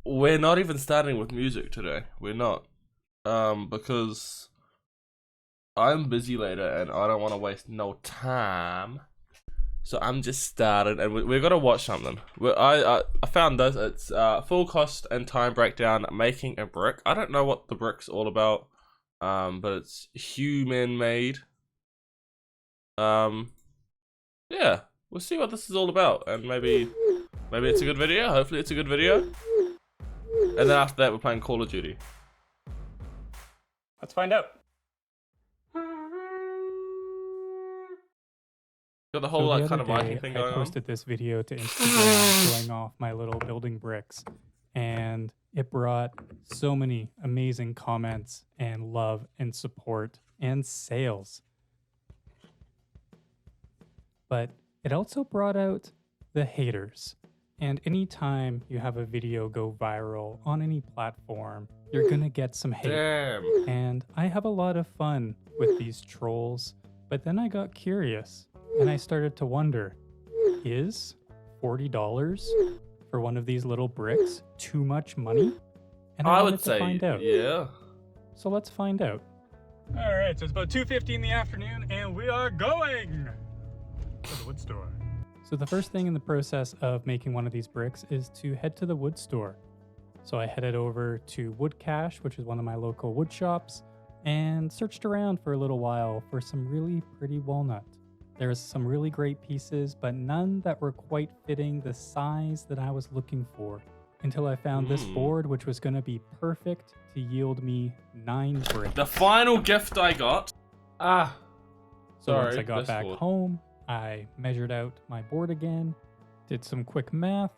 we're not even starting with music today. We're not. Because I'm busy later and I don't want to waste no time. So I'm just started, and we're gonna watch something. I found this. It's full cost and time breakdown making a brick. I don't know what the brick's all about, but it's human made. Yeah, we'll see what this is all about, and maybe it's a good video. Hopefully it's a good video. And then after that, we're playing Call of Duty. Let's find out. Got the whole So kind of lighting thing going I on. posted this video to Instagram showing off my little building bricks, and it brought so many amazing comments and love and support and sales. But it also brought out the haters. And anytime you have a video go viral on any platform, you're gonna get some hate. Damn. And I have a lot of fun with these trolls, but then I got curious and I started to wonder, is $40 for one of these little bricks too much money? And I wanted would to say, find out. yeah. So let's find out. All right, so it's about 2:50 in the afternoon and we are going to the wood store. So the first thing in the process of making one of these bricks is to head to the wood store. So I headed over to Wood Cache, which is one of my local wood shops, and searched around for a little while for some really pretty walnut. There was some really great pieces, but none that were quite fitting the size that I was looking for, until I found this board, which was going to be perfect to yield me 9 bricks. The final gift I got. So Sorry, once I got this back board. home, I measured out my board again, did some quick math,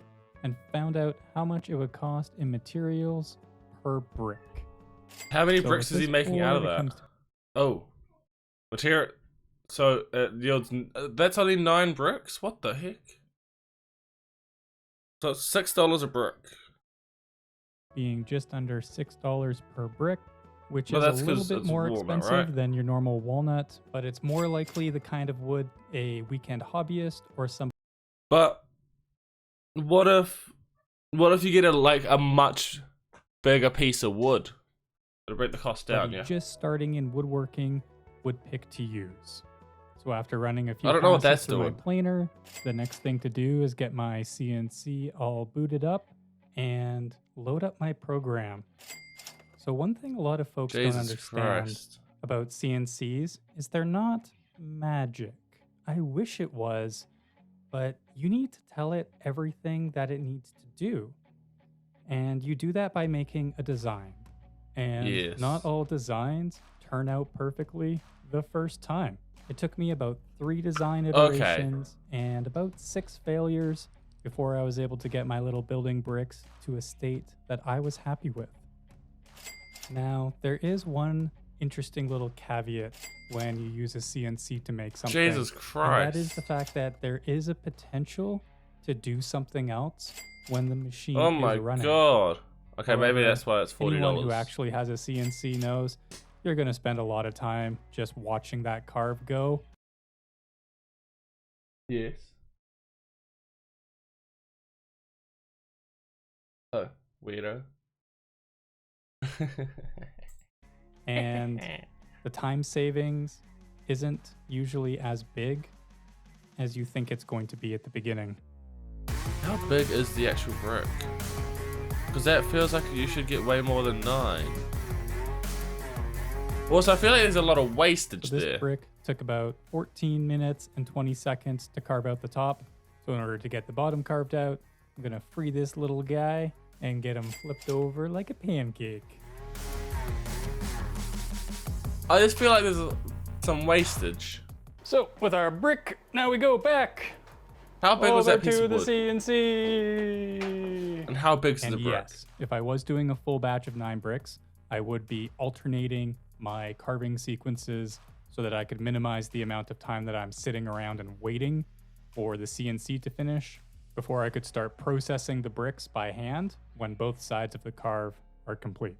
and found out how much it would cost in materials per brick. How many So bricks with is he this making out of board, it that? comes to- Oh, material. So it yields. That's only 9 bricks. What the heck? So it's $6 a brick. being just under $6 per brick, which Well, is that's a little 'cause bit it's more walnut, expensive right? than your normal walnut, but it's more likely the kind of wood a weekend hobbyist or some But what if you get a much bigger piece of wood? It'll bring the cost down, yeah. just starting in woodworking would pick to use. So after running a few I don't know what passes that's through my doing. planer, the next thing to do is get my CNC all booted up and load up my program. So one thing a lot of folks don't Jesus understand Christ. about CNCs is they're not magic. I wish it was, but you need to tell it everything that it needs to do. And you do that by making a design. And Yes. not all designs turn out perfectly the first time. It took me about 3 design iterations and about 6 failures before I was able to get my little building bricks to a state that I was happy with. Now, there is one interesting little caveat when you use a CNC to make something. Jesus And Christ. that is the fact that there is a potential to do something else when the machine Oh is my running. god. Okay, maybe However, that's why it's $40. Anyone who actually has a CNC knows you're going to spend a lot of time just watching that carve go. Yes. Oh, weirdo. And the time savings isn't usually as big as you think it's going to be at the beginning. How big is the actual brick? Because that feels like you should get way more than 9. Also, I feel like there's a lot of wastage So this there. brick took about 14 minutes and 20 seconds to carve out the top. So in order to get the bottom carved out, I'm gonna free this little guy and get him flipped over like a pancake. I just feel like there's some wastage. So with our brick, now we go back How big was over that piece to of the wood? CNC. And how big's the And brick? yes, if I was doing a full batch of 9 bricks, I would be alternating my carving sequences so that I could minimize the amount of time that I'm sitting around and waiting for the CNC to finish before I could start processing the bricks by hand when both sides of the carve are complete.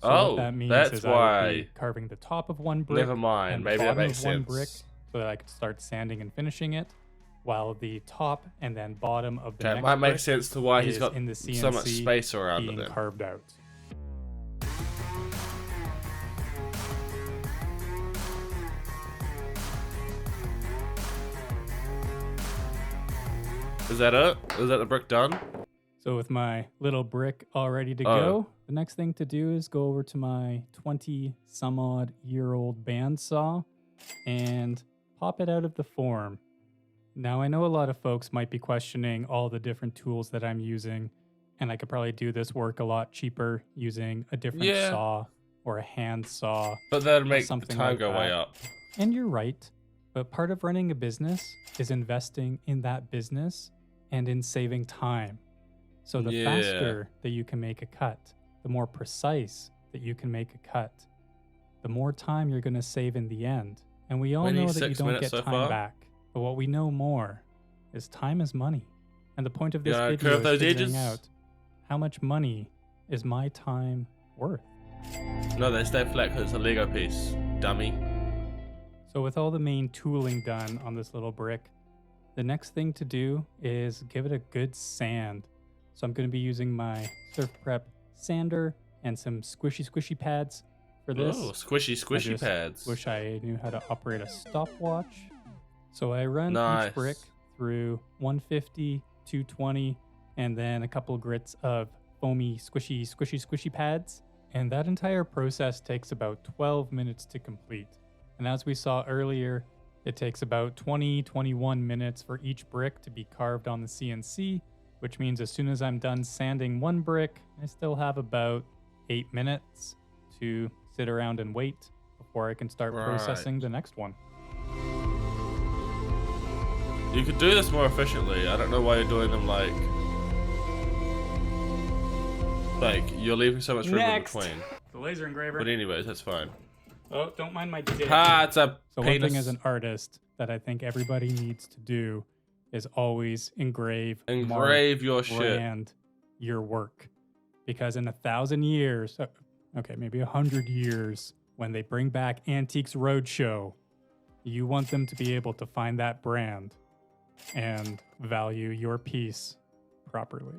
So Oh, what that means that's is I would why. be carving the top of one brick Never mind. and the Maybe that bottom makes of one sense. brick so that I could start sanding and finishing it. while the top and then bottom of the Okay, it next might make brick sense to why he's is got in the so much CNC space around it being then. carved out. Is that it? Is that the brick done? So with my little brick all ready to go, the next thing to do is go over to my 20 some odd year old bandsaw and pop it out of the form. Now I know a lot of folks might be questioning all the different tools that I'm using, and I could probably do this work a lot cheaper using a different saw or a hand saw. But that'd make the something time like go way that. up. And you're right, but part of running a business is investing in that business and in saving time. So the faster that you can make a cut, the more precise that you can make a cut, the more time you're going to save in the end. And we all know that you don't get time back. But what we know more is time is money. And the point of this video is figuring out how much money is my time worth. No, they stay flat because it's a Lego piece, dummy. So with all the main tooling done on this little brick, the next thing to do is give it a good sand. So I'm going to be using my Surf Prep sander and some squishy pads for this. Oh, squishy pads. Wish I knew how to operate a stopwatch. So I run each brick through 150, 220, and then a couple grits of foamy squishy pads. And that entire process takes about 12 minutes to complete. And as we saw earlier, it takes about 21 minutes for each brick to be carved on the CNC, which means as soon as I'm done sanding one brick, I still have about 8 minutes to sit around and wait before I can start processing the next one. You could do this more efficiently. I don't know why you're doing them like you're leaving so much room in between. The laser engraver. But anyways, that's fine. Oh, don't mind my dick. It's a So penis. one thing as an artist that I think everybody needs to do is always engrave your shit, brand your work, because in 1,000 years, okay, maybe 100 years, when they bring back Antiques Roadshow, you want them to be able to find that brand and value your piece properly.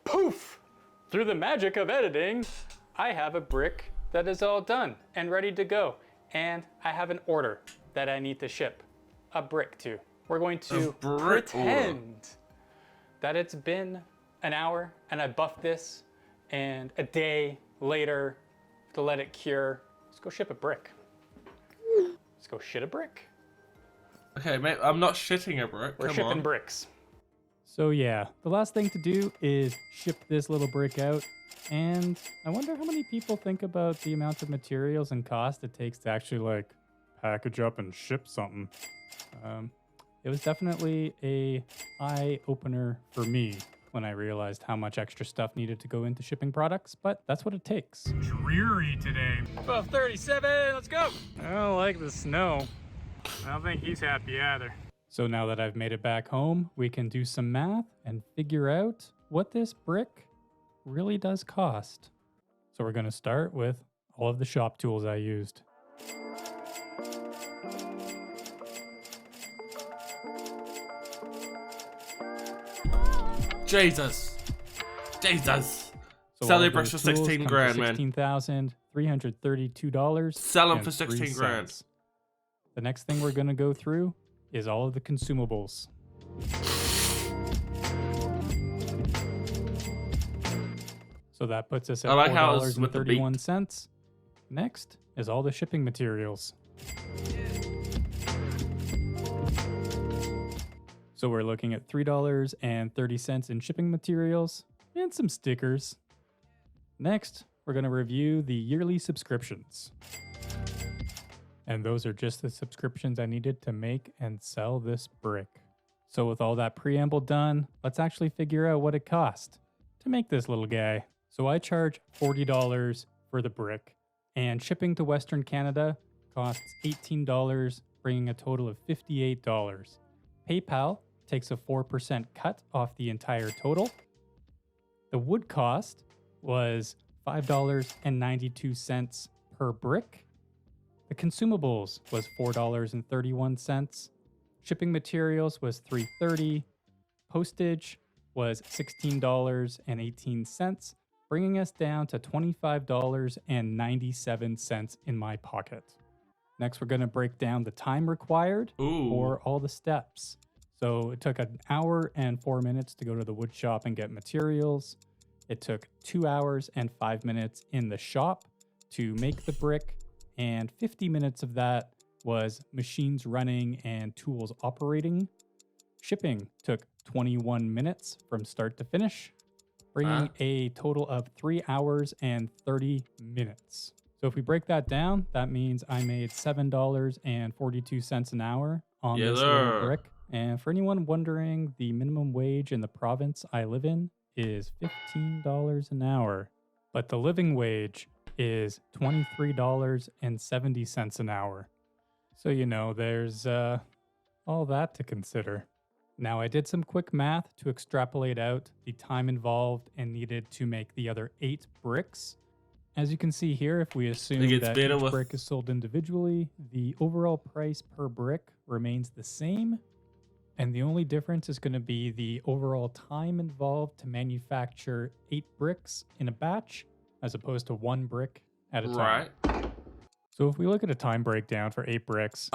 Poof! Through the magic of editing, I have a brick that is all done and ready to go. And I have an order that I need to ship a brick to. We're going to pretend that it's been an hour and I buffed this, and a day later to let it cure. Let's go ship a brick. Let's go shit a brick. Okay, mate, I'm not shitting a brick. We're shipping bricks. So yeah, the last thing to do is ship this little brick out. And I wonder how many people think about the amount of materials and cost it takes to actually like package up and ship something. It was definitely a eye opener for me when I realized how much extra stuff needed to go into shipping products, but that's what it takes. Dreary today. 12:37, let's go. I don't like the snow. I don't think he's happy either. So now that I've made it back home, we can do some math and figure out what this brick really does cost. So we're going to start with all of the shop tools I used. Jesus. So Sell your bricks for 16 grand, man. $16,332. Sell them for 16 grand. The next thing we're going to go through is all of the consumables. So that puts us at $4.31. Next is all the shipping materials. So we're looking at $3.30 in shipping materials and some stickers. Next, we're going to review the yearly subscriptions. And those are just the subscriptions I needed to make and sell this brick. So with all that preamble done, let's actually figure out what it cost to make this little guy. So I charge $40 for the brick, and shipping to Western Canada costs $18, bringing a total of $58. PayPal takes a 4% cut off the entire total. The wood cost was $5.92 per brick. The consumables was $4.31. Shipping materials was $3.30. Postage was $16.18, bringing us down to $25.97 in my pocket. Next, we're going to break down the time required for all the steps. So it took 1 hour and 4 minutes to go to the wood shop and get materials. It took 2 hours and 5 minutes in the shop to make the brick, and 50 minutes of that was machines running and tools operating. Shipping took 21 minutes from start to finish, bringing a total of 3 hours and 30 minutes. So if we break that down, that means I made $7.42 an hour on this little brick. And for anyone wondering, the minimum wage in the province I live in is $15 an hour, but the living wage is $23.70 an hour. So, you know, there's all that to consider. Now, I did some quick math to extrapolate out the time involved and needed to make the other 8 bricks. As you can see here, if we assume that each brick is sold individually, the overall price per brick remains the same. And the only difference is going to be the overall time involved to manufacture 8 bricks in a batch, as opposed to 1 brick at a time. Right. So if we look at a time breakdown for 8 bricks...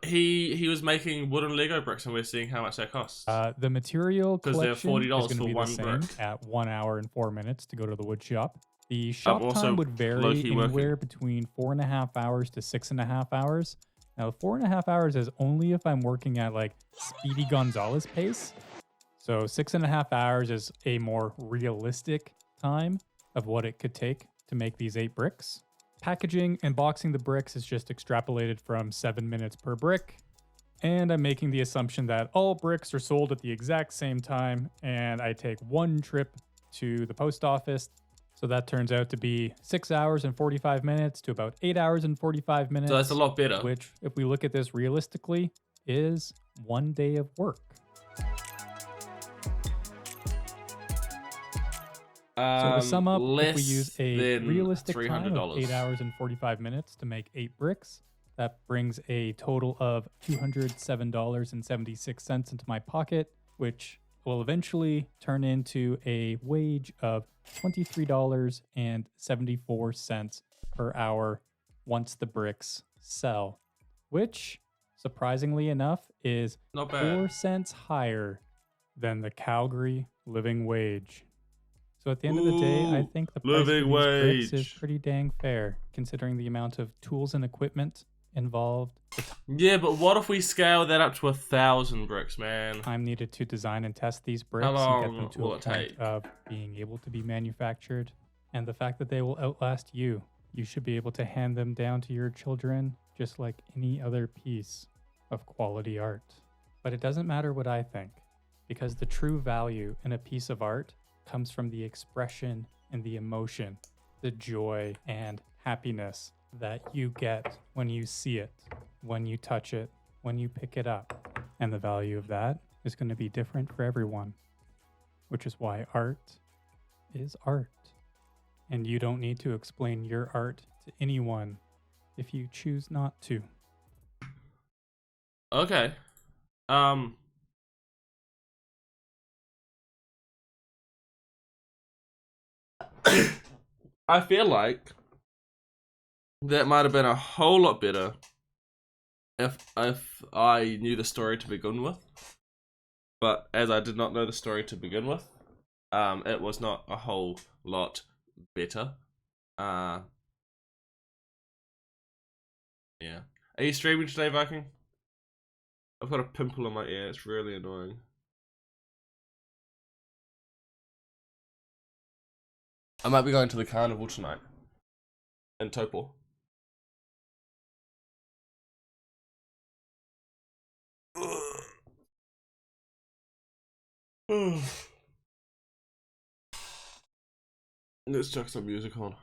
he was making wooden Lego bricks, and we're seeing how much that costs. The material collection is going to be the same brick. at 1 hour and 4 minutes to go to the wood shop. The shop time would vary anywhere between 4.5 hours to 6.5 hours. Now, 4.5 hours is only if I'm working at like Speedy Gonzalez pace. So 6.5 hours is a more realistic time of what it could take to make these 8 bricks. Packaging and boxing the bricks is just extrapolated from 7 minutes per brick. And I'm making the assumption that all bricks are sold at the exact same time, and I take 1 trip to the post office. So that turns out to be 6 hours and 45 minutes to about 8 hours and 45 minutes. So that's a lot better. Which, if we look at this realistically, is 1 day of work. So to sum up, if we use a realistic time of 8 hours and 45 minutes to make 8 bricks, that brings a total of $207.76 into my pocket, which will eventually turn into a wage of $23.74 per hour once the bricks sell, which, surprisingly enough, is 4 cents higher than the Calgary living wage. So at the end of the day, I think the price of these bricks is pretty dang fair, considering the amount of tools and equipment involved. Yeah, but what if we scale that up to 1,000 bricks, man? Time needed to design and test these bricks and get them to a point of being able to be manufactured. And the fact that they will outlast you. You should be able to hand them down to your children just like any other piece of quality art. But it doesn't matter what I think, because the true value in a piece of art comes from the expression and the emotion, the joy and happiness that you get when you see it, when you touch it, when you pick it up. And the value of that is going to be different for everyone, which is why art is art. And you don't need to explain your art to anyone if you choose not to. Okay. I feel like that might have been a whole lot better if I knew the story to begin with. But as I did not know the story to begin with, it was not a whole lot better. Yeah. Are you streaming today, Viking? I've got a pimple on my ear. It's really annoying. I might be going to the carnival tonight in Topol. Let's chuck some music on.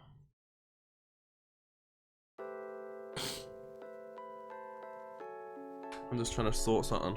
I'm just trying to sort something.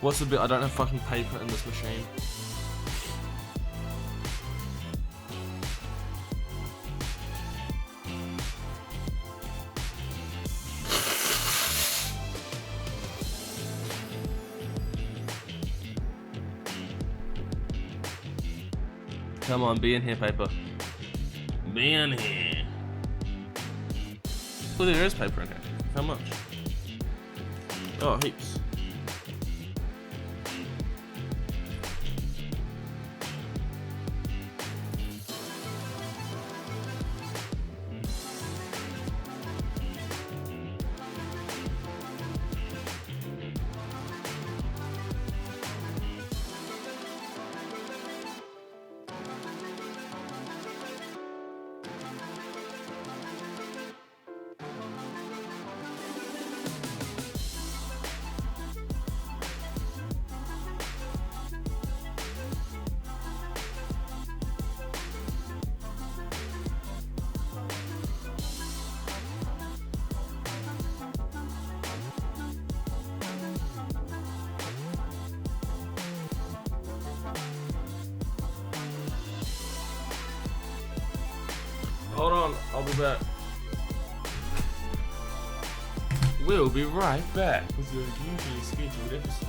What's the bit? I don't have fucking paper in this machine. Come on, be in here, paper. Be in here. Well, there is paper in here. How much? Oh, heaps. Hold on, I'll be back. We'll be right back with your usually scheduled episode.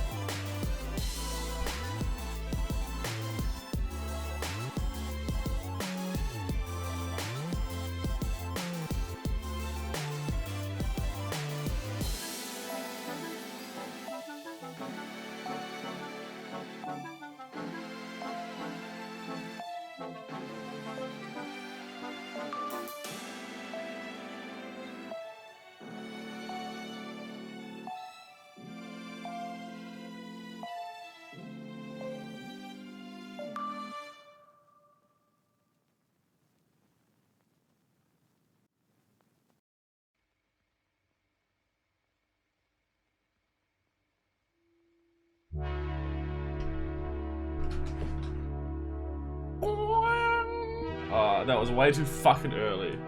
That was way too fucking early.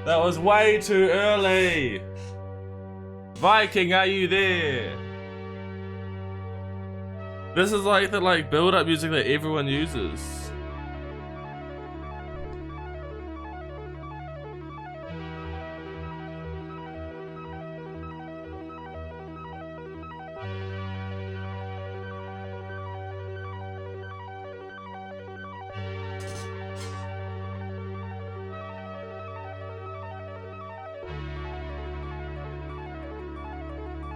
That was way too early. Viking, are you there? This is like the build-up music that everyone uses.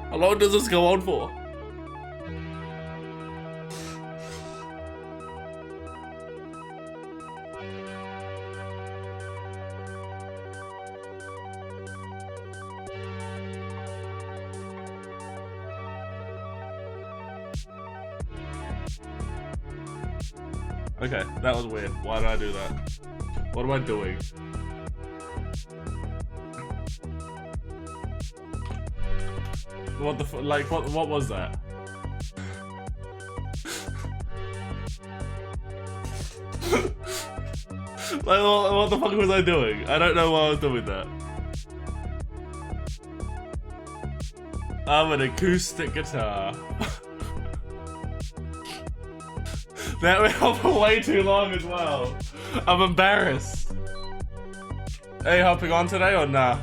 How long does this go on for? Okay, that was weird. Why did I do that? What am I doing? What the what was that? What the fuck was I doing? I don't know why I was doing that. I'm an acoustic guitar. That went on for way too long as well. I'm embarrassed. Are you hopping on today or nah?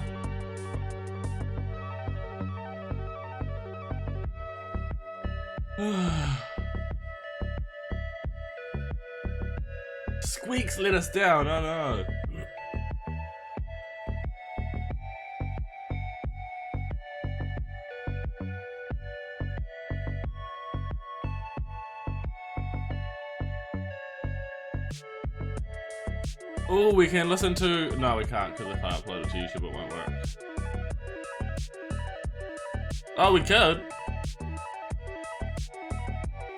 Squeaks let us down, oh no. Oh, we can listen to... No, we can't, because if I upload it to YouTube, it won't work. Oh, we could.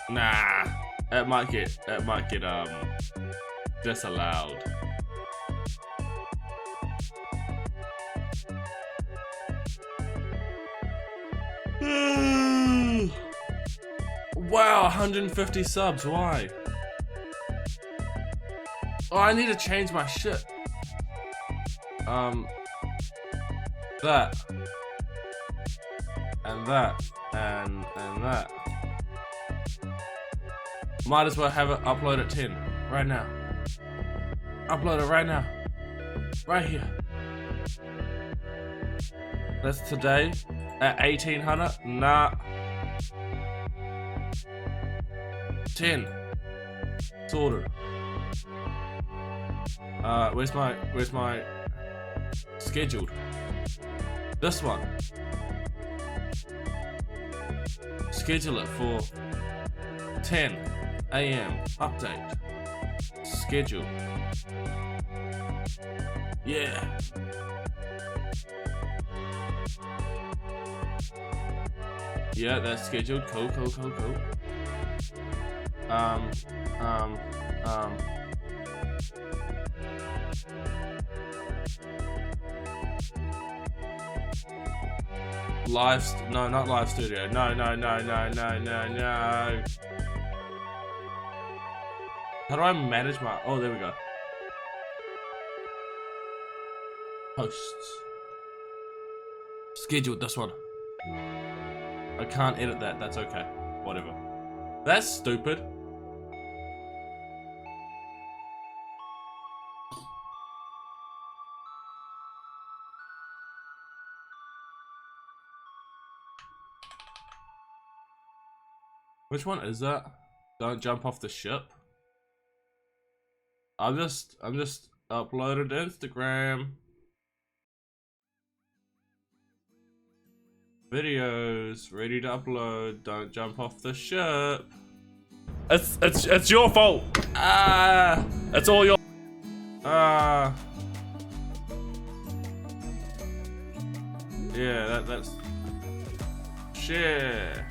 Nah, it might get disallowed. Wow, 150 subs, why? Oh, I need to change my shit. That. and that, and that. Might as well have it upload at 10 right now. Upload it right now, right here. That's today at 1800. Nah. 10. Sorted. Where's my scheduled? This one. Schedule it for 10 a.m. update. Schedule. Yeah. Yeah, that's scheduled. Cool. No, not live studio. No. How do I manage my, oh, there we go. Posts. Scheduled this one. I can't edit that, that's okay. Whatever. That's stupid. Which one is that? Don't jump off the ship. I'm just uploaded to Instagram. Videos ready to upload. Don't jump off the ship. It's your fault. It's all your. Yeah, that's. Share.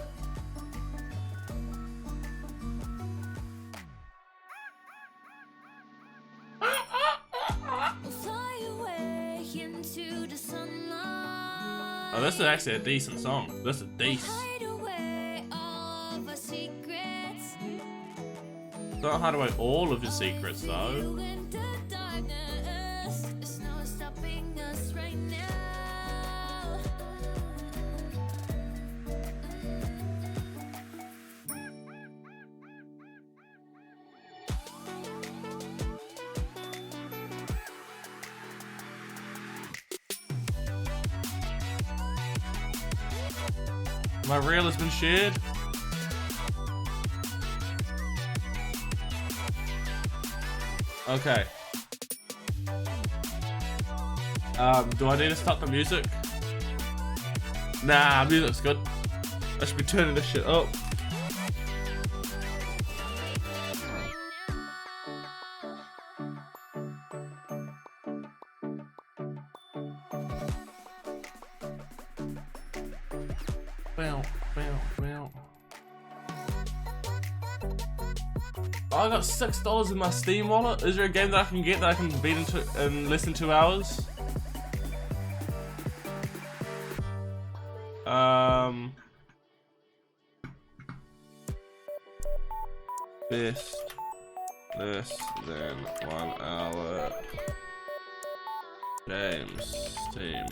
Oh, this is actually a decent song. This is decent. Don't hide away all of your secrets, though. My reel has been shared. Okay. Do I need to stop the music? Nah, music's good. I should be turning this shit up. Oh, I got $6 in my Steam wallet. Is there a game that I can get that I can beat in less than 2 hours? Best less than 1 hour games Steam.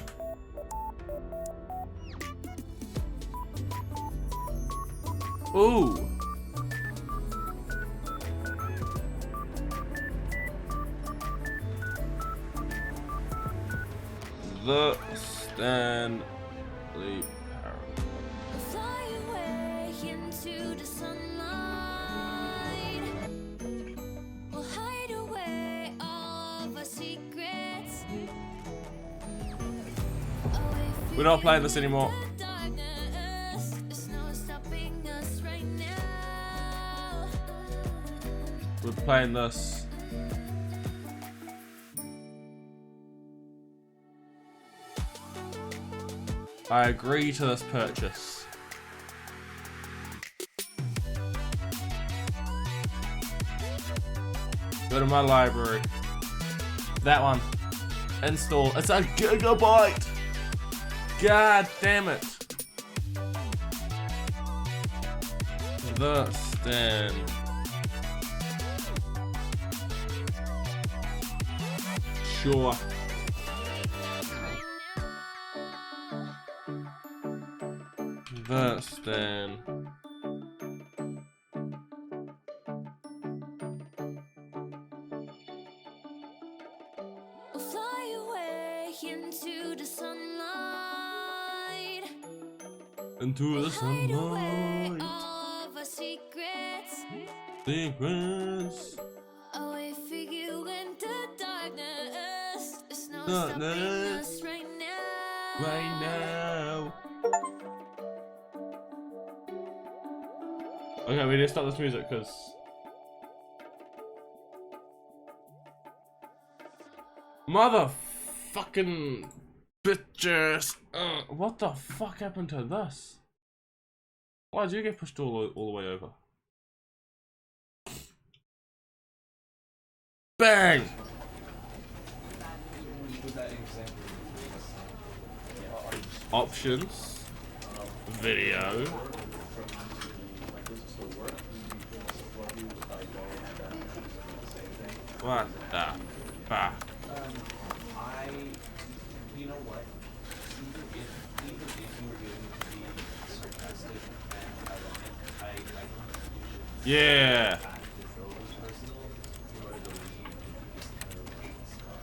Ooh. The Stanley Parable. Fly away into the sunlight. We'll hide away all of our secrets. We're not playing this anymore. We're playing this. I agree to this purchase. Go to my library. That one. Install. It's a gigabyte. God damn it. The Stand. Sure. First, then. We'll fly away into the sunlight. Into the Hide away sunlight. all of our secrets. Secrets. Away for you in the darkness. There's no Darkness. stopping us right now. Right now. Okay, we need to stop this music because. Motherfucking bitches. What the fuck happened to this? Why did you get pushed all the way over? Bang! Options. Video. What the fuck? You know what? Even if you were doing to be sarcastic and ironic, I think you should Yeah. control this personal in order to leave this kind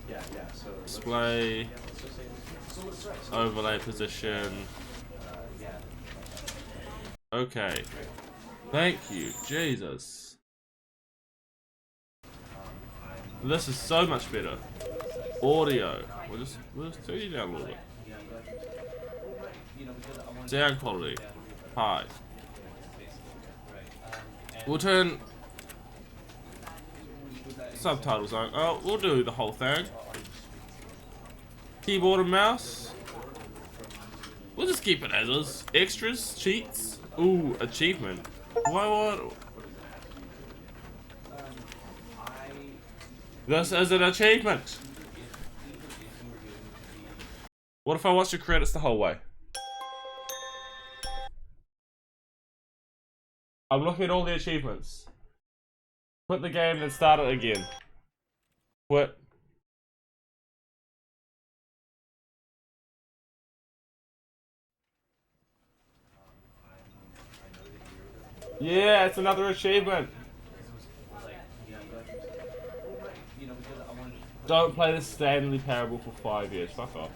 of yeah, so Display. let's just say so let's try. So, Overlay position. yeah. Okay. Thank you, Jesus. This is so much better. Audio. We'll just turn you down a little bit. Sound quality. High. We'll turn subtitles on. Oh, we'll do the whole thing. Keyboard and mouse. We'll just keep it as is. Extras, cheats. Ooh, achievement. Why what? This is an achievement. What if I watch your credits the whole way? I'm looking at all the achievements. Quit the game and start it again. Quit. Yeah, it's another achievement. Don't play the Stanley Parable for 5 years. Fuck off.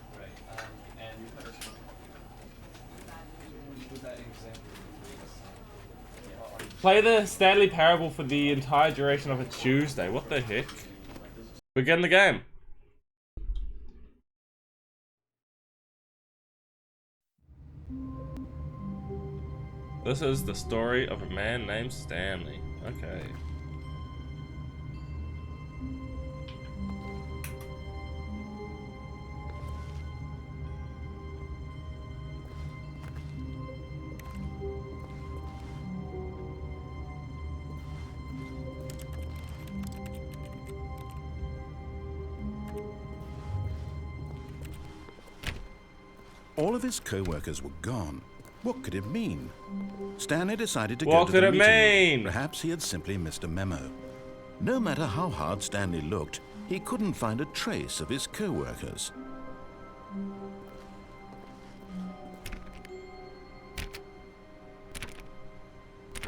Play the Stanley Parable for the entire duration of a Tuesday. What the heck? Begin the game. This is the story of a man named Stanley. Okay. All of his co-workers were gone. What could it mean? Stanley decided to go What to could the it meeting. mean? Perhaps he had simply missed a memo. No matter how hard Stanley looked, he couldn't find a trace of his co-workers.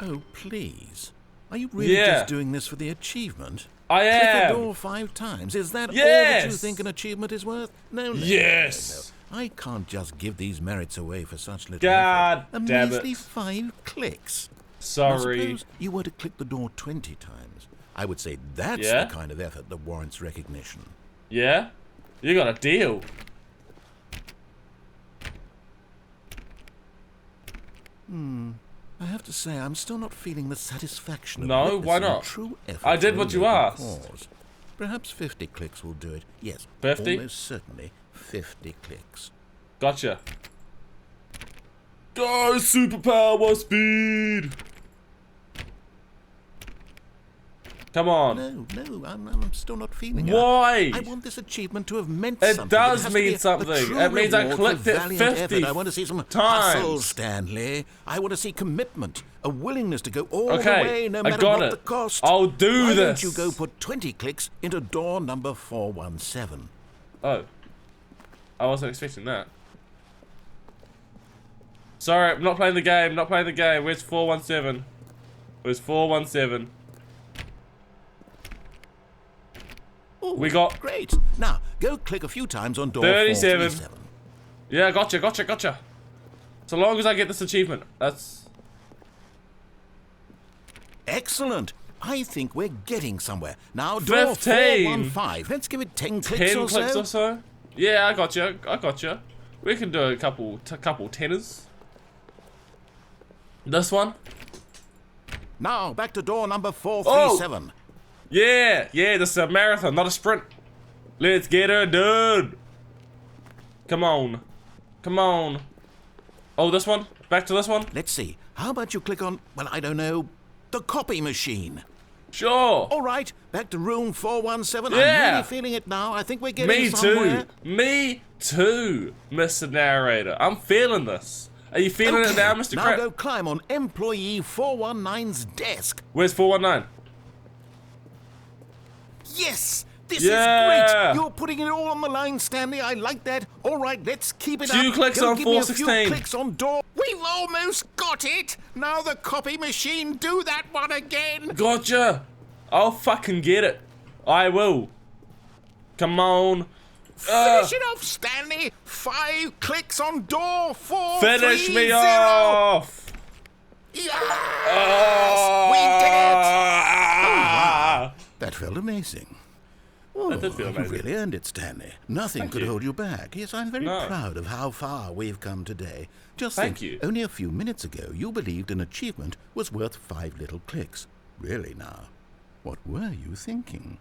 Oh, please. Are you really just doing this for the achievement? I Click am. the door 5 times. Is that all Yes. that you think an achievement is worth? No, no. Yes. No. I can't just give these merits away for such little God effort. A damn measly it. 5 clicks. Sorry. Now, suppose you were to click the door 20 times. I would say that's Yeah? the kind of effort that warrants recognition. Yeah? You got a deal. I have to say, I'm still not feeling the satisfaction of No, why witnessing not? true effort I did for what a you local asked. cause. Perhaps 50 clicks will do it. Yes, 50? almost certainly 50 clicks. Gotcha. Go superpower speed. Come on. No, I'm still not feeling it. Why? I want this achievement to have meant It something. does has to be mean a something. true It means I reward clicked for it valiant 50 effort. I want to see some times. hustle, Stanley. I want to see commitment, a willingness to go all Okay, the way, no I matter got what it. the cost. I'll do Why this. don't you go put 20 clicks into door number 417? Oh. I wasn't expecting that. Sorry, I'm not playing the game. Not playing the game. Where's 417? Where's 417? Ooh, We got great. Now, go click a few times on door 37. 437. Yeah, gotcha. So long as I get this achievement, that's... Excellent. I think we're getting somewhere. Now, door 15. 415. Let's give it 10 clicks 10 or clicks so. or so? Yeah, I gotcha. We can do a couple tenors. This one? Now, back to door number 437. Yeah, this is a marathon, not a sprint. Let's get her done. Come on. Oh, this one? Back to this one? Let's see. How about you click on, well, I don't know, the copy machine? Sure. All right, back to room 417. Yeah. I'm really feeling it now. I think we're getting somewhere. Me too, Mr. Narrator. I'm feeling this. Are you feeling it now, Mr. Now Crab? go climb on employee 419's desk. Where's 419? Yes! This Yeah. is great! You're putting it all on the line, Stanley. I like that. All right, let's keep it up. Few clicks Go on give me a few 416. clicks on door. We've almost got it! Now the copy machine, do that one again! Gotcha. I'll fucking get it. I will. Come on. Finish it off, Stanley! 5 clicks on door 430. Finish me off. Yes! We did it! Ah. That felt amazing. That did feel You amazing. really earned it, Stanley. Nothing Thank could you. hold you back. Yes, I'm very No. proud of how far we've come today. Just Thank think, you. only a few minutes ago, you believed an achievement was worth 5 little clicks. Really now, what were you thinking?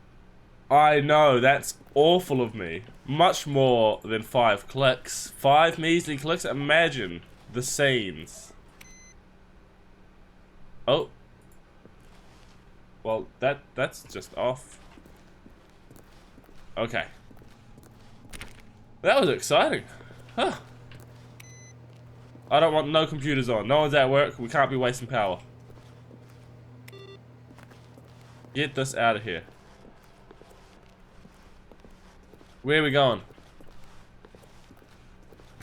I know, that's awful of me. Much more than 5 clicks. 5 measly clicks? Imagine the scenes. Oh. Well, that's just off. Okay. That was exciting. Huh. I don't want no computers on. No one's at work. We can't be wasting power. Get this out of here. Where are we going?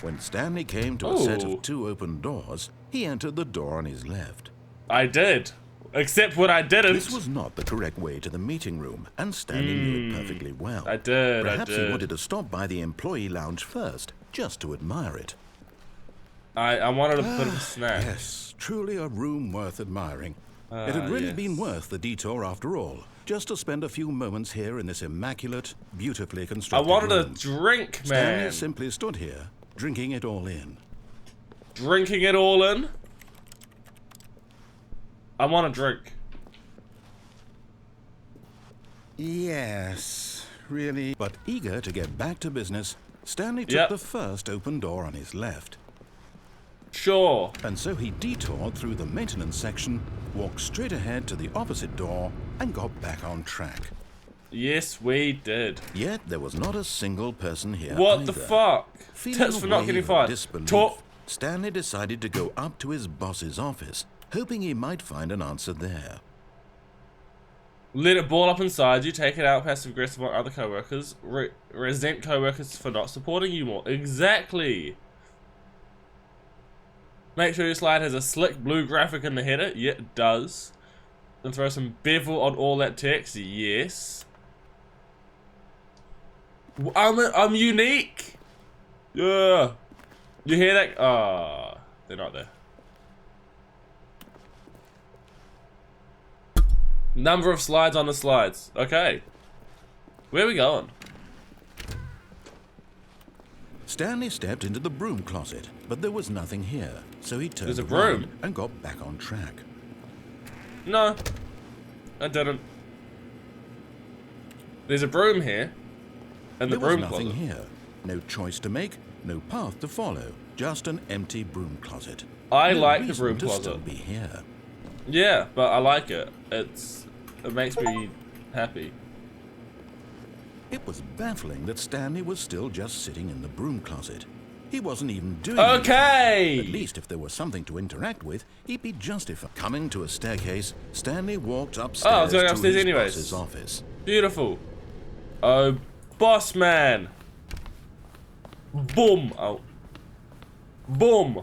When Stanley came to a set Ooh. of 2 open doors, he entered the door on his left. I did. Except when I didn't. This was not the correct way to the meeting room, and Stanley knew it perfectly well. I did, Perhaps I he did. wanted to stop by the employee lounge first, just to admire it. I wanted a bit of a snack. Yes, truly a room worth admiring. It had really been yes. worth the detour after all, just to spend a few moments here in this immaculate, beautifully I constructed wanted a room. drink, Stanley man. simply stood here, drinking it all in. Drinking it all in. I want a drink. Yes, really. But eager to get back to business, Stanley took Yep. the first open door on his left. Sure. And so he detoured through the maintenance section, walked straight ahead to the opposite door, and got back on track. Yes, we did. Yet there was not a single person here What either. the fuck? Feeling Tips a for not wave getting of fired. disbelief, Talk. Stanley decided to go up to his boss's office, hoping he might find an answer there. Let it ball up inside you. Take it out passive aggressive on other coworkers. Resent coworkers for not supporting you more. Exactly. Make sure your slide has a slick blue graphic in the header. Yeah, it does. And throw some bevel on all that text. Yes. I'm unique. Yeah. You hear that? Ah, they're not there. Number of slides on the slides. Okay. Where are we going? Stanley stepped into the broom closet, but there was nothing here, so he turned There's a around broom. and got back on track. No, I didn't. There's a broom here. And the There was broom nothing closet. here. No choice to make, no path to follow, just an empty broom closet. I No like the reason broom to closet. still be here. Yeah, but I like it. It makes me happy. It was baffling that Stanley was still just sitting in the broom closet. He wasn't even doing Okay. anything. At least if there was something to interact with, he'd be justified. Coming to a staircase, Stanley walked upstairs I was going to upstairs his anyways. boss's office. Beautiful. Oh, boss man. Boom. Oh. Boom.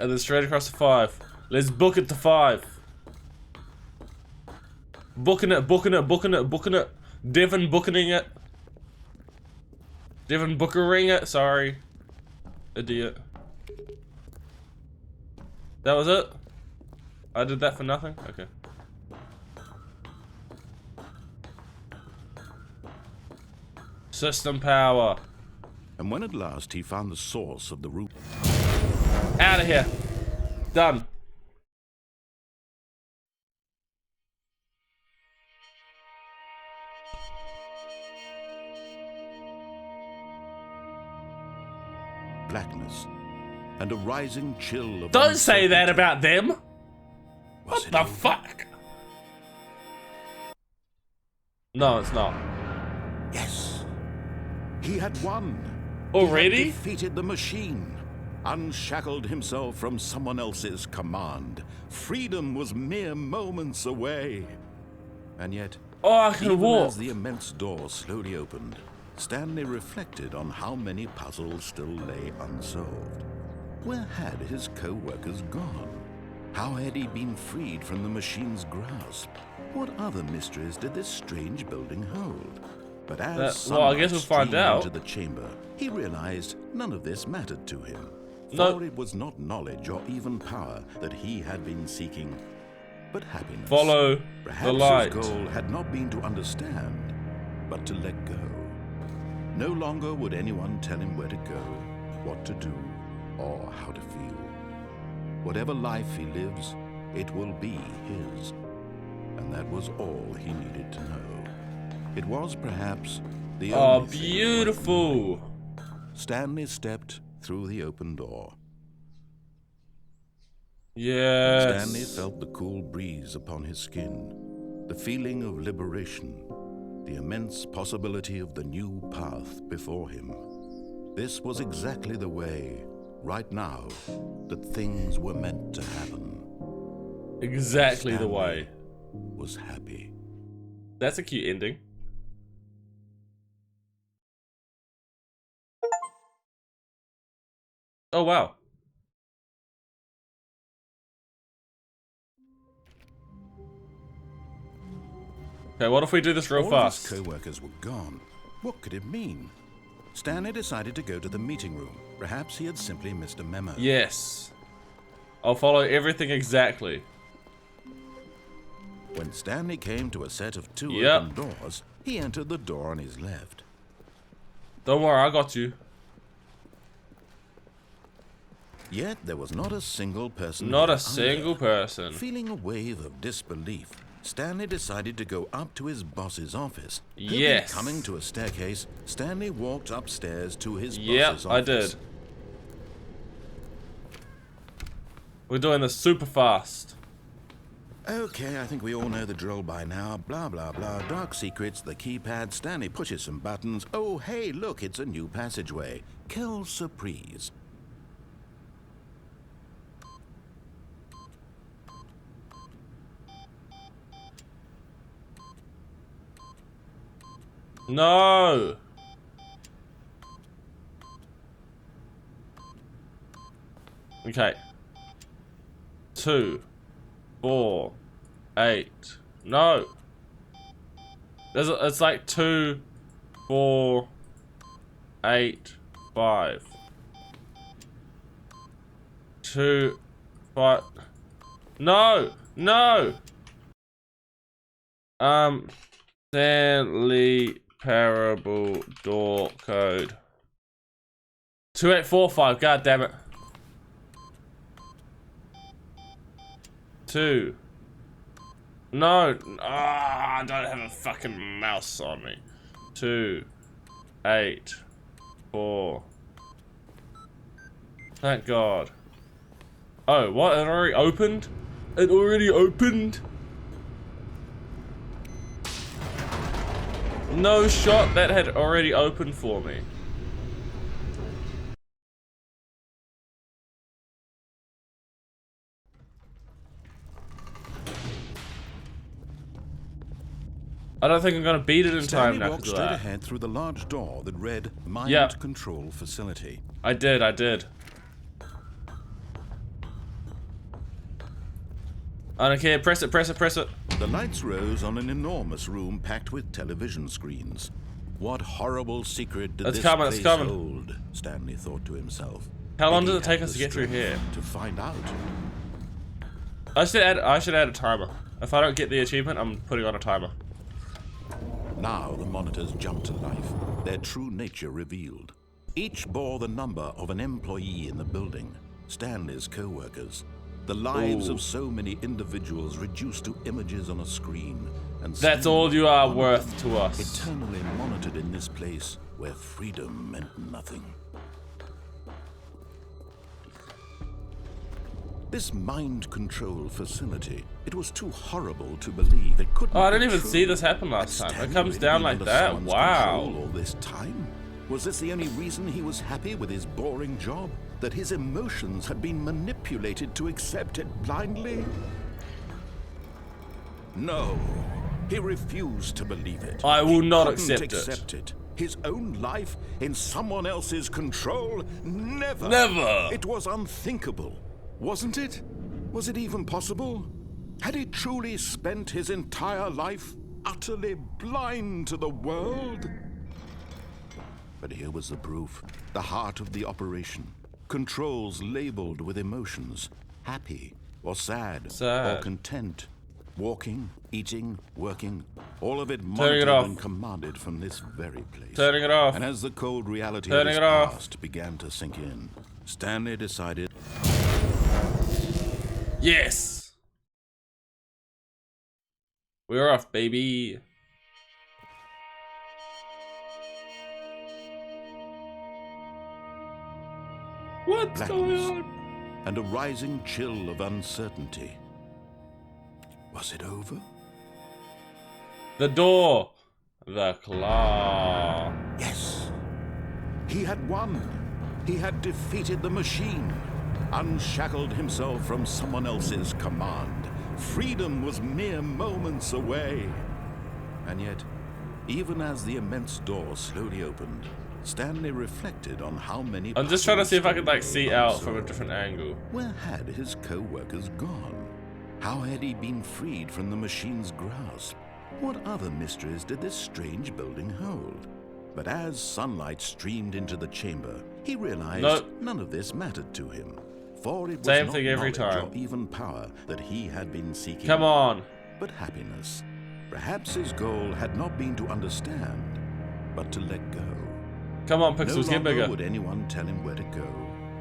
and then straight across to 5. Let's book it to 5. Booking it, booking it, booking it, booking it. Devin booking it. Devin bookering it, sorry. Idiot. That was it? I did that for nothing? Okay. System power. And when at last he found the source of the root, Out of here. Done. blackness and a rising chill of Don't say that uncertainty. about them. Was What it the over? fuck? No, it's not. Yes. He had won. Already? He had defeated the machine. Unshackled himself from someone else's command. Freedom was mere moments away. And yet, Oh, I can even walk. as the immense door slowly opened, Stanley reflected on how many puzzles still lay unsolved. Where had his co-workers gone? How had he been freed from the machine's grasp? What other mysteries did this strange building hold? But as Well, I guess sunlight we'll find streamed out. into the chamber, he realized none of this mattered to him. No. For it was not knowledge or even power that he had been seeking, but happiness. Follow Perhaps the light. his goal had not been to understand, but to let go. No longer would anyone tell him where to go, what to do, or how to feel. Whatever life he lives, it will be his. And that was all he needed to know. It was perhaps the Oh, only thing. beautiful. Stanley stepped through the open door. Yes. Stanley felt the cool breeze upon his skin, the feeling of liberation, the immense possibility of the new path before him. This was exactly the way, right now, that things were meant to happen. Exactly the Stanley way. was happy. That's a cute ending. Oh, wow. Okay, what if we do this real All fast? of his co-workers were gone. What could it mean? Stanley decided to go to the meeting room. Perhaps he had simply missed a memo. Yes. I'll follow everything exactly. When Stanley came to a set of two Yep. open doors, he entered the door on his left. Don't worry, I got you. Yet there was not a single person Not there a single either. person. Feeling a wave of disbelief, Stanley decided to go up to his boss's office. Yes. Coming to a staircase, Stanley walked upstairs to his Yep, boss's I office. did. We're doing this super fast. Okay, I think we all know the drill by now. Blah, blah, blah. Dark secrets, the keypad. Stanley pushes some buttons. Oh, hey, look, it's a new passageway. Quelle surprise. No. Okay. 2, 4, 8. No. It's like 2, 4, 8, 5. 2, 5. No. No. Stanley Parable door code 2845. God damn it. 2. No. I don't have a fucking mouse on me. 2, 8, 4. Thank God. Oh, what? It already opened? It already opened? No shot, that had already opened for me. I don't think I'm gonna beat it in Stanley time now walked because of straight that. ahead through the large door that read Mind Yeah. Control Facility. I did. I don't care. Press it, press it, press it. The lights rose on an enormous room packed with television screens. What horrible secret did this place hold? Stanley thought to himself. How long Maybe does it take had us to the get through here? strength to find out. I should add a timer. If I don't get the achievement, I'm putting on a timer. Now the monitors jumped to life, their true nature revealed. Each bore the number of an employee in the building, Stanley's co-workers. The lives of so many individuals reduced to images on a screen. And that's all you are worth to us. Eternally monitored in this place where freedom meant nothing. This mind control facility, it was too horrible to believe it couldn't. Oh, I didn't be even true. see this happen last Had time. It Stanley comes really down been like under that. someone's Wow. control all this time? Was this the only reason he was happy with his boring job? That his emotions had been manipulated to accept it blindly? No, he refused to believe it. I will not Couldn't accept it. His own life in someone else's control? Never. Never. It was unthinkable, wasn't it? Was it even possible? Had he truly spent his entire life utterly blind to the world? But here was the proof. The heart of the operation. Controls labeled with emotions. Happy or sad. Or content. Walking, eating, working. All of it monitored and commanded from this very place. Turning it off. And as the cold reality of his past began to sink in, Stanley decided... Yes! We're off, baby. What's going on? And a rising chill of uncertainty. Was it over? The door. The claw. Yes. He had won. He had defeated the machine. Unshackled himself from someone else's command. Freedom was mere moments away. And yet, even as the immense door slowly opened, Stanley reflected on how many... I'm just trying to see if I could, like, see out from a different angle. Where had his co-workers gone? How had he been freed from the machine's grasp? What other mysteries did this strange building hold? But as sunlight streamed into the chamber, he realized none of this mattered to him. For it was same not thing every knowledge time. or even power that he had been seeking. Come on. But happiness. Perhaps his goal had not been to understand, but to let go. Come on, pixels, get bigger. No longer would anyone tell him where to go,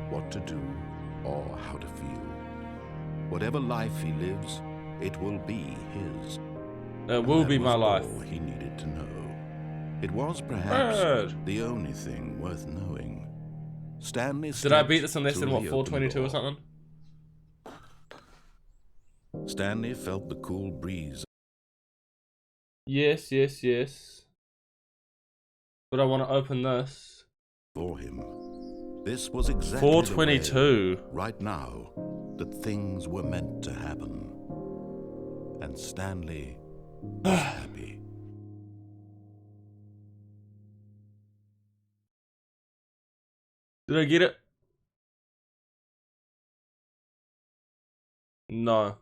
what to do, or how to feel. Whatever life he lives, it will be his. It will be my life. All he needed to know. It was perhaps the only thing worth knowing. Stanley. Did I beat this in less than what, 422 or something? Stanley felt the cool breeze. Yes, yes, yes. But I want to open this. For him. This was exactly 422. the way, right now, that things were meant to happen. And Stanley was happy. Did I get it? No.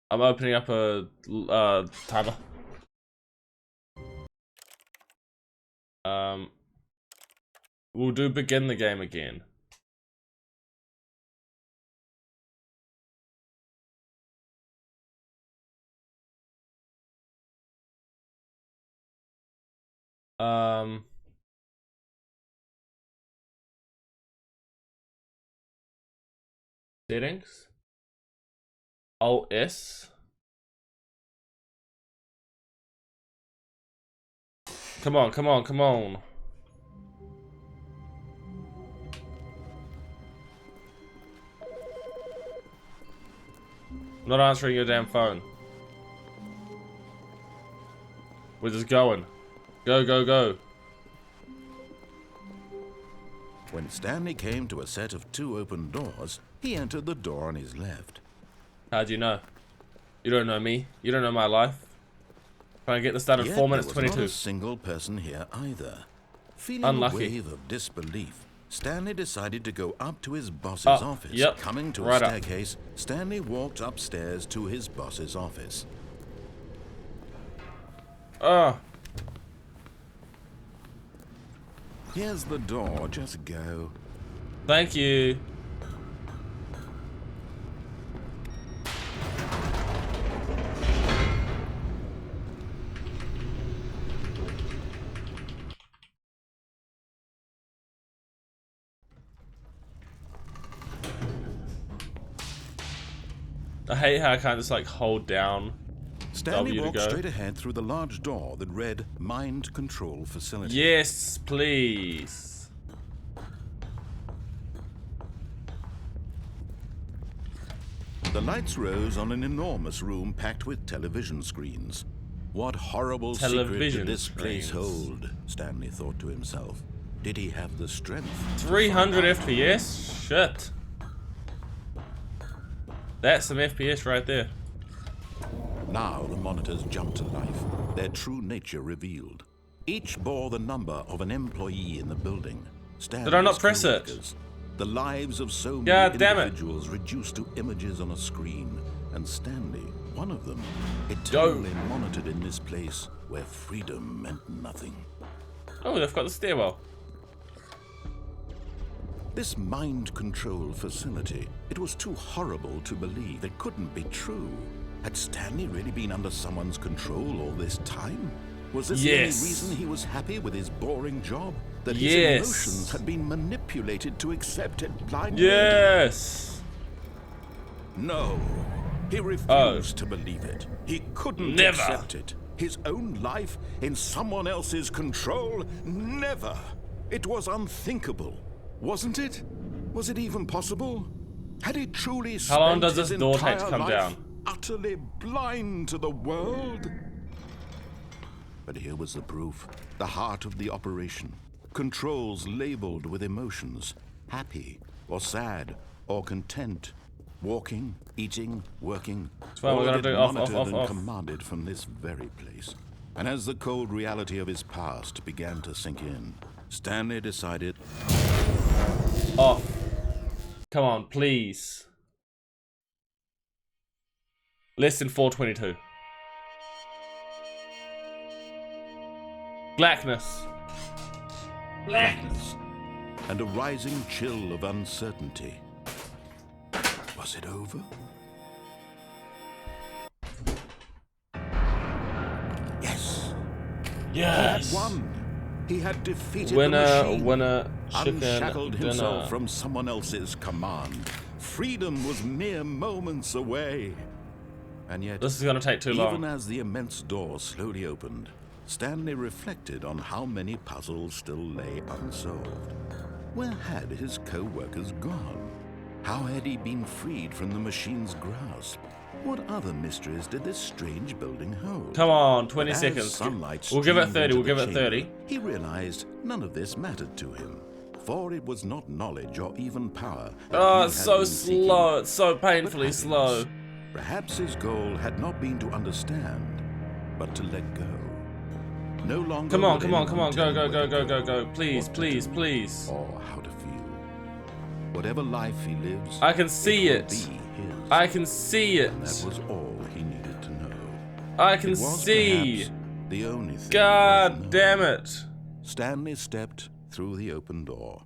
I'm opening up a timer. We'll do begin the game again. Settings. Alt S. Come on, come on, come on. I'm not answering your damn phone. We're just going. Go, go, go. When Stanley came to a set of 2 open doors, he entered the door on his left. How'd you know? You don't know me. You don't know my life. Trying to get this done in Yet 4 minutes there was 22. not a single person here either. Feeling Unlucky. a wave of disbelief, Stanley decided to go up to his boss's Oh, office. yep, Coming to right a up. staircase, Stanley walked upstairs to his boss's office. Oh, Here's the door, just go. thank you. I hate how I can't just like hold down Stanley W to walked go. straight ahead through the large door that read Mind Control Facility. Yes, please. The lights rose on an enormous room packed with television screens. What horrible secret Television did this place screens. hold? Stanley thought to himself. Did he have the strength? to 300 find out? FPS? Shit. That's some FPS right there. Now the monitors jumped to life, their true nature revealed. Each bore the number of an employee in the building. Did I not Stanley's press it? co-workers. The lives of so God many damn it. individuals reduced to images on a screen. And Stanley, one of them, eternally monitored in this place where freedom meant nothing. Oh, they've got the stairwell. This mind control facility, it was too horrible to believe. It couldn't be true. Had Stanley really been under someone's control all this time? Was this the only Yes. reason he was happy with his boring job? That his Yes. emotions had been manipulated to accept it blindly? Yes. No. He refused to believe it. He couldn't Never. accept it. His own life in someone else's control? Never. It was unthinkable. Wasn't it? Was it even possible? Had he truly How long spent does his this door take to entire come life down? utterly blind to the world? But here was the proof. The heart of the operation. Controls labeled with emotions. Happy or sad or content. Walking, eating, working. fine, we're all gonna it do off, monitored off, and off. commanded from this very place. And as the cold reality of his past began to sink in, Stanley decided Off. Come on, please. Less than 422. Blackness. blackness and a rising chill of uncertainty. Was it over? Yes. He had Yes. won. He had defeated the Winner, machine. winner, chicken Unshackled himself dinner. from someone else's command. Freedom was mere moments away. And yet, This is gonna take too even long. as the immense door slowly opened, Stanley reflected on how many puzzles still lay unsolved. Where had his co-workers gone? How had he been freed from the machine's grasp? What other mysteries did this strange building hold? Come on, 20 As seconds. sunlight We'll give it streamed 30, into we'll the give it chamber, 30. He realized none of this mattered to him, for it was not knowledge or even power. that Oh, he it's had so been seeking, slow. It's so but painfully happiness. slow. Perhaps his goal had not been to understand, but to let go. No longer Come on, would come on, anyone come on. tell Go, him go, where go, to go, go, go. Please, what to please, do, please. or how to feel. Whatever life he lives, I can see will it. be his. I can see And that it. was all he needed to know. I can It was see. perhaps the only thing God worth damn knowing. it. Stanley stepped through the open door.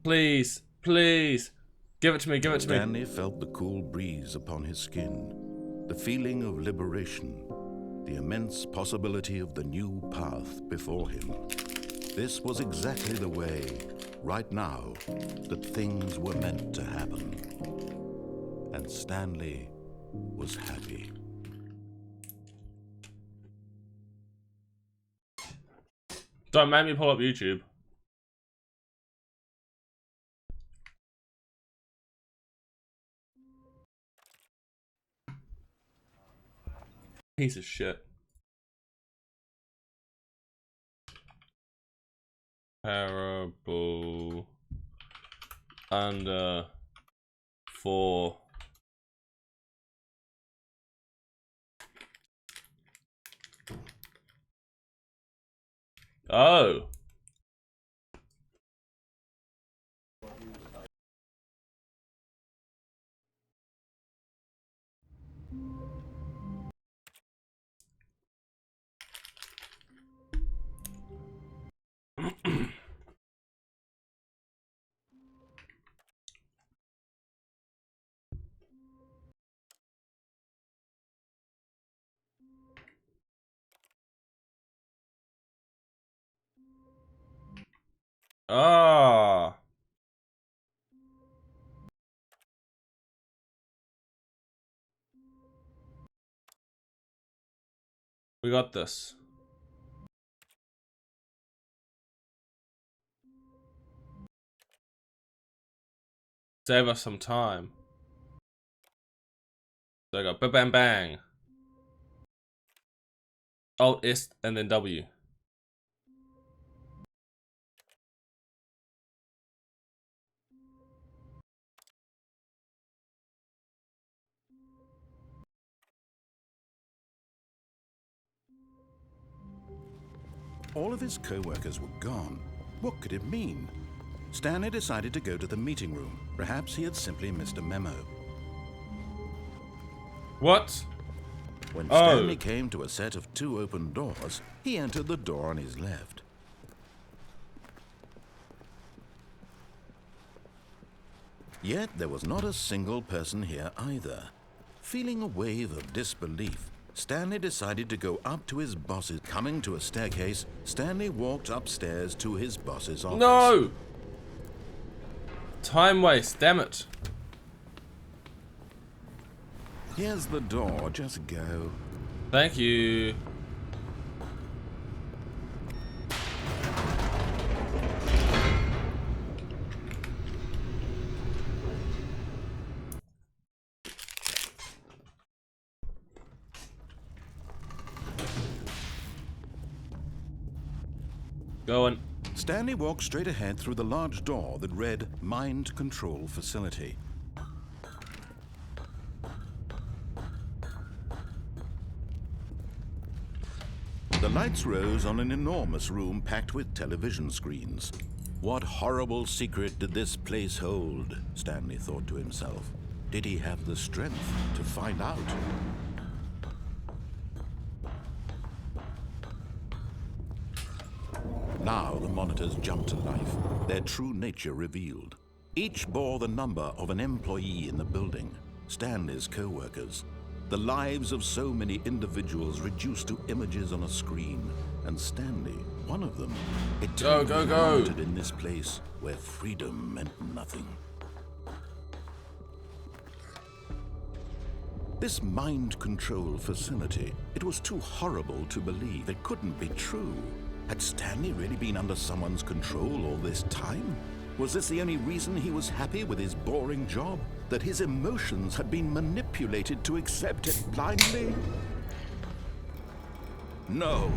Please, please. Give it to me, give it to me. Stanley felt the cool breeze upon his skin, the feeling of liberation, the immense possibility of the new path before him. This was exactly the way, right now, that things were meant to happen. And Stanley was happy. Don't make me pull up YouTube. Piece of shit. Parable under 4. Oh. Ah. We got this. Save us some time. So I got bang bang. Alt S and then W. All of his co-workers were gone. What could it mean? Stanley decided to go to the meeting room. Perhaps he had simply missed a memo. What? When Stanley came to a set of 2 open doors, he entered the door on his left. Yet there was not a single person here either. Feeling a wave of disbelief, Stanley decided to go up to his boss's. Coming to a staircase, Stanley walked upstairs to his boss's office. No! Time waste, damn it. Here's the door, just go. Thank you. Going. Stanley walked straight ahead through the large door that read Mind Control Facility. The lights rose on an enormous room packed with television screens. What horrible secret did this place hold? Stanley thought to himself. Did he have the strength to find out? Now the monitors jumped to life, their true nature revealed. Each bore the number of an employee in the building, Stanley's co-workers. The lives of so many individuals reduced to images on a screen, and Stanley, one of them, eternally wanted in this place where freedom meant nothing. This mind control facility, it was too horrible to believe. It couldn't be true. Had Stanley really been under someone's control all this time? Was this the only reason he was happy with his boring job? That his emotions had been manipulated to accept it blindly? No,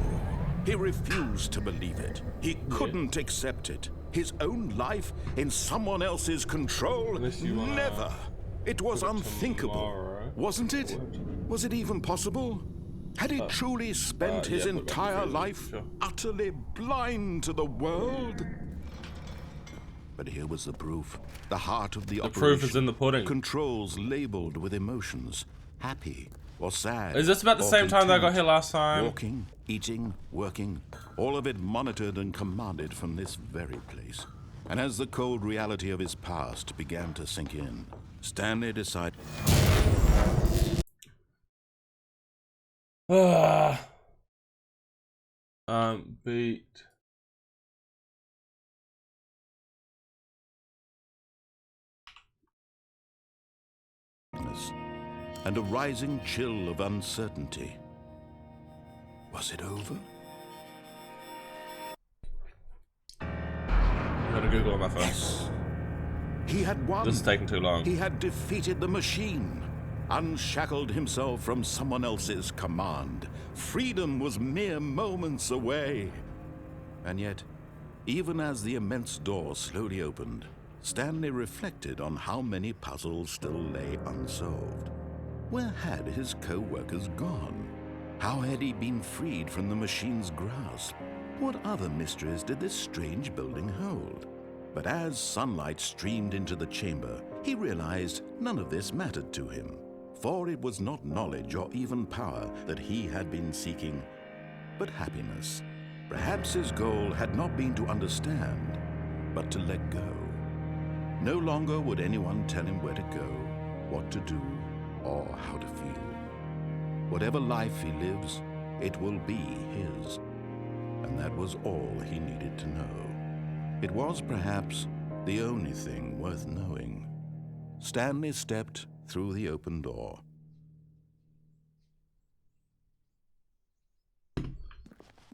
he refused to believe it. He couldn't accept it. His own life in someone else's control? Never. It was unthinkable, wasn't it? Was it even possible? Had he truly spent his entire life utterly blind to the world? But here was the proof. The heart of the operation. Proof is in the pudding. Controls labeled with emotions. Happy or sad. Is this about the same time that I got here last time? Walking, eating, working. All of it monitored and commanded from this very place. And as the cold reality of his past began to sink in, Stanley decided... Beat. And a rising chill of uncertainty. Was it over? I'm gonna Google on my phone. Yes. He had won. This is taking too long. He had defeated the machine, unshackled himself from someone else's command. Freedom was mere moments away. And yet, even as the immense door slowly opened, Stanley reflected on how many puzzles still lay unsolved. Where had his co-workers gone? How had he been freed from the machine's grasp? What other mysteries did this strange building hold? But as sunlight streamed into the chamber, he realized none of this mattered to him. For it was not knowledge or even power that he had been seeking, but happiness. Perhaps his goal had not been to understand, but to let go. No longer would anyone tell him where to go, what to do, or how to feel. Whatever life he lives, it will be his. And that was all he needed to know. It was perhaps the only thing worth knowing. Stanley stepped through the open door.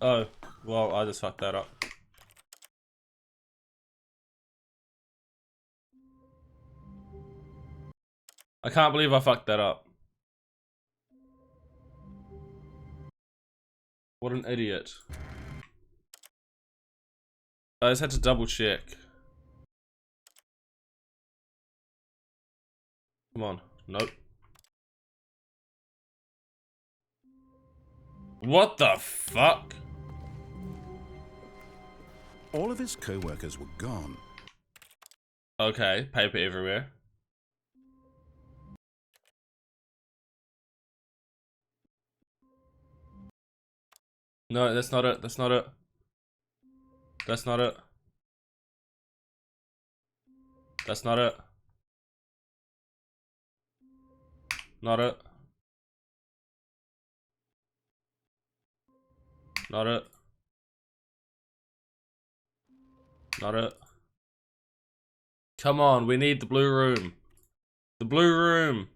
Oh, well, I just fucked that up. I can't believe I fucked that up. What an idiot. I just had to double check. Come on. Nope. What the fuck? All of his co-workers were gone. Okay, paper everywhere. No, that's not it. That's not it. That's not it. That's not it. Not it. Not it. Not it. Come on, we need the blue room. The blue room.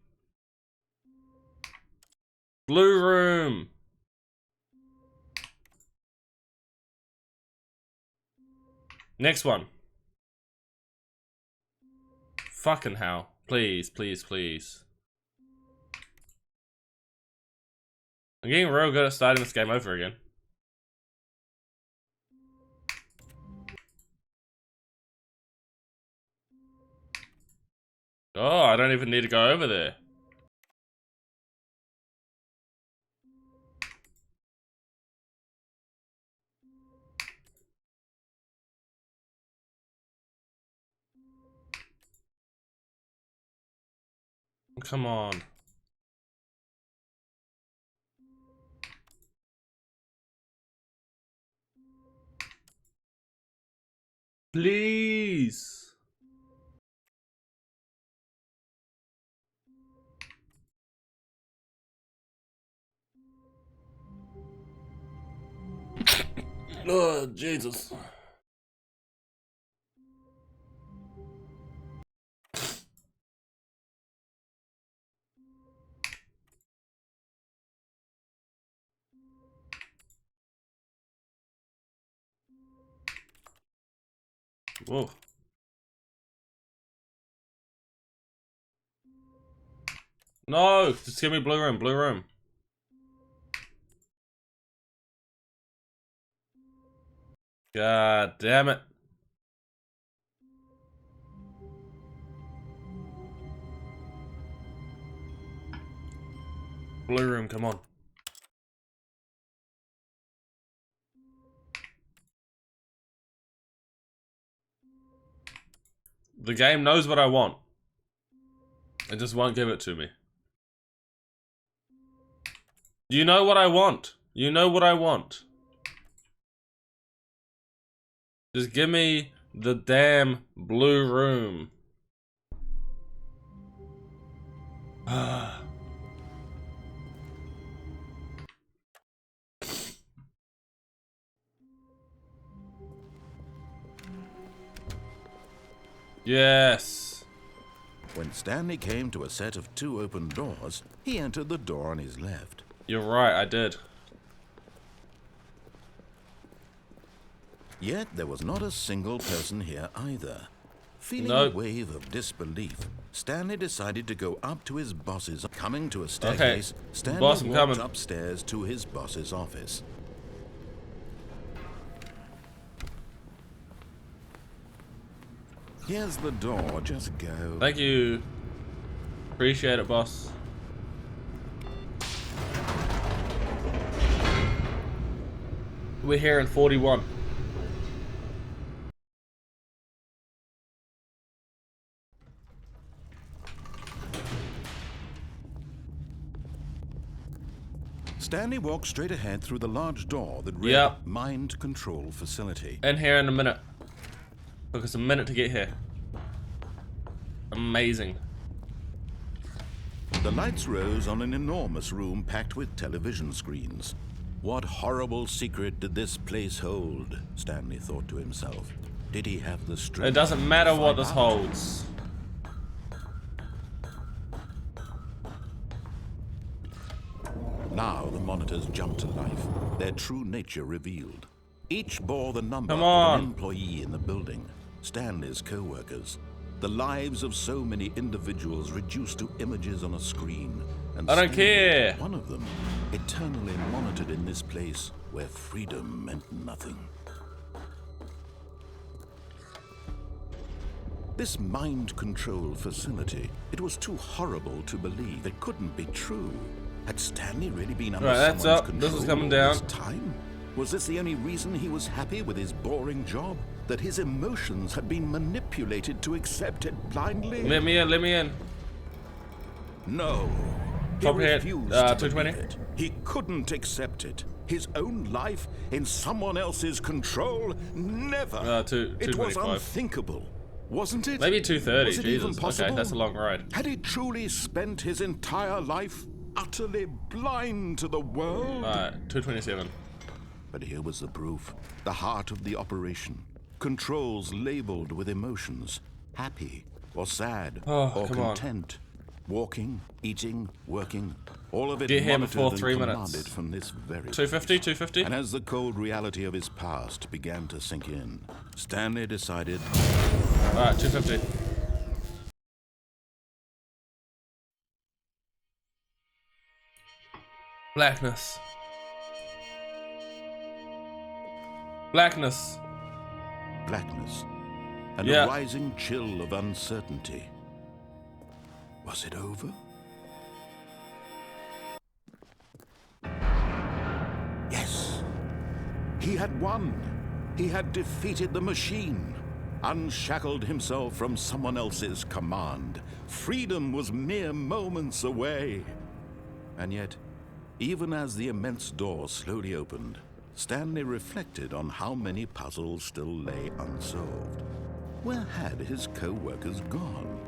Blue room. Next one. Fucking hell. Please, please, please. I'm getting real good at starting this game over again. Oh, I don't even need to go over there. Come on. Please. Oh, Jesus. Whoa. No, just give me blue room, blue room. God damn it. Blue room, come on. The game knows what I want. It just won't give it to me. You know what I want. You know what I want. Just give me the damn blue room. Yes. When Stanley came to a set of 2 open doors, he entered the door on his left. You're right, I did. Yet there was not a single person here either. Feeling Nope. a wave of disbelief, Stanley decided to go up to his boss's. Coming to a staircase, Stanley Boss, I'm walked coming. upstairs to his boss's office. Here's the door, just go. Thank you. Appreciate it, boss. We're here in 41. Stanley walked straight ahead through the large door that read Yep. Mind Control Facility. In here in a minute. Took us a minute to get here. Amazing. The lights rose on an enormous room packed with television screens. What horrible secret did this place hold? Stanley thought to himself. did he have the strength? It doesn't matter to what find this out? holds. Now the monitors jumped to life, their true nature revealed. Each bore the number Come of on. an employee in the building, Stanley's co-workers. The lives of so many individuals reduced to images on a screen. And I don't Stanley, care. one of them, eternally monitored in this place where freedom meant nothing. This mind control facility, it was too horrible to believe. It couldn't be true. Had Stanley really been under Right, that's someone's up. control This is coming all down. this time? Was this the only reason he was happy with his boring job? That his emotions had been manipulated to accept it blindly? Let me in, let me in. No. He Top hit, refused to 220. believe it. He couldn't accept it. His own life in someone else's control? Never. It was 225. unthinkable, wasn't it? Maybe 230, Was it even Jesus. possible? Okay, that's a long ride. Had he truly spent his entire life utterly blind to the world? Alright, 227. But here was the proof. The heart of the operation. Controls labeled with emotions. Happy or sad Oh, or come on. content. Walking, eating, working. All of it Get here monitored before and 3 minutes. commanded from this very 250, 250. And as the cold reality of his past began to sink in, Stanley decided Alright, 250. Blackness. Blackness. blackness and Yeah. a rising chill of uncertainty. Was it over? Yes. He had won. He had defeated the machine, unshackled himself from someone else's command. Freedom was mere moments away. And yet, even as the immense door slowly opened, Stanley reflected on how many puzzles still lay unsolved. Where had his co-workers gone?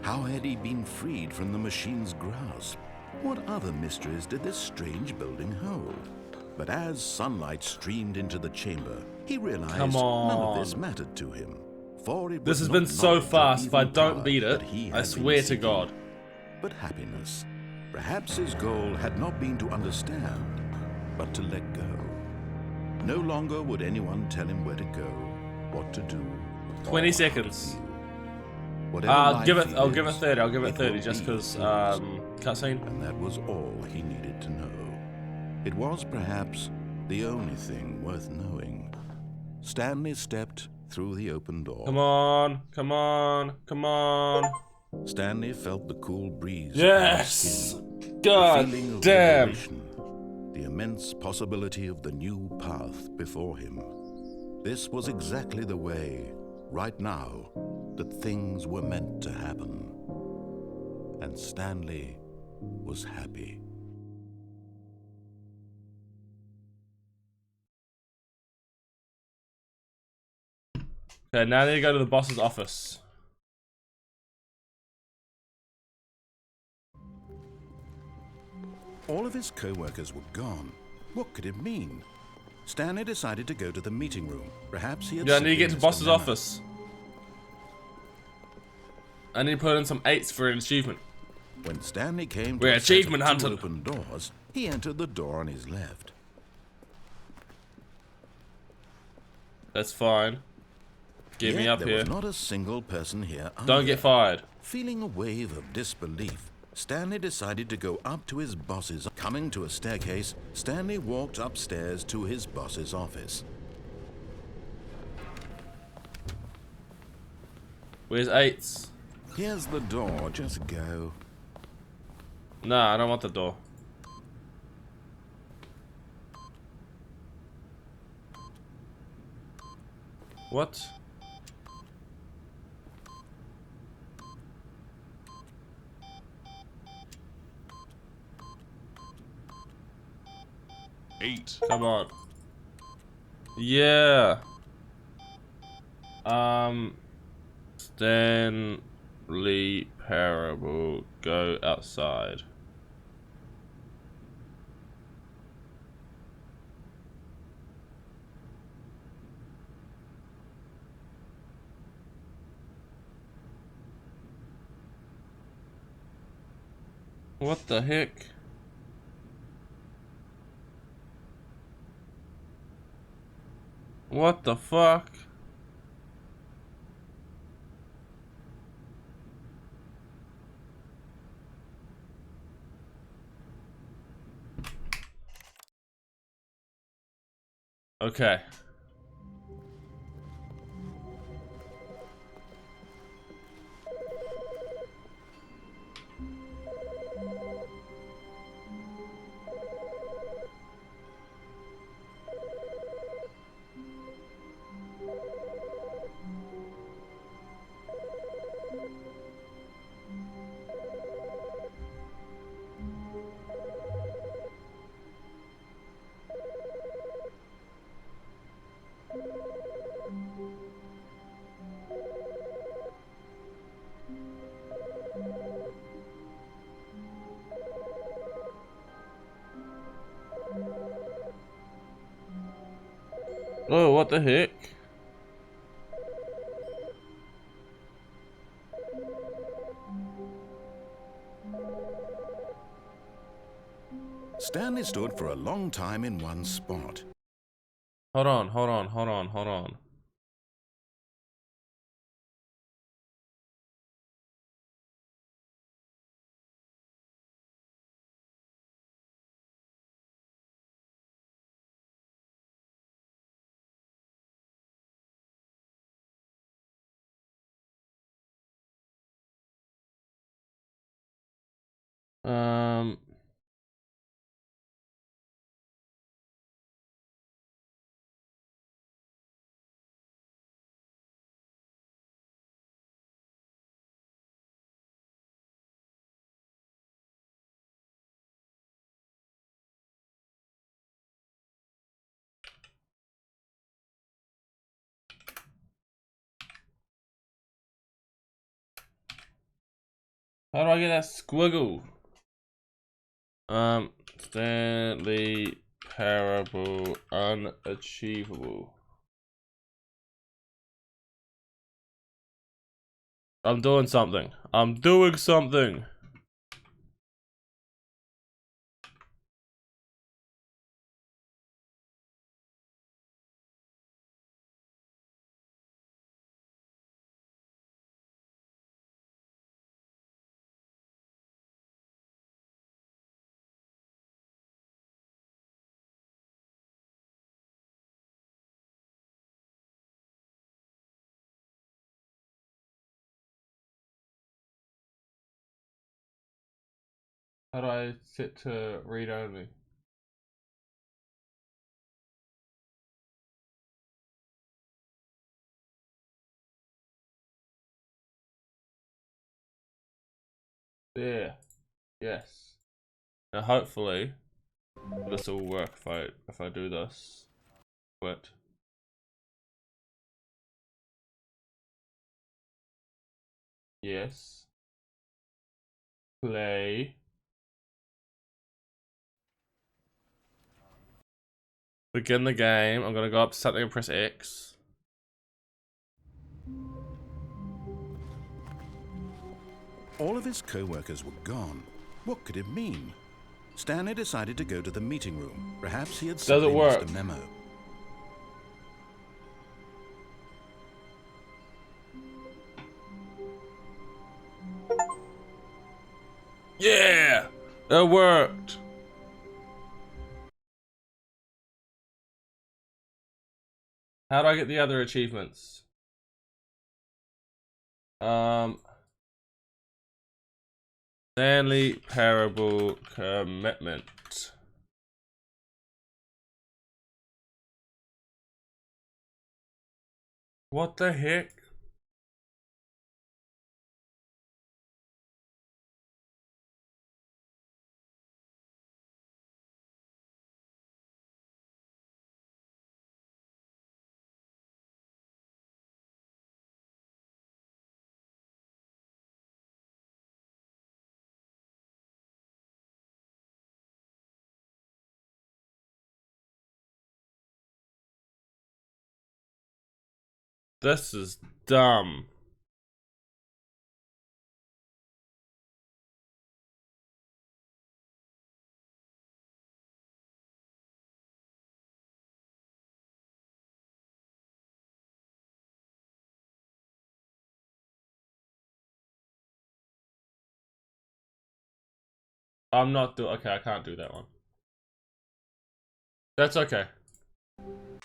How had he been freed from the machine's grasp? What other mysteries did this strange building hold? But as sunlight streamed into the chamber, he realized Come on. none of this mattered to him. For it This was has not been so knowledge or fast. If I even don't power beat it, that he I had swear been to seeking, God. but happiness. Perhaps his goal had not been to understand, but to let go. No longer would anyone tell him where to go, what to do. 20 or seconds. how to feel. Whatever I'll life give it. he I'll give it lives, 30. I'll give it it 30 will just be because his. cutscene. And that was all he needed to know. It was perhaps the only thing worth knowing. Stanley stepped through the open door. Come on, come on, come on. Stanley felt the cool breeze. Yes. upon his skin, the God feeling of damn. liberation, the immense possibility of the new path before him. This was exactly the way, right now, that things were meant to happen. And Stanley was happy. Okay, now I need to go to the boss's office. All of his co-workers were gone. What could it mean? Stanley decided to go to the meeting room. Perhaps he had Yeah, I need to get to simply boss's missed a memo. office. I need to put in some 8s for an achievement. When Stanley came We're to a set of achievement two hunting. open doors, he entered the door on his left. That's fine. Get me Yet up there here. was not a single person here Don't either. get fired. Feeling a wave of disbelief, Stanley decided to go up to his boss's. Coming to a staircase, Stanley walked upstairs to his boss's office. Where's 8s? Here's the door, just go. Nah, I don't want the door. What? Eight. Come on. Yeah. Stanley Parable, go outside. What the heck? What the fuck? Okay. Oh, what the heck? Stanley stood for a long time in one spot. Hold on, hold on, hold on, hold on. Um, how do I get that squiggle? Stanley Parable unachievable. I'm doing something. I'm doing something. How do I set to read only? There. Yes. Now hopefully this will work if I do this. Quit. Yes. Play. Begin the game. I'm gonna go up to something and press X. All of his co-workers were gone. What could it mean? Stanley decided to go to the meeting room. Perhaps he had simply missed a memo. Yeah! It worked! How do I get the other achievements? Stanley Parable Commitment. What the heck? This is dumb. I'm not doing. Okay, I can't do that one. That's okay.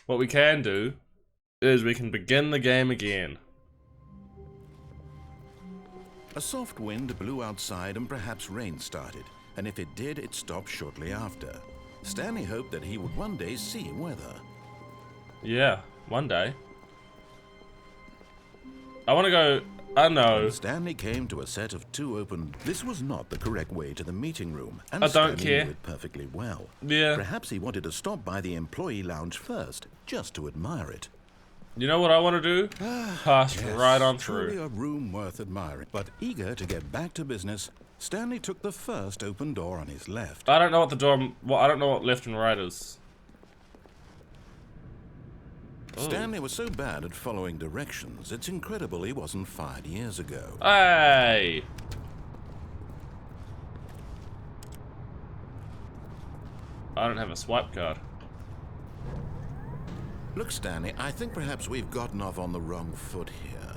What we can do is we can begin the game again. A soft wind blew outside and perhaps rain started, and if it did, it stopped shortly after. Stanley hoped that he would one day see weather. Yeah, one day. I want to go. I know. Stanley came to a set of two open. This was not the correct way to the meeting room, and I don't Stanley care. knew it perfectly well. Yeah. Perhaps he wanted to stop by the employee lounge first, just to admire it. You know what I want to do? Pass right on Truly through. a room worth admiring. But eager to get back to business, Stanley took the first open door on his left. I don't know what the door. Well, I don't know what left and right is. Stanley was so bad at following directions, it's incredible he wasn't fired years ago. Hey. I don't have a swipe card. Look, Stanley, I think perhaps we've gotten off on the wrong foot here.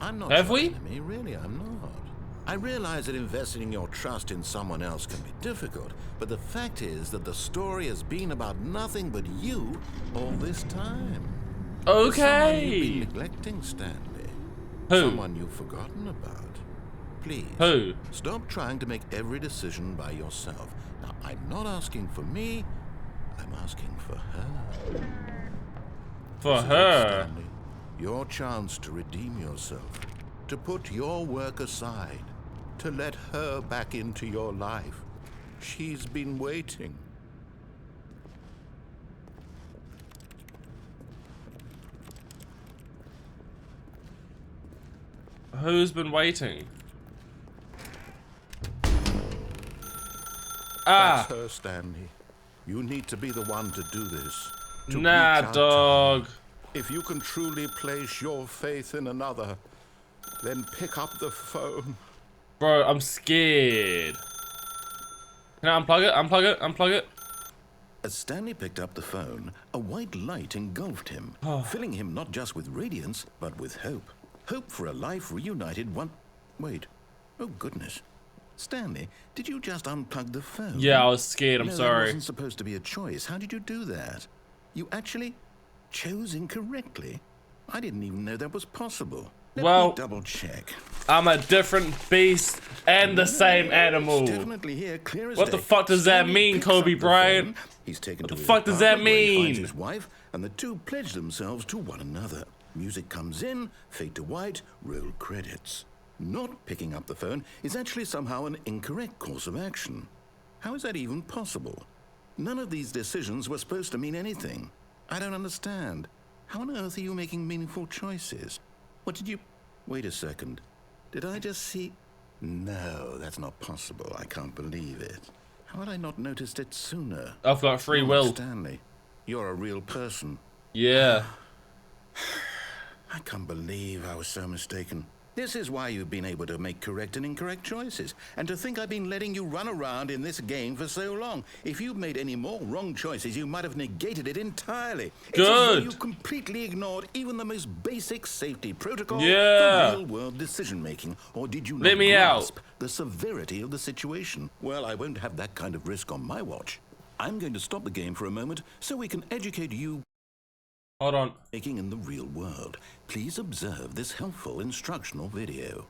I'm not Have your we? enemy, really, I'm not. I realize that investing your trust in someone else can be difficult, but the fact is that the story has been about nothing but you all this time. Someone you've Okay. been neglecting, Stanley. Who? Someone you've forgotten about. Please. Who? Stop trying to make every decision by yourself. Now, I'm not asking for me, I'm asking for her. For This is it, her. Stanley. Your chance to redeem yourself, to put your work aside, to let her back into your life. She's been waiting. Who's been waiting? Ah. That's her, Stanley. You need to be the one to do this. To reach Nah, out to her. dog. If you can truly place your faith in another, then pick up the phone. Bro, I'm scared. Can I unplug it? Unplug it? Unplug it? As Stanley picked up the phone, a white light engulfed him, filling him not just with radiance, but with hope. Hope for a life reunited one... Wait. Oh, goodness. Stanley, did you just unplug the phone? Yeah, I was scared. I'm No, that sorry. wasn't supposed to be a choice. How did you do that? You actually chose incorrectly? I didn't even know that was possible. Let Well- me double check. I'm a different beast and the same animal. It's definitely here, clear as What the day. fuck does that Stanley mean, picks Kobe up the Bryant? phone. He's taken What to the his fuck does that apartment where he finds mean? his wife, and the two pledge themselves to one another. Music comes in, fade to white, roll credits. Not picking up the phone is actually somehow an incorrect course of action. How is that even possible? None of these decisions were supposed to mean anything. I don't understand. How on earth are you making meaningful choices? What did you... Wait a second. Did I just see... No, that's not possible. I can't believe it. How had I not noticed it sooner? I've got free Oh, will. Stanley, you're a real person. Yeah. I can't believe I was so mistaken. This is why you've been able to make correct and incorrect choices. And to think I've been letting you run around in this game for so long. If you'd made any more wrong choices, you might have negated it entirely. It's as though Good. you completely ignored even the most basic safety protocol Yeah. for real-world decision-making. Or did you Let not me out. grasp the severity of the situation? Well, I won't have that kind of risk on my watch. I'm going to stop the game for a moment so we can educate you Hold on. making in the real world. Please observe this helpful instructional video.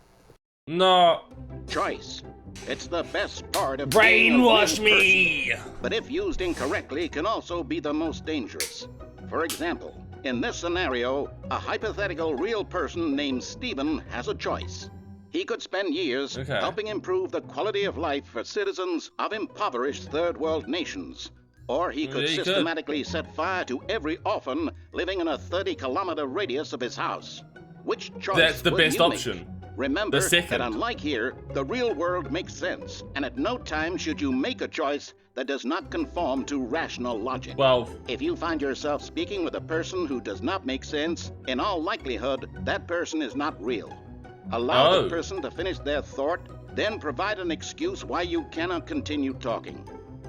No. Choice. It's the best part of being a Brainwash real me. person, but if used incorrectly can also be the most dangerous. For example, in this scenario, a hypothetical real person named Stephen has a choice. He could spend years Okay. helping improve the quality of life for citizens of impoverished third world nations. Or he could Yeah, he could. systematically set fire to every orphan living in a 30-kilometer radius of his house. Which choice That's the would best you make? option. Remember The second. that unlike here, the real world makes sense, and at no time should you make a choice that does not conform to rational logic. Well, If you find yourself speaking with a person who does not make sense, in all likelihood, that person is not real. Allow Oh. the person to finish their thought, then provide an excuse why you cannot continue talking.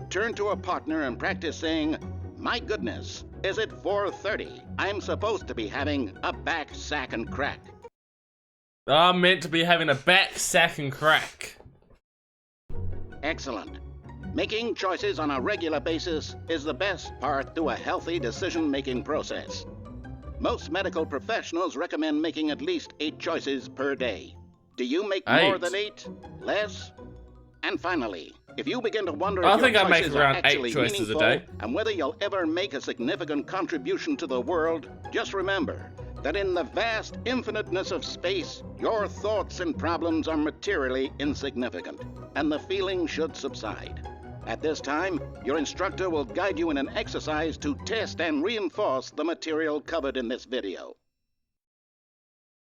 Turn to a partner and practice saying, "My goodness, is it 4:30? I'm supposed to be having a back sack and crack." I'm meant to be having a back sack and crack. Excellent. Making choices on a regular basis is the best part to a healthy decision-making process. Most medical professionals recommend making at least 8 choices per day. Do you make more 8? than 8? Less? And finally, if you begin to wonder I if think your I make choices are around 8 actually choices a meaningful day. and whether you'll ever make a significant contribution to the world, just remember that in the vast infiniteness of space, your thoughts and problems are materially insignificant, and the feeling should subside. At this time, your instructor will guide you in an exercise to test and reinforce the material covered in this video.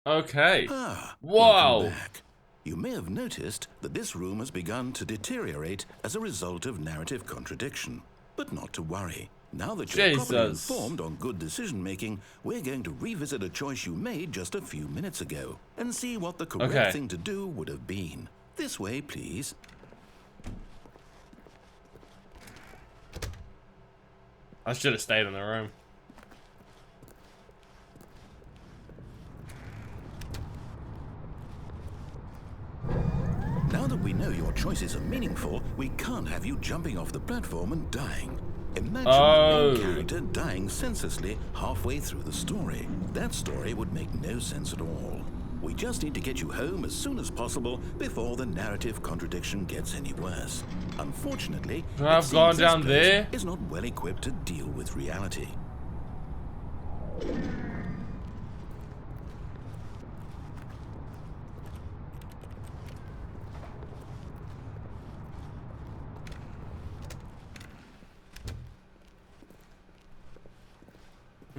Okay. Welcome Wow. back. You may have noticed that this room has begun to deteriorate as a result of narrative contradiction. But not to worry. Now that you're properly Jesus. informed on good decision-making, we're going to revisit a choice you made just a few minutes ago and see what the correct Okay. thing to do would have been. This way, please. I should have stayed in the room. Now that we know your choices are meaningful, we can't have you jumping off the platform and dying. Imagine the main character dying senselessly halfway through the story. That story would make no sense at all. We just need to get you home as soon as possible before the narrative contradiction gets any worse. Unfortunately, I've it gone seems down this place there. is not well equipped to deal with reality.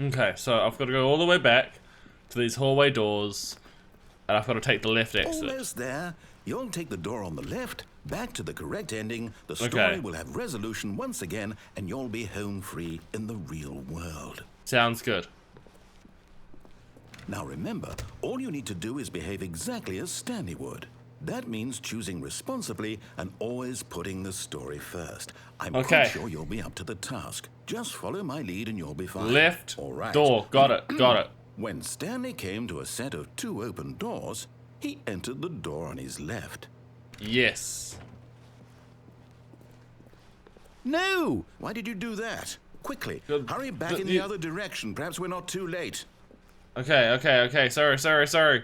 Okay, so I've got to go all the way back to these hallway doors, and I've got to take the left exit. Almost there. You'll take the door on the left, back to the correct ending. The story Okay. will have resolution once again, and you'll be home free in the real world. Sounds good. Now remember, all you need to do is behave exactly as Stanley would. That means choosing responsibly and always putting the story first. I'm Okay. quite sure you'll be up to the task. Just follow my lead and you'll be fine. Left All right. door. Got it. Got it. When Stanley came to a set of 2 open doors, he entered the door on his left. Yes. No! Why did you do that? Quickly, hurry back in the other direction. Perhaps we're not too late. Okay, okay, okay. Sorry.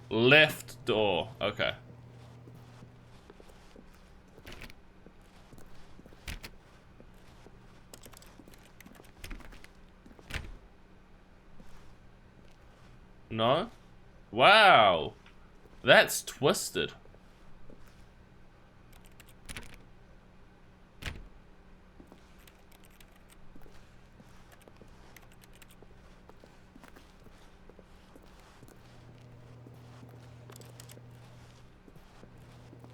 Left door. Okay. No? Wow. That's twisted.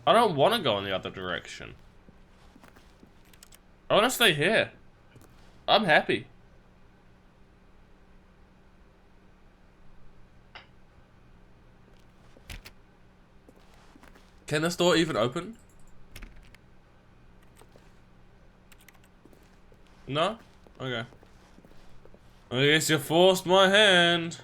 I don't want to go in the other direction. I want to stay here. I'm happy. Can this door even open? No? Okay. I guess you forced my hand.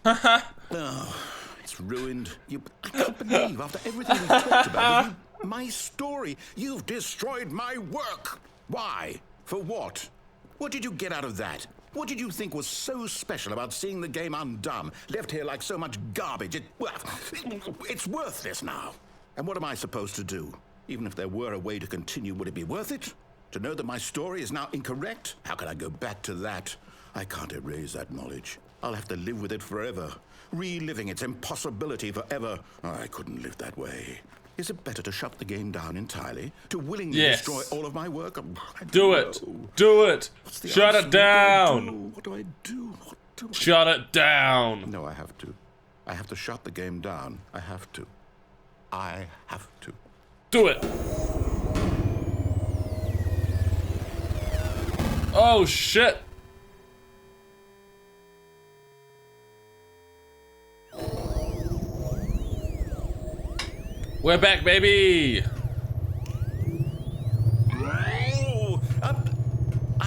Oh, it's ruined. I can't believe after everything we talked about, my story, you've destroyed my work. Why? For what? What did you get out of that? What did you think was so special about seeing the game undone, left here like so much garbage? It's worthless now. And what am I supposed to do? Even if there were a way to continue, would it be worth it? To know that my story is now incorrect? How can I go back to that? I can't erase that knowledge. I'll have to live with it forever, reliving its impossibility forever. I couldn't live that way. Is it better to shut the game down entirely? To willingly destroy all of my work? Do it! Do it! Shut it down! What do I do? What do I... Shut it down! No, I have to. I have to shut the game down. I have to. I have to. Do it! Oh shit! We're back, baby! Oh,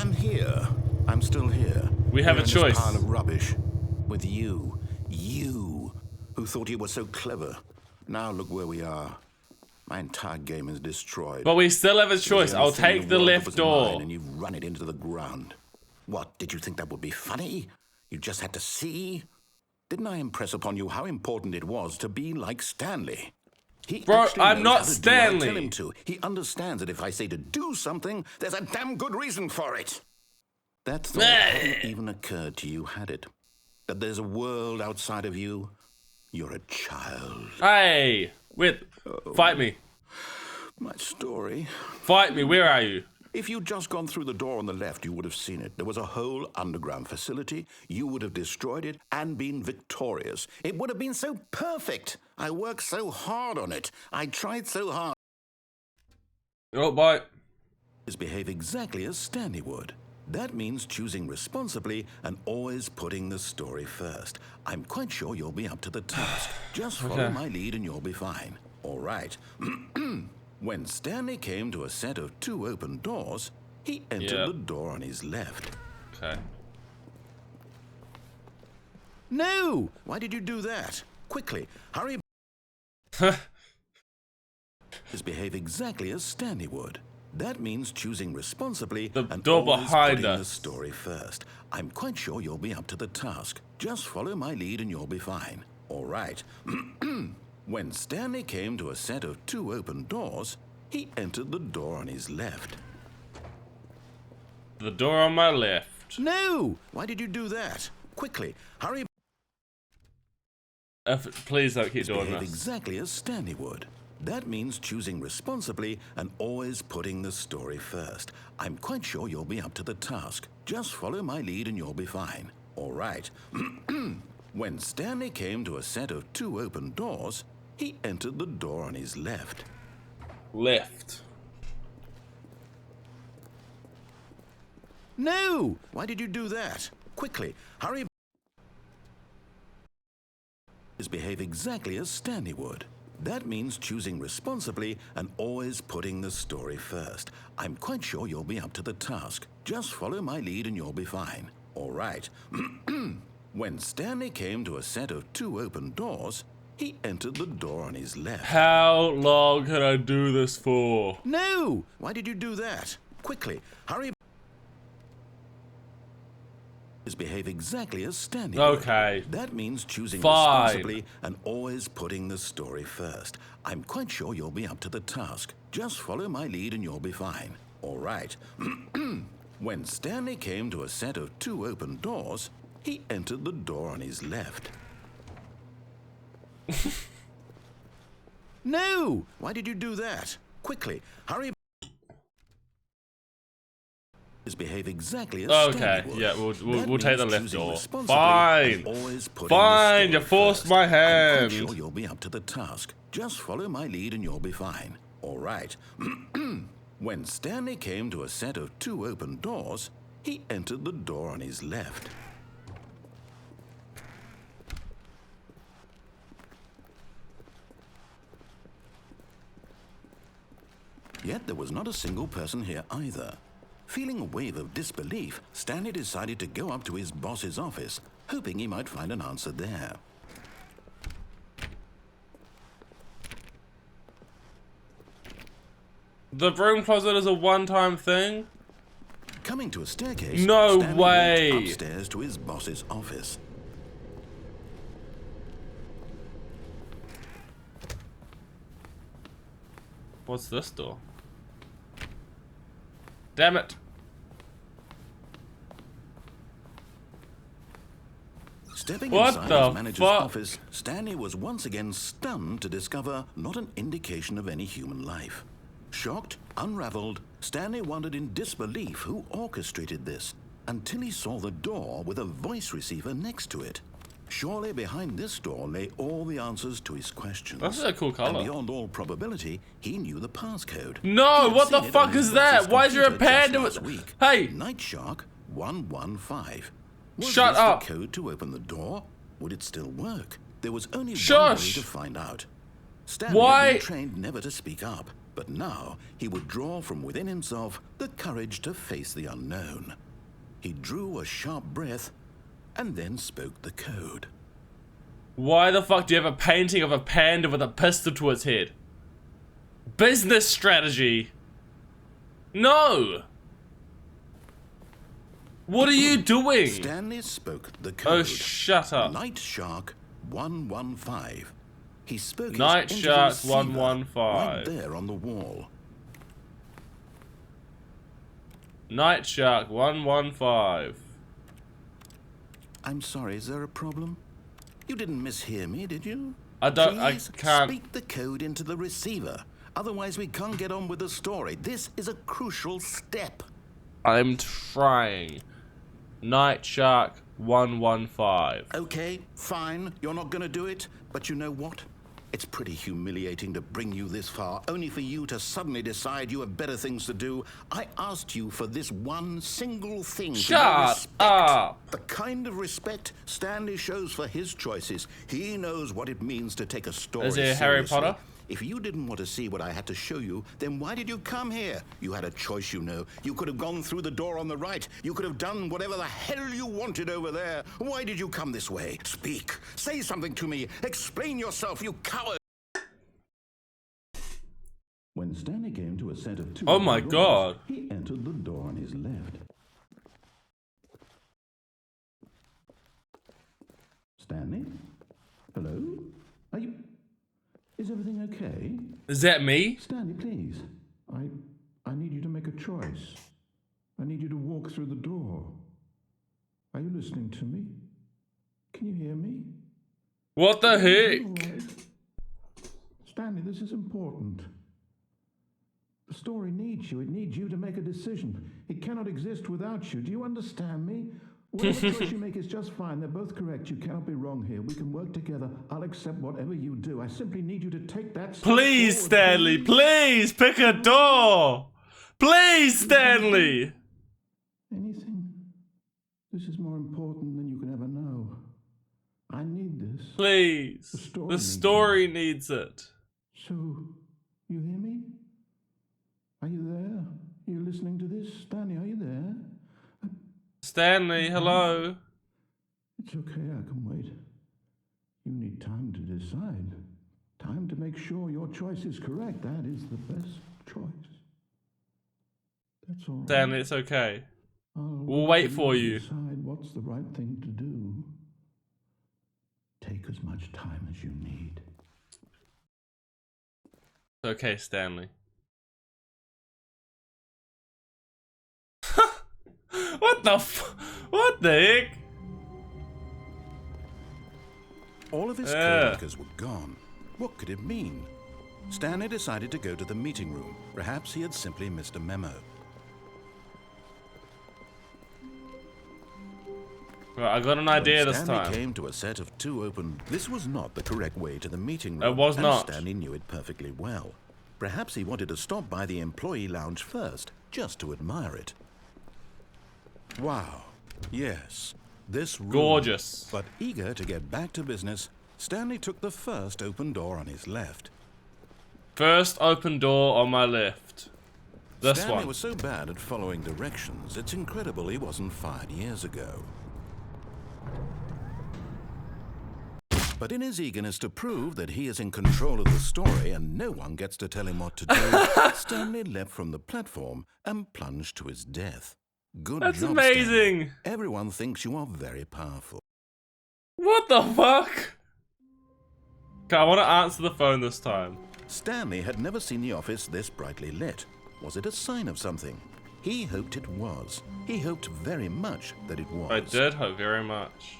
I'm here. I'm still here. We have Here a in choice. This pile of rubbish. With you. You. Who thought you were so clever. Now look where we are. My entire game is destroyed. But we still have a It was choice. the I'll only thing in take the world that left was door. mine, and you've run it into the ground. What, did you think that would be funny? You just had to see? Didn't I impress upon you how important it was to be like Stanley? He Bro, actually I'm knows not how to do what I Stanley. tell him to. He understands that if I say to do something, there's a damn good reason for it. That thought hadn't even occurred to you, had it? That there's a world outside of you? You're a child. Hey, wait, fight me. My story. Fight me, where are you? If you'd just gone through the door on the left, you would have seen it. There was a whole underground facility. You would have destroyed it and been victorious. It would have been so perfect. I worked so hard on it. I tried so hard. Oh, bye. Behave exactly as Stanley would. That means choosing responsibly and always putting the story first. I'm quite sure you'll be up to the task. Just follow my lead and you'll be fine. All right. When Stanley came to a set of 2 open doors, he entered the door on his left. Okay. No! Why did you do that? Quickly, hurry. Behave exactly as Stanley would. That means choosing responsibly The and door always behind putting us. the story first. I'm quite sure you'll be up to the task. Just follow my lead and you'll be fine. All right. When Stanley came to a set of 2 open doors, he entered the door on his left. The door on my left. No! Why did you do that? Quickly, hurry. Please don't keep doing Behave this. exactly as Stanley would. That means choosing responsibly and always putting the story first. I'm quite sure you'll be up to the task. Just follow my lead and you'll be fine. All right. When Stanley came to a set of 2 open doors, he entered the door on his left. Left. No! Why did you do that? Quickly, hurry. Behave exactly as Stanley would. That means choosing responsibly and always putting the story first. I'm quite sure you'll be up to the task. Just follow my lead and you'll be fine. All right. When Stanley came to a set of 2 open doors, he entered the door on his left. How long can I do this for? No! Why did you do that? Quickly, hurry. Behave exactly as Stanley would. Okay. That means choosing Fine. responsibly and always putting the story first. I'm quite sure you'll be up to the task. Just follow my lead and you'll be fine. All right. When Stanley came to a set of 2 open doors, he entered the door on his left. No! Why did you do that? Quickly, hurry. Behave exactly as Okay, Stanley would. yeah, That we'll take the means left choosing door. responsibly Fine. and always putting the Fine, you story forced first. my I'm hand. quite sure you'll be up to the task. Just follow my lead and you'll be fine. All right. When Stanley came to a set of 2 open doors, he entered the door on his left. Yet there was not a single person here either. Feeling a wave of disbelief, Stanley decided to go up to his boss's office, hoping he might find an answer there. The broom closet is a one-time thing? Coming to a staircase, No Stanley way. walked upstairs to his boss's office. What's this door? Damn it. Stepping What inside the his manager's fuck? office, Stanley was once again stunned to discover not an indication of any human life. Shocked, unraveled, Stanley wondered in disbelief who orchestrated this, until he saw the door with a voice receiver next to it. Surely behind this door lay all the answers to his questions. That's a cool And color. beyond all probability, he knew the passcode. No, He had what the seen it fuck on his is that? boss's Why is there a computer just panda last with- week. Hey! Night Shark 115. Was Shut this up. the code to open the door? Would it still work? There was only one way Shush. to find out. Stanley Why- had been trained never to speak up. But now he would draw from within himself the courage to face the unknown. He drew a sharp breath and then spoke the code. Why the fuck do you have a painting of a panda with a pistol to its head? Business strategy. No. What are you doing? Stanley spoke the code. Oh, shut up. Night Shark 115. He spoke Night it into Shark the receiver 115. right there on the wall. Night Shark 115. I'm sorry, is there a problem? You didn't mishear me, did you? I Please can't. speak the code into the receiver. Otherwise, we can't get on with the story. This is a crucial step. I'm trying. Night Shark 115. Okay, fine. You're not going to do it. But you know what? It's pretty humiliating to bring you this far, only for you to suddenly decide you have better things to do. I asked you for this one single thing. Shut up! The kind of respect Stanley shows for his choices. He knows what it means to take a story Is it seriously. Harry Potter? If you didn't want to see what I had to show you, then why did you come here? You had a choice, you know. You could have gone through the door on the right. You could have done whatever the hell you wanted over there. Why did you come this way? Speak. Say something to me. Explain yourself, you coward. When Stanley came to a set of two... Oh my god. He entered the door on his left. Stanley? Hello? Are you... Is everything okay? Is that me? Stanley, please. I need you to make a choice. I need you to walk through the door. Are you listening to me? Can you hear me? What the heck? All right. Stanley, this is important. The story needs you. It needs you to make a decision. It cannot exist without you. Do you understand me? Whatever choice you make is just fine. They're both correct. You cannot be wrong here. We can work together. I'll accept whatever you do. I simply need you to take that step Please, forward, Stanley, please pick a door. Please, Stanley. Anything? This is more important than you can ever know. I need this. Please. The The story needs it. So, you hear me? Are you there? Are you listening to this? Stanley, are you there? Stanley, hello. It's okay, I can wait. You need time to decide. Time to make sure your choice is correct. That is the best choice. That's all right. Stanley, it's okay. I'll We'll wait let for you. Decide what's the right thing to do. Take as much time as you need. It's okay, Stanley. What the heck? All of his co-workers were gone. What could it mean? Stanley decided to go to the meeting room. Perhaps he had simply missed a memo. Right, I got an idea this Stanley time. came to a set of two open... This was not the correct way to the meeting room. It was not. And Stanley knew it perfectly well. Perhaps he wanted to stop by the employee lounge first, just to admire it. Wow. Yes. This room. Gorgeous. But eager to get back to business, Stanley took the first open door on his left. First open door on my left. This Stanley one. was so bad at following directions, it's incredible he wasn't fired years ago. But in his eagerness to prove that he is in control of the story and no one gets to tell him what to do, Stanley leapt from the platform and plunged to his death. Good That's job, amazing. Stanley. Everyone thinks you are very powerful. What the fuck? Okay, I want to answer the phone this time. Stanley had never seen the office this brightly lit. Was it a sign of something? He hoped it was. He hoped very much that it was. I did hope very much.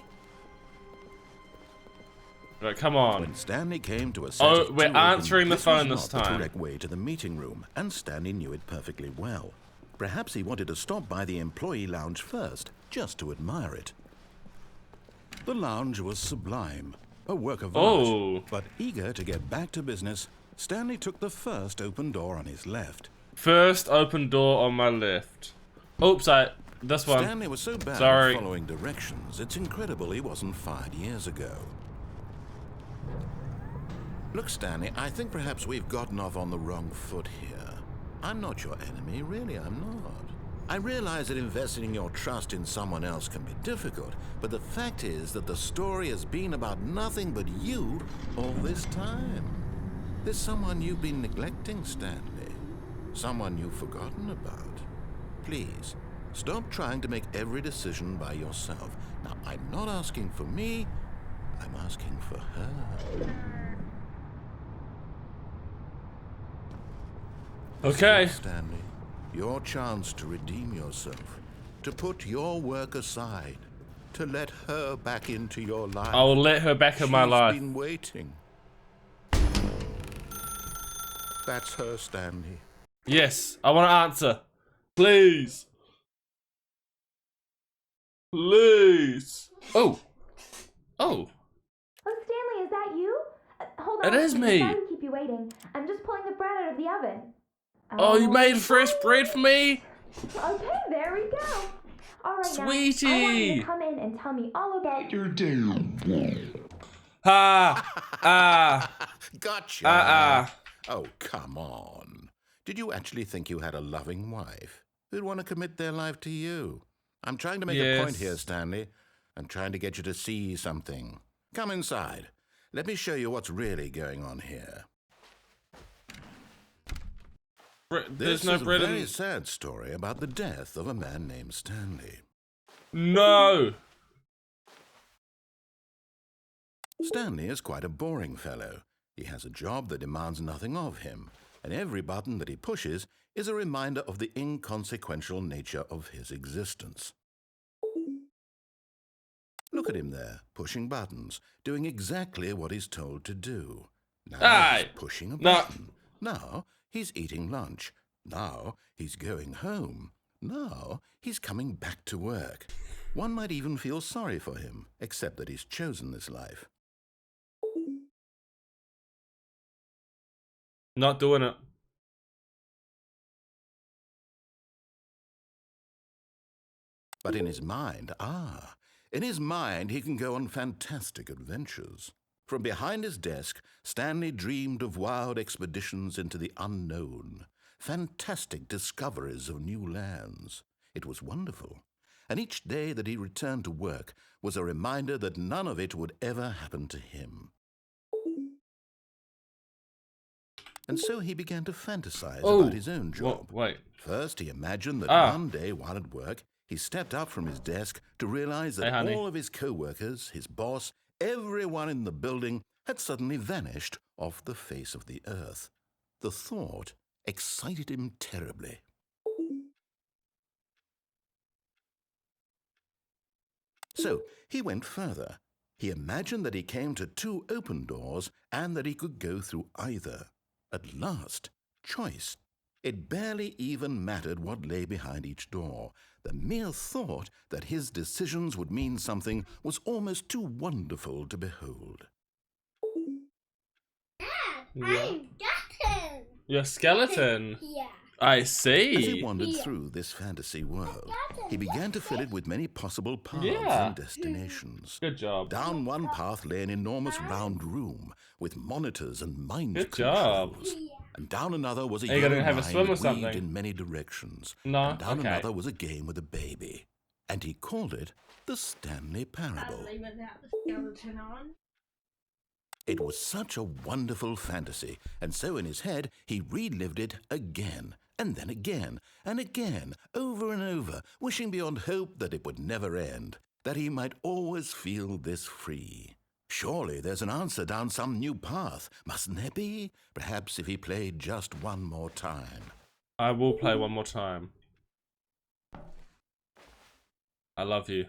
Right, come on. When Stanley came to a set Oh, of we're two answering the this phone was this not time. the correct way to the meeting room, and Stanley knew it perfectly well. Perhaps he wanted to stop by the employee lounge first, just to admire it. The lounge was sublime, a work of Oh. art. But eager to get back to business, Stanley took the first open door on his left. First open door on my left. Oops, this one. Stanley was so bad Sorry. at following directions, it's incredible he wasn't fired years ago. Look, Stanley, I think perhaps we've gotten off on the wrong foot here. I'm not your enemy, really, I'm not. I realize that investing your trust in someone else can be difficult, but the fact is that the story has been about nothing but you all this time. There's someone you've been neglecting, Stanley. Someone you've forgotten about. Please, stop trying to make every decision by yourself. Now, I'm not asking for me, I'm asking for her. Okay. Stanley, your chance to redeem yourself, to put your work aside, to let her back into your life. I will let her back in my life. She's been waiting. That's her, Stanley. Yes, I want to answer. Please. Please. Oh. Oh. Oh, Stanley, is that you? Hold on. It is me. Sorry to keep you waiting. I'm just pulling the bread out of the oven. Oh, you made fresh bread for me? Okay, there we go. All right, Sweetie. now, I want you to come in and tell me all about your Gotcha. Oh, come on. Did you actually think you had a loving wife who'd want to commit their life to you? I'm trying to make a point here, Stanley. I'm trying to get you to see something. Come inside. Let me show you what's really going on here. There's This no is bread a very in... sad story about the death of a man named Stanley. No. Stanley is quite a boring fellow. He has a job that demands nothing of him, and every button that he pushes is a reminder of the inconsequential nature of his existence. Look at him there, pushing buttons, doing exactly what he's told to do. Now he's pushing a button. Now he's eating lunch. Now he's going home. Now he's coming back to work. One might even feel sorry for him, except that he's chosen this life. Not doing it. But in his mind, he can go on fantastic adventures. From behind his desk, Stanley dreamed of wild expeditions into the unknown, fantastic discoveries of new lands. It was wonderful, and each day that he returned to work was a reminder that none of it would ever happen to him. And so he began to fantasize about his own job. Wait. First, he imagined that one day while at work, he stepped up from his desk to realize that all of his co-workers, his boss, everyone in the building had suddenly vanished off the face of the earth. The thought excited him terribly. So he went further. He imagined that he came to 2 open doors and that he could go through either. At last, choice. It barely even mattered what lay behind each door. The mere thought that his decisions would mean something was almost too wonderful to behold. I'm skeleton. Your skeleton? Yeah. I As see. he wandered through this fantasy world, he began to fill it with many possible paths Yeah. and destinations. Good job. Down one path lay an enormous round room with monitors and mind Good controls. job. And down another was a Are you yellow gonna have a line swim or weaved something? in many directions. No? And down Okay. another was a game with a baby. And he called it the Stanley Parable. Without the skeleton on. It was such a wonderful fantasy, and so in his head he relived it again, and then again, and again, over and over, wishing beyond hope that it would never end, that he might always feel this free. Surely there's an answer down some new path, mustn't there be? Perhaps if he played just one more time. I will play one more time. I love you.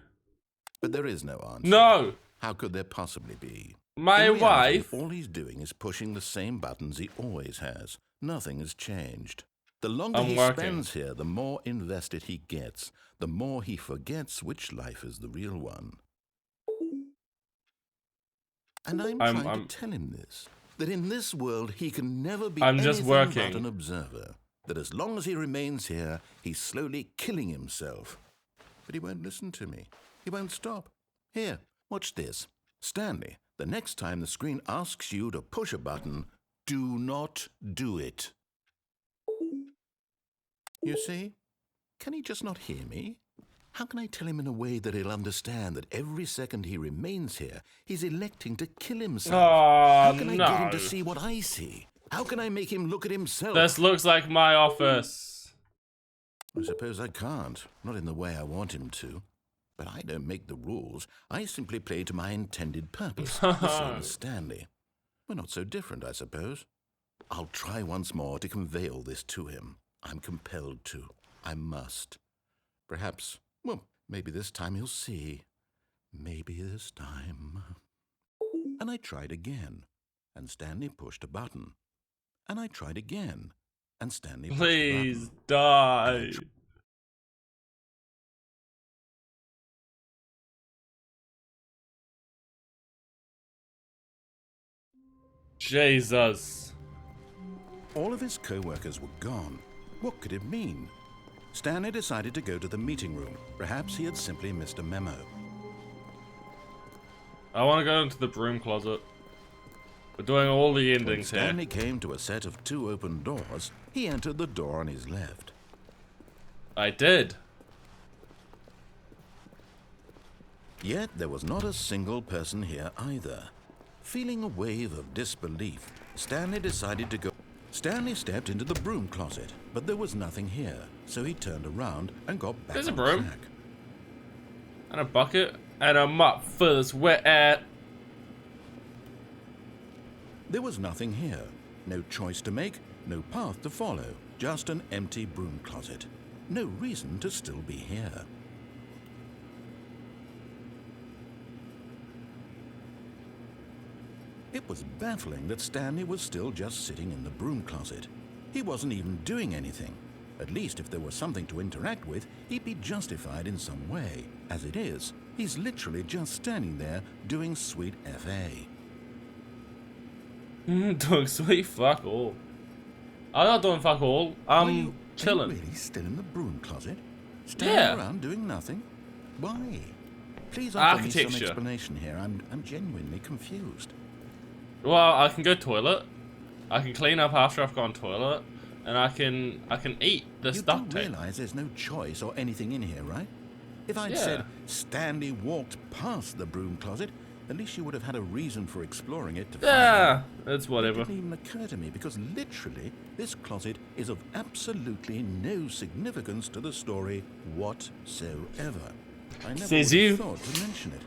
But there is no answer. No! How could there possibly be? My In reality, wife... all he's doing is pushing the same buttons he always has. Nothing has changed. The longer I'm he working. spends here, the more invested he gets, the more he forgets which life is the real one. And I'm trying to tell him this, that in this world he can never be anything but an observer, that as long as he remains here, he's slowly killing himself. But he won't listen to me. He won't stop. Here, watch this. Stanley, The next time the screen asks you to push a button, do not do it. You see? Can he just not hear me? How can I tell him in a way that he'll understand that every second he remains here, he's electing to kill himself? Oh, How can I get him to see what I see? How can I make him look at himself? This looks like my office. I suppose I can't. Not in the way I want him to. But I don't make the rules. I simply play to my intended purpose. The same as Stanley. We're not so different, I suppose. I'll try once more to convey all this to him. I'm compelled to. I must. Perhaps, well, maybe this time he'll see. Maybe this time. And I tried again, and Stanley pushed a button. And I tried again, and Stanley pushed a button. Please die. Jesus. All of his co-workers were gone. What could it mean? Stanley decided to go to the meeting room. Perhaps he had simply missed a memo. I want to go into the broom closet. We're doing all the endings When here. Stanley came to a set of 2 open doors. He entered the door on his left. I did. Yet there was not a single person here either. Feeling a wave of disbelief, Stanley decided to go. Stanley stepped into the broom closet, but there was nothing here, so he turned around and got back There's a on broom. track. And a bucket. And a mop for the sweat at. There was nothing here. No choice to make, no path to follow, just an empty broom closet. No reason to still be here. It was baffling that Stanley was still just sitting in the broom closet. He wasn't even doing anything. At least if there was something to interact with, he'd be justified in some way. As it is, he's literally just standing there doing sweet FA. Doing sweet fuck all. I'm not doing fuck all. Are you Chilling. really still in the broom closet? Standing around doing nothing? Why? Please offer me some Architecture. explanation here. I'm genuinely confused. Well, I can go toilet. I can clean up after I've gone toilet, and I can eat this You duct do tape. realize there's no choice or anything in here, right? If I'd said Stanley walked past the broom closet, at least you would have had a reason for exploring it to find Yeah, out. it's whatever. It didn't even occur to me because literally this closet is of absolutely no significance to the story whatsoever. I never Says would have you. thought to mention it.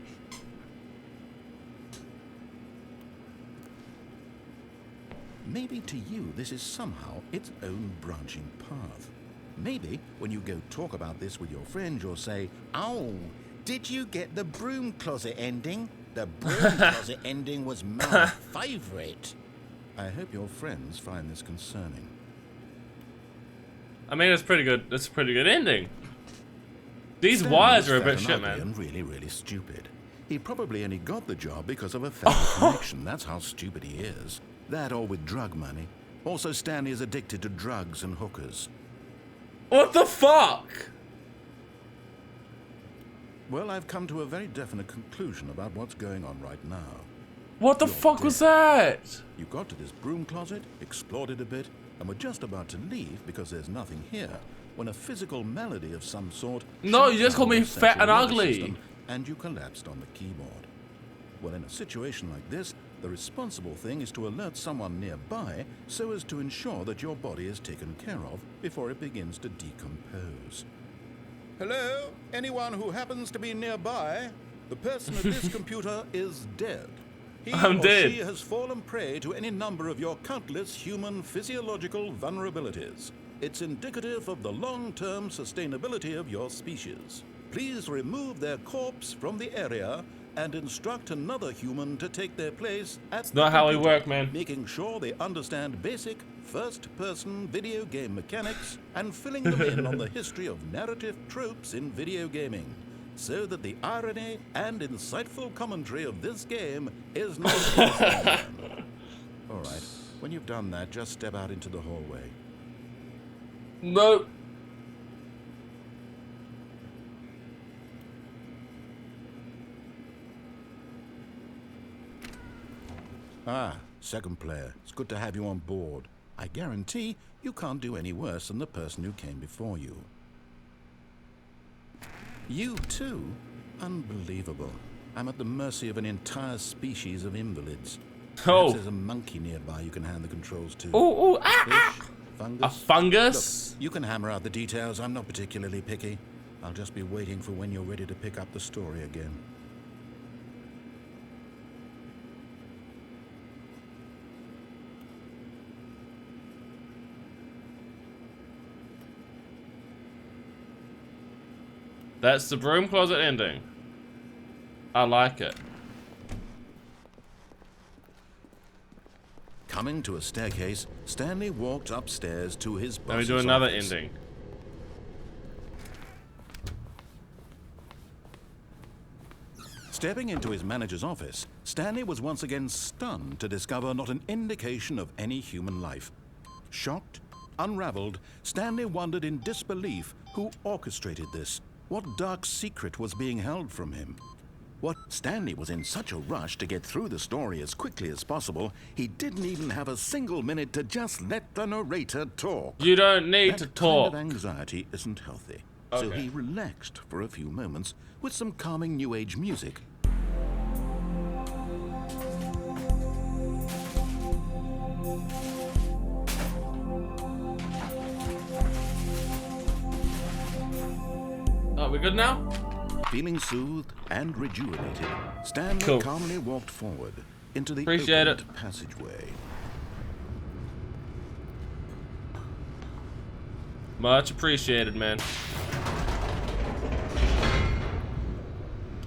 Maybe to you this is somehow its own branching path. Maybe when you go talk about this with your friends, you'll say, "Oh, did you get the broom closet ending? The broom closet ending was my favorite." I hope your friends find this concerning. I mean, it's pretty good. It's a pretty good ending. These Stanley wires was are a fat bit and shit, ugly man. and really, really stupid. He probably only got the job because of a family connection. That's how stupid he is. That or with drug money. Also, Stanley is addicted to drugs and hookers. What the fuck? Well, I've come to a very definite conclusion about what's going on right now. What the You're fuck was dead. that? You got to this broom closet, explored it a bit, and were just about to leave because there's nothing here, when a physical malady of some sort... No, shut you just down called me your fat central and nervous ugly. system, and you collapsed on the keyboard. Well, in a situation like this, the responsible thing is to alert someone nearby so as to ensure that your body is taken care of before it begins to decompose. Hello? Anyone who happens to be nearby? The person at this computer is dead. He I'm or dead. she has fallen prey to any number of your countless human physiological vulnerabilities. It's indicative of the long-term sustainability of your species. Please remove their corpse from the area and instruct another human to take their place at It's not how we work, man. making sure they understand basic first-person video game mechanics and filling them in on the history of narrative tropes in video gaming, so that the irony and insightful commentary of this game is not All right, when you've done that, just step out into the hallway. No. Ah, second player. It's good to have you on board. I guarantee you can't do any worse than the person who came before you. You too? Unbelievable. I'm at the mercy of an entire species of invalids. Perhaps there's a monkey nearby you can hand the controls to. Oh, ah, Fish? Fungus? a fungus? Look, you can hammer out the details. I'm not particularly picky. I'll just be waiting for when you're ready to pick up the story again. That's the broom closet ending. I like it. Coming to a staircase, Stanley walked upstairs to his boss's Let me do another office. ending. Stepping into his manager's office, Stanley was once again stunned to discover not an indication of any human life. Shocked, unraveled, Stanley wondered in disbelief who orchestrated this. What dark secret was being held from him? Stanley was in such a rush to get through the story as quickly as possible, he didn't even have a single minute to just let the narrator talk. You don't need to That talk. kind of anxiety isn't healthy. So Okay. he relaxed for a few moments with some calming New Age music. Are we good now? Feeling soothed and rejuvenated, Stanley Cool. calmly walked forward into the Appreciate opened passageway. Much appreciated, man.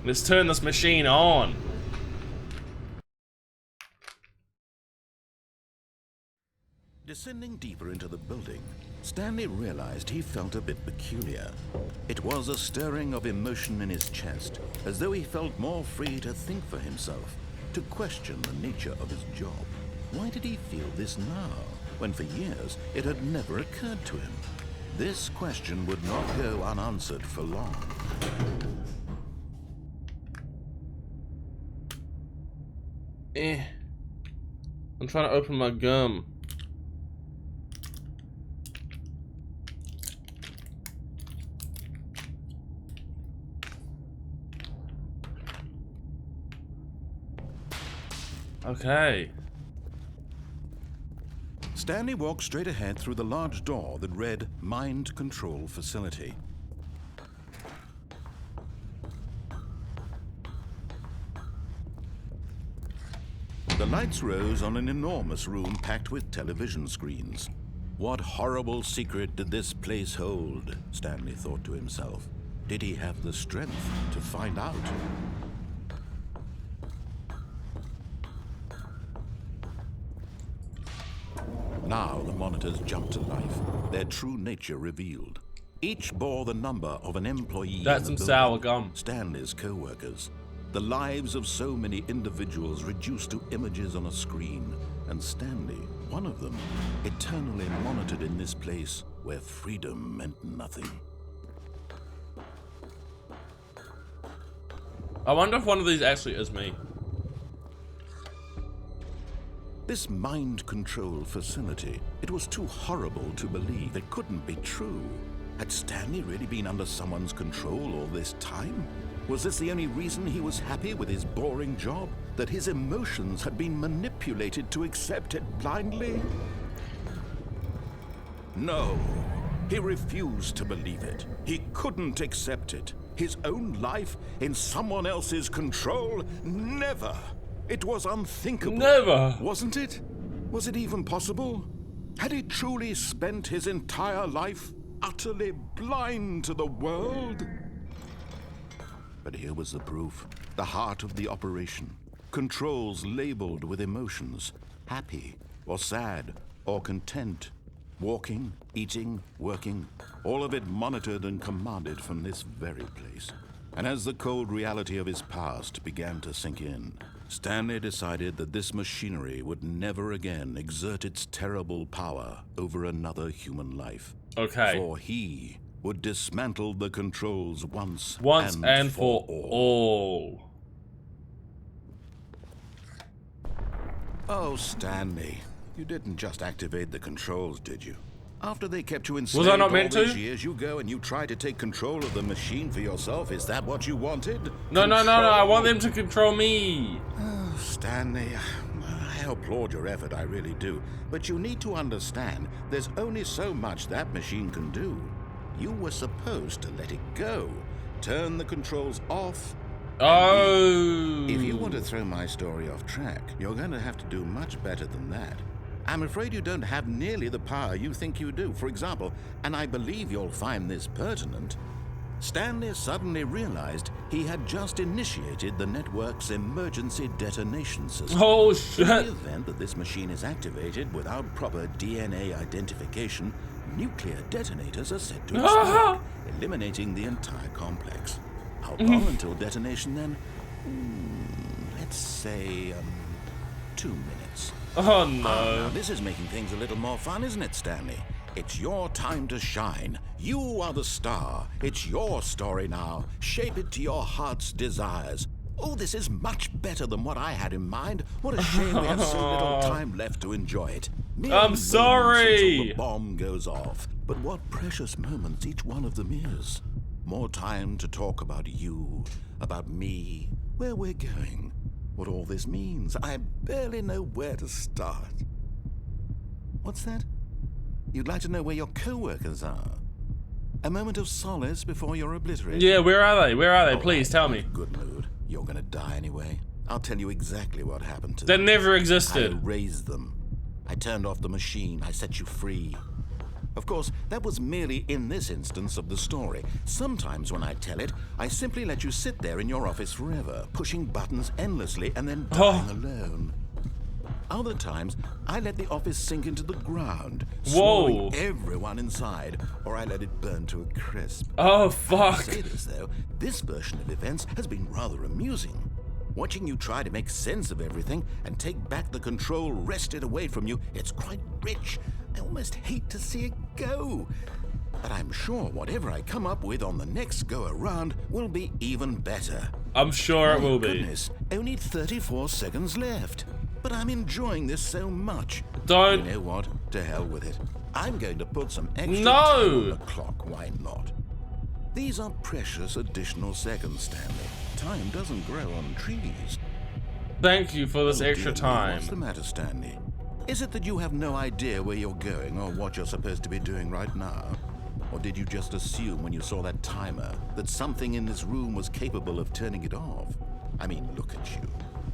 Let's turn this machine on. Descending deeper into the building, Stanley realized he felt a bit peculiar. It was a stirring of emotion in his chest, as though he felt more free to think for himself, to question the nature of his job. Why did he feel this now, when for years it had never occurred to him? This question would not go unanswered for long. I'm trying to open my gum. Okay. Stanley walked straight ahead through the large door that read Mind Control Facility. The lights rose on an enormous room packed with television screens. What horrible secret did this place hold? Stanley thought to himself. Did he have the strength to find out? Now the monitors jumped to life, their true nature revealed. Each bore the number of an employee. That's in the some sour building, gum. Stanley's co-workers. The lives of so many individuals reduced to images on a screen, and Stanley, one of them, eternally monitored in this place where freedom meant nothing. I wonder if one of these actually is me. This mind control facility, it was too horrible to believe. It couldn't be true. Had Stanley really been under someone's control all this time? Was this the only reason he was happy with his boring job? That his emotions had been manipulated to accept it blindly? No, he refused to believe it. He couldn't accept it. His own life in someone else's control? Never! It was unthinkable. Never! Wasn't it? Was it even possible? Had he truly spent his entire life utterly blind to the world? But here was the proof. The heart of the operation. Controls labeled with emotions. Happy, or sad, or content. Walking, eating, working. All of it monitored and commanded from this very place. And as the cold reality of his past began to sink in, Stanley decided that this machinery would never again exert its terrible power over another human life. Okay. For he would dismantle the controls once and for all. Oh, Stanley, you didn't just activate the controls, did you? After they kept you Was enslaved I not all meant these to? years, you go and you try to take control of the machine for yourself. Is that what you wanted? No, no, no, no. I want them Control? to control me. Oh, Stanley, I applaud your effort, I really do. But you need to understand, there's only so much that machine can do. You were supposed to let it go. Turn the controls off. Oh. If you want to throw my story off track, you're going to have to do much better than that. I'm afraid you don't have nearly the power you think you do. For example, and I believe you'll find this pertinent, Stanley suddenly realized he had just initiated the network's emergency detonation system. Oh, In shit. the event that this machine is activated without proper DNA identification, nuclear detonators are set to explode, eliminating the entire complex. How long until detonation then? Let's say, 2 minutes. Oh, Now, no. this is making things a little more fun, isn't it, Stanley? It's your time to shine. You are the star. It's your story now. Shape it to your heart's desires. Oh, this is much better than what I had in mind. What a shame we have so little time left to enjoy it. Mere I'm moments sorry. until the bomb goes off. But what precious moments each one of them is. More time to talk about you, about me, where we're going, what all this means. I barely know where to start. What's that? You'd like to know where your co-workers are? A moment of solace before you're obliterated. Yeah, where are they? Where are they? All Please right, tell I'm me. in a good mood. You're gonna die anyway. I'll tell you exactly what happened to They them. never I existed. erased them. I turned off the machine. I set you free. Of course, that was merely in this instance of the story. Sometimes when I tell it, I simply let you sit there in your office forever, pushing buttons endlessly and then dying alone. Other times, I let the office sink into the ground, swallowing everyone inside, or I let it burn to a crisp. Oh, I fuck. say this, though, this version of events has been rather amusing. Watching you try to make sense of everything and take back the control wrested away from you, it's quite rich. I almost hate to see it go. But I'm sure whatever I come up with on the next go-around will be even better. I'm sure it will be. Goodness, only 34 seconds left. But I'm enjoying this so much. Don't. You know what? To hell with it. I'm going to put some extra No. time on the clock. Why not? These are precious additional seconds, Stanley. Time doesn't grow on trees. Thank you for this Oh, extra dear me, time. What's the matter, Stanley? Is it that you have no idea where you're going or what you're supposed to be doing right now? Or did you just assume when you saw that timer that something in this room was capable of turning it off? I mean, look at you.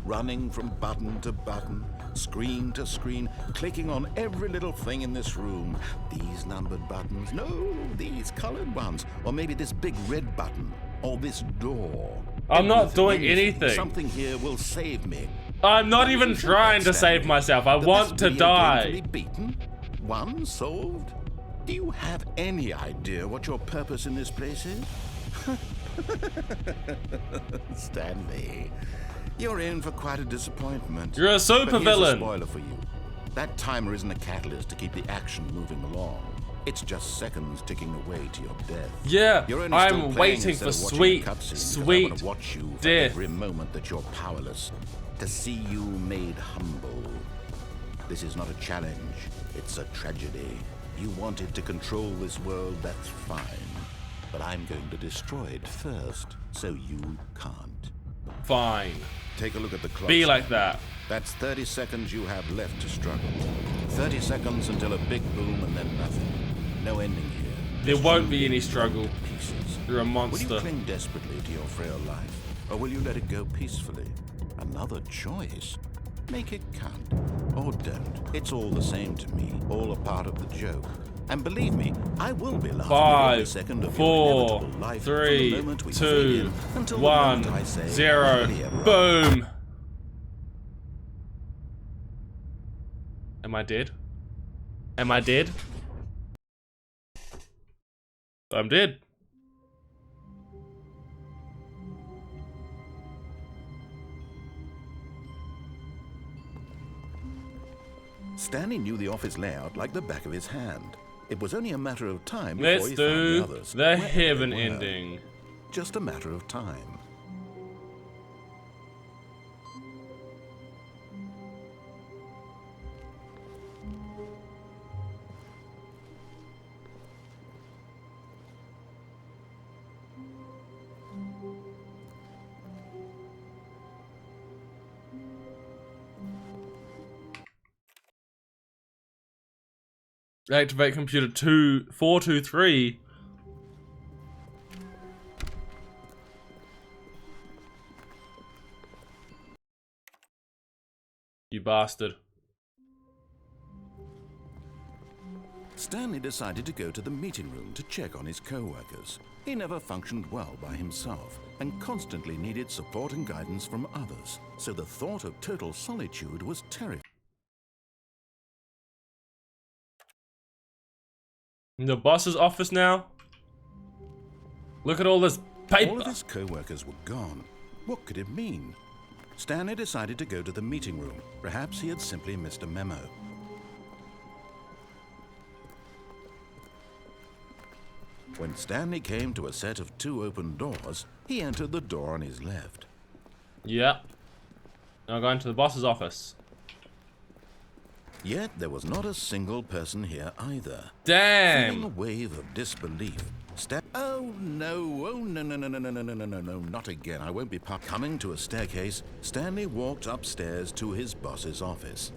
Running from button to button, screen to screen, clicking on every little thing in this room. These numbered buttons, no, these colored ones. Or maybe this big red button, or this door. I'm not doing anything. Something here will save me. I'm not even trying to save myself. I want to die. Beaten? One solved? Do you have any idea what your purpose in this place is? Stanley, you're in for quite a disappointment. You're a But here's supervillain. a spoiler for you. That timer isn't a catalyst to keep the action moving along. It's just seconds ticking away to your death. Yeah, You're only still I'm playing waiting instead for of watching sweet, a cutscene, 'cause I sweet want to watch you for death. every moment that you're powerless. To see you made humble. This is not a challenge. It's a tragedy. You wanted to control this world, that's fine. But I'm going to destroy it first, so you can't. Fine. Take a look at the clock. Be like that. That's 30 seconds you have left to struggle. 30 seconds until a big boom and then nothing. No ending here. There Just won't you be any being struggle. torn to pieces. You're a Will you monster. cling desperately to your frail life, or will you let it go peacefully? Another choice. Make it count, or don't. It's all the same to me, all a part of the joke. And believe me, I will be laughing at every 5, second of 4, your inevitable life from the 3, moment we fade 2, in until the 1, moment I say, 0. "Happily ever after." Boom. Am I dead? Am I dead? I'm dead. Stanley knew the office layout like the back of his hand. It was only a matter of time before Let's he found do the others. the wherever they heaven were. ending. Just a matter of time. Activate computer 423. You bastard. Stanley decided to go to the meeting room to check on his co-workers. He never functioned well by himself and constantly needed support and guidance from others, so the thought of total solitude was terrifying. In the boss's office now? Look at all this paper. All of his co-workers were gone. What could it mean? Stanley decided to go to the meeting room. Perhaps he had simply missed a memo. When Stanley came to a set of 2 open doors, he entered the door on his left. Yeah. Now going to the boss's office. Yet there was not a single person here either. Damn. Feeling a wave of disbelief, oh no, no, not again. I won't be coming to a staircase. Stanley walked upstairs to his boss's office.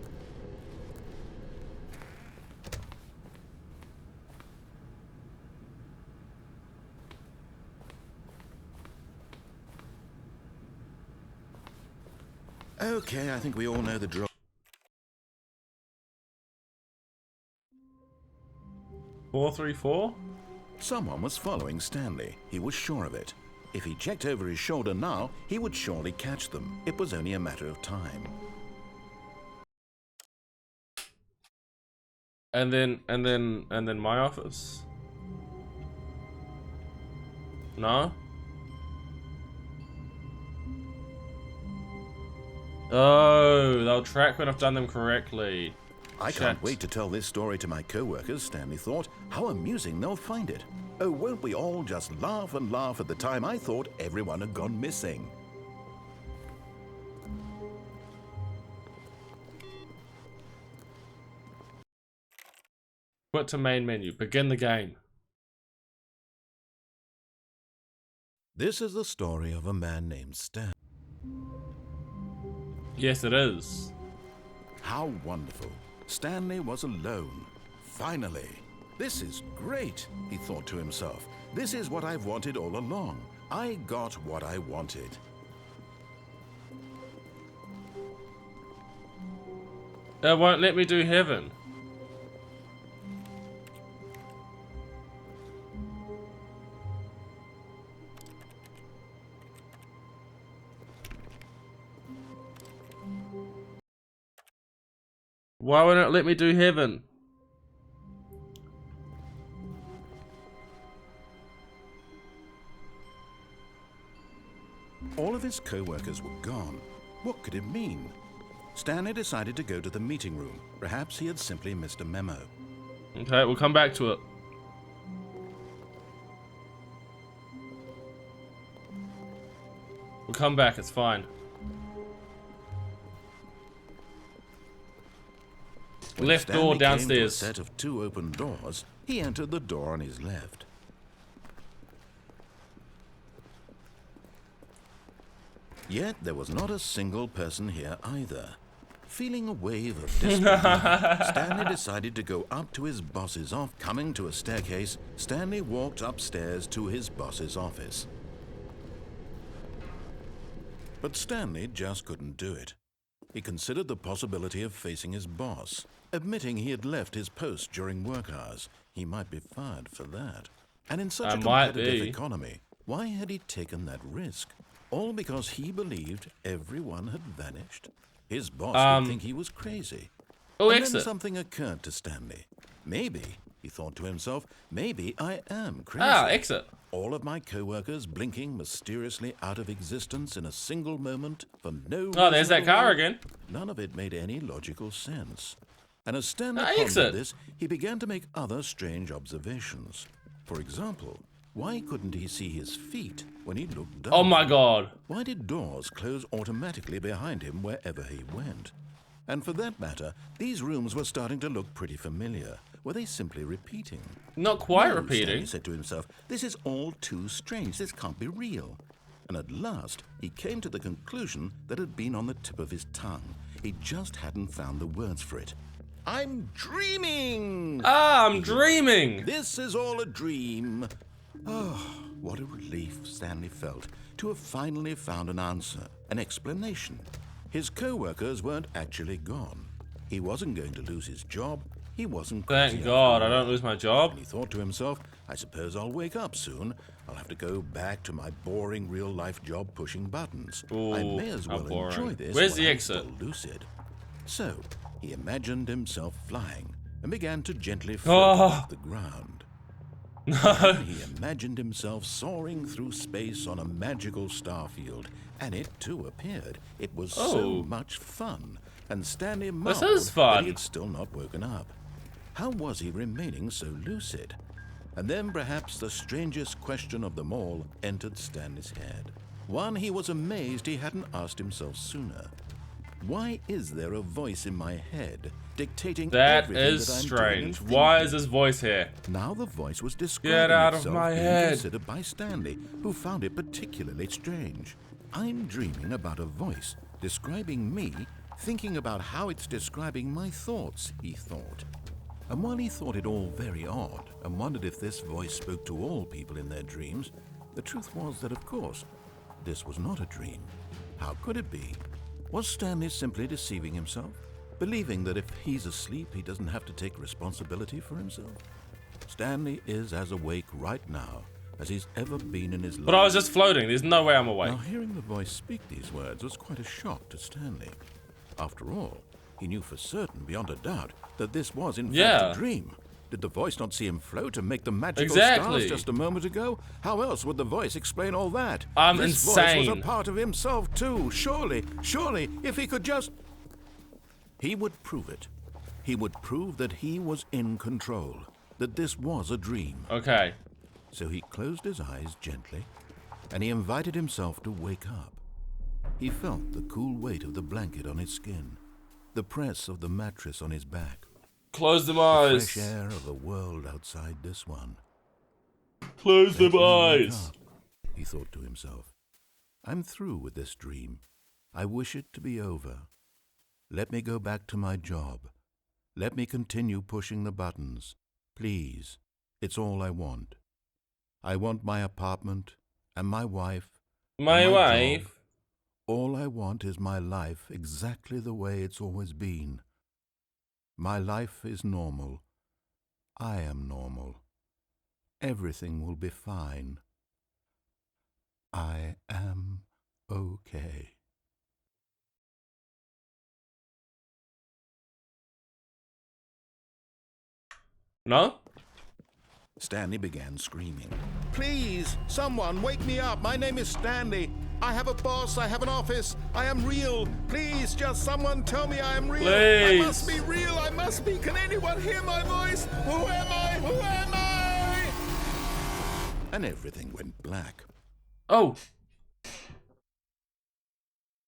Okay, I think we all know the drill. 434? Someone was following Stanley. He was sure of it. If he checked over his shoulder now, he would surely catch them. It was only a matter of time. And then my office. No? Oh, they'll track when I've done them correctly. I can't wait to tell this story to my co-workers, Stanley thought. How amusing they'll find it. Oh, won't we all just laugh and laugh at the time I thought everyone had gone missing. Quit to main menu. Begin the game. This is the story of a man named Stan. Yes, it is. How wonderful. Stanley was alone. Finally. This is great, he thought to himself. This is what I've wanted all along. I got what I wanted. It won't let me do heaven. Why won't it let me do heaven? All of his co-workers were gone. What could it mean? Stanley decided to go to the meeting room. Perhaps he had simply missed a memo. Okay, we'll come back to it. We'll come back, it's fine. When Left Stanley door came to a downstairs. set of 2 open doors, he entered the door on his left. Yet there was not a single person here either. Feeling a wave of disbelief, Stanley decided to go up to his boss's office. Coming to a staircase, Stanley walked upstairs to his boss's office. But Stanley just couldn't do it. He considered the possibility of facing his boss. Admitting he had left his post during work hours, he might be fired for that. And in such a competitive economy, why had he taken that risk? All because he believed everyone had vanished? His boss would think he was crazy. Oh, and exit. then something occurred to Stanley. Maybe, he thought to himself, maybe I am crazy. Ah, exit. All of my co-workers blinking mysteriously out of existence in a single moment for no reason. Oh, there's that car all. again. None of it made any logical sense. And as Stanley exit. pondered this, he began to make other strange observations. For example, why couldn't he see his feet when he looked down? Oh my god. Why did doors close automatically behind him wherever he went? And for that matter, these rooms were starting to look pretty familiar. Were they simply repeating? Not quite No, repeating. Stanley said to himself, this is all too strange. This can't be real. And at last, he came to the conclusion that had been on the tip of his tongue. He just hadn't found the words for it. I'm dreaming! Ah, I'm dreaming! This is all a dream. Oh, what a relief Stanley felt to have finally found an answer, an explanation. His co-workers weren't actually gone. He wasn't going to lose his job. He wasn't crazy. Thank God I after all. don't lose my job. And he thought to himself, I suppose I'll wake up soon. I'll have to go back to my boring real-life job pushing buttons. Ooh, I may as how well boring. enjoy this Where's while the I'm exit? still lucid. So, he imagined himself flying and began to gently float off the ground. No. He imagined himself soaring through space on a magical star field, and it too appeared. It was so much fun, and Stanley marveled is fun. that he had still not woken up. How was he remaining so lucid? And then perhaps the strangest question of them all entered Stanley's head. One he was amazed he hadn't asked himself sooner. Why is there a voice in my head dictating That everything is that I'm strange. doing and Why thinking? is this voice here? Now the voice was describing Get out of itself my being head. considered by Stanley, who found it particularly strange. I'm dreaming about a voice describing me, thinking about how it's describing my thoughts, he thought. And while he thought it all very odd and wondered if this voice spoke to all people in their dreams, the truth was that, of course, this was not a dream. How could it be? Was Stanley simply deceiving himself, believing that if he's asleep, he doesn't have to take responsibility for himself? Stanley is as awake right now as he's ever been in his life. But I was just floating. There's no way I'm awake. Now, hearing the voice speak these words was quite a shock to Stanley. After all, he knew for certain, beyond a doubt, that this was in fact a dream. Did the voice not see him float and make the magical stars just a moment ago? How else would the voice explain all that? I'm this insane. voice was a part of himself too. Surely, if he could just... He would prove it. He would prove that he was in control, that this was a dream. Okay. So he closed his eyes gently, and he invited himself to wake up. He felt the cool weight of the blanket on his skin, the press of the mattress on his back. Close them The eyes. fresh air of the world outside this one. Close them Let me wake eyes. up, he thought to himself. I'm through with this dream. I wish it to be over. Let me go back to my job. Let me continue pushing the buttons. Please, it's all I want. I want my apartment and my wife. My and wife? job. All I want is my life exactly the way it's always been. My life is normal. I am normal. Everything will be fine. I am okay. No? Stanley began screaming. Please, someone, wake me up. My name is Stanley. I have a boss. I have an office. I am real. Please, just someone tell me I am real. Please. I must be real. I must be. Can anyone hear my voice? Who am I? Who am I? And everything went black. Oh.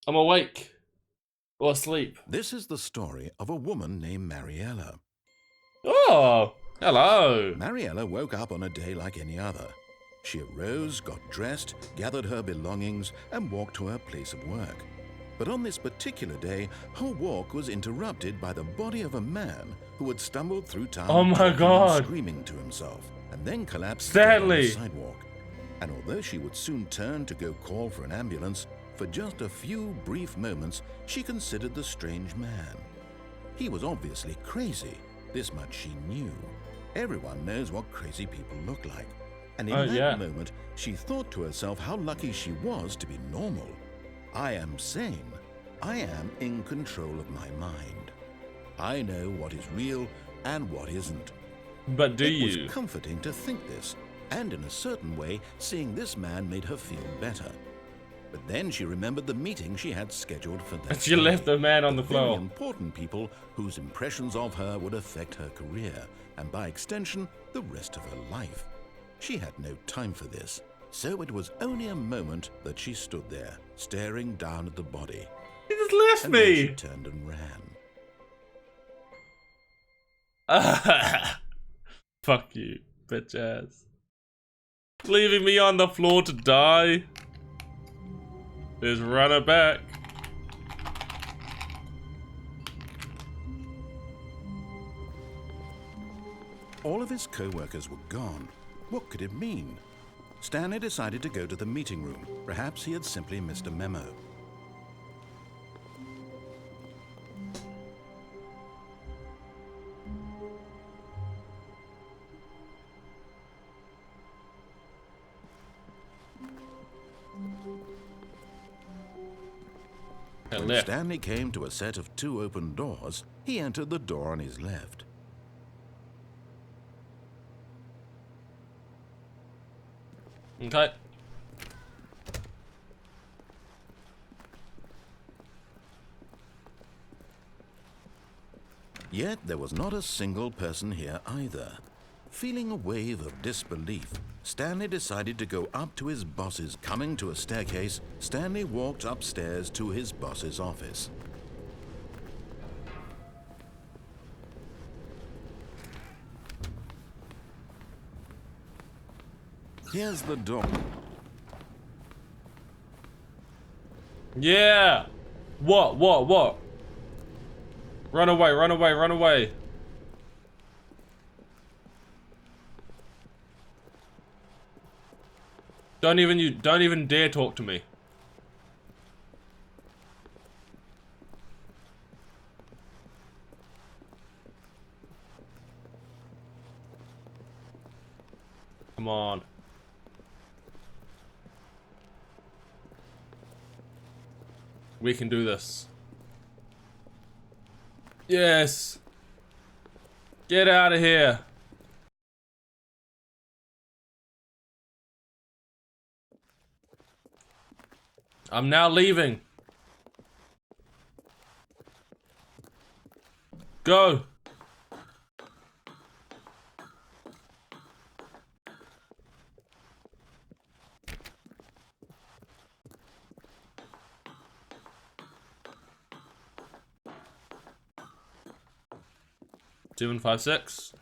I'm awake. Or asleep. This is the story of a woman named Mariella. Oh. Hello. Mariella woke up on a day like any other. She arose, got dressed, gathered her belongings, and walked to her place of work. But on this particular day, her walk was interrupted by the body of a man who had stumbled through town, Oh my talking God. and screaming to himself, and then collapsed Stanley. on the sidewalk. And although she would soon turn to go call for an ambulance, for just a few brief moments, she considered the strange man. He was obviously crazy. This much she knew. Everyone knows what crazy people look like. And in that moment, she thought to herself how lucky she was to be normal. I am sane. I am in control of my mind. I know what is real and what isn't. But do you? It was comforting to think this, and in a certain way, seeing this man made her feel better. But then she remembered the meeting she had scheduled for that And she day. left the man on the Very floor. important people whose impressions of her would affect her career, and by extension, the rest of her life. She had no time for this, so it was only a moment that she stood there, staring down at the body. He just left And then she me. turned and ran. Fuck you, bitch ass. Leaving me on the floor to die. Just run her back. All of his co-workers were gone. What could it mean? Stanley decided to go to the meeting room. Perhaps he had simply missed a memo. When Stanley came to a set of 2 open doors, he entered the door on his left. Okay. Yet there was not a single person here either. Feeling a wave of disbelief, Stanley decided to go up to his boss's. Coming to a staircase, Stanley walked upstairs to his boss's office. Here's the door. Yeah. What? Run away, run away, run away. Don't even dare talk to me. Come on. We can do this. Yes. Get out of here. I'm now leaving. Go. Seven, 5, 6.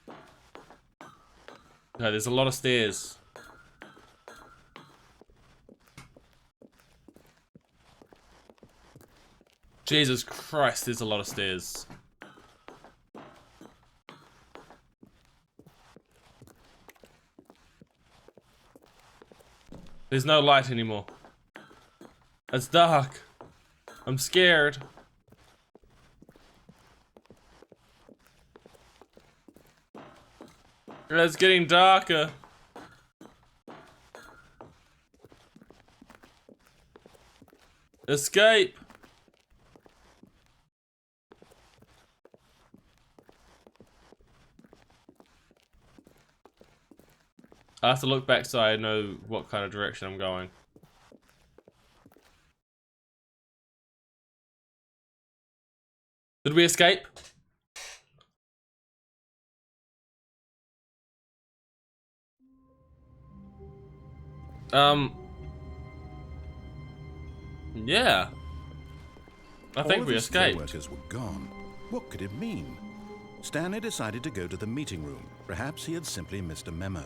Okay, there's a lot of stairs. Jesus Christ, there's a lot of stairs. There's no light anymore. It's dark. I'm scared. It's getting darker. Escape. I have to look back so I know what kind of direction I'm going. Did we escape? Yeah. I think we escaped. All of his co-workers were gone. What could it mean? Stanley decided to go to the meeting room. Perhaps he had simply missed a memo.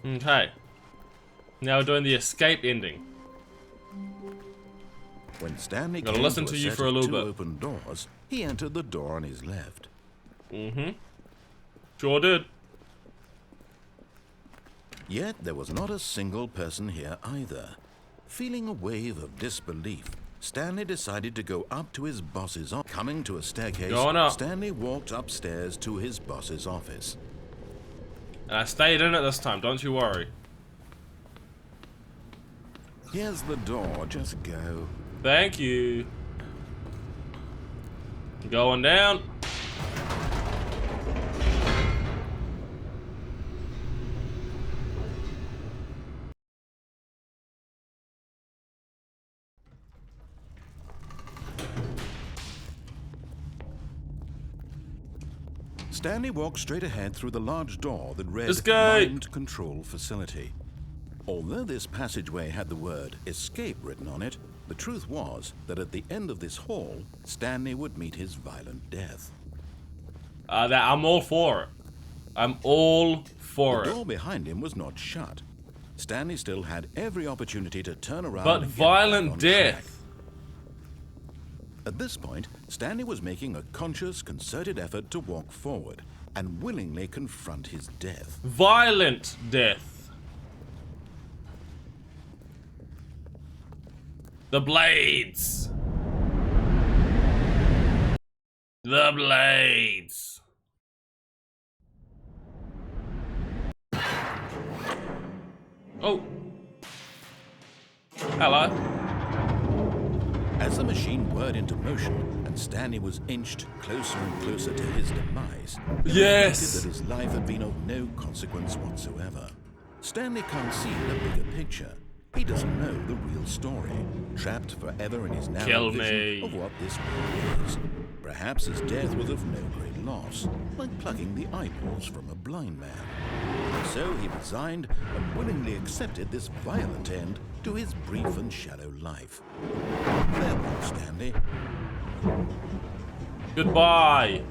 Okay. Now we're doing the escape ending. When Stanley Gotta came listen to to a you set for a of little 2 bit. open doors, he entered the door on his left. Sure did. Yet there was not a single person here either. Feeling a wave of disbelief, Stanley decided to go up to his boss's office. Coming to a staircase, Going up. Stanley walked upstairs to his boss's office. I stayed in it this time, don't you worry. Here's the door, just go. Thank you. Going down. Stanley walked straight ahead through the large door that read Escape! Mind Control Facility. Although this passageway had the word escape written on it, the truth was that at the end of this hall, Stanley would meet his violent death. I'm all for it. I'm all for The it. door behind him was not shut. Stanley still had every opportunity to turn around But and get back violent on track. death. At this point, Stanley was making a conscious, concerted effort to walk forward and willingly confront his death. Violent death. The blades. The blades. Oh. Hello. As the machine whirred into motion and Stanley was inched closer and closer to his demise, he Yes. reflected that his life had been of no consequence whatsoever. Stanley can't see the bigger picture. He doesn't know the real story, trapped forever in his narrow Kill vision me. of what this world is. Perhaps his death was of no great loss, like plucking the eyeballs from a blind man. And so he resigned and willingly accepted this violent end to his brief and shallow life. Farewell, Stanley. Goodbye.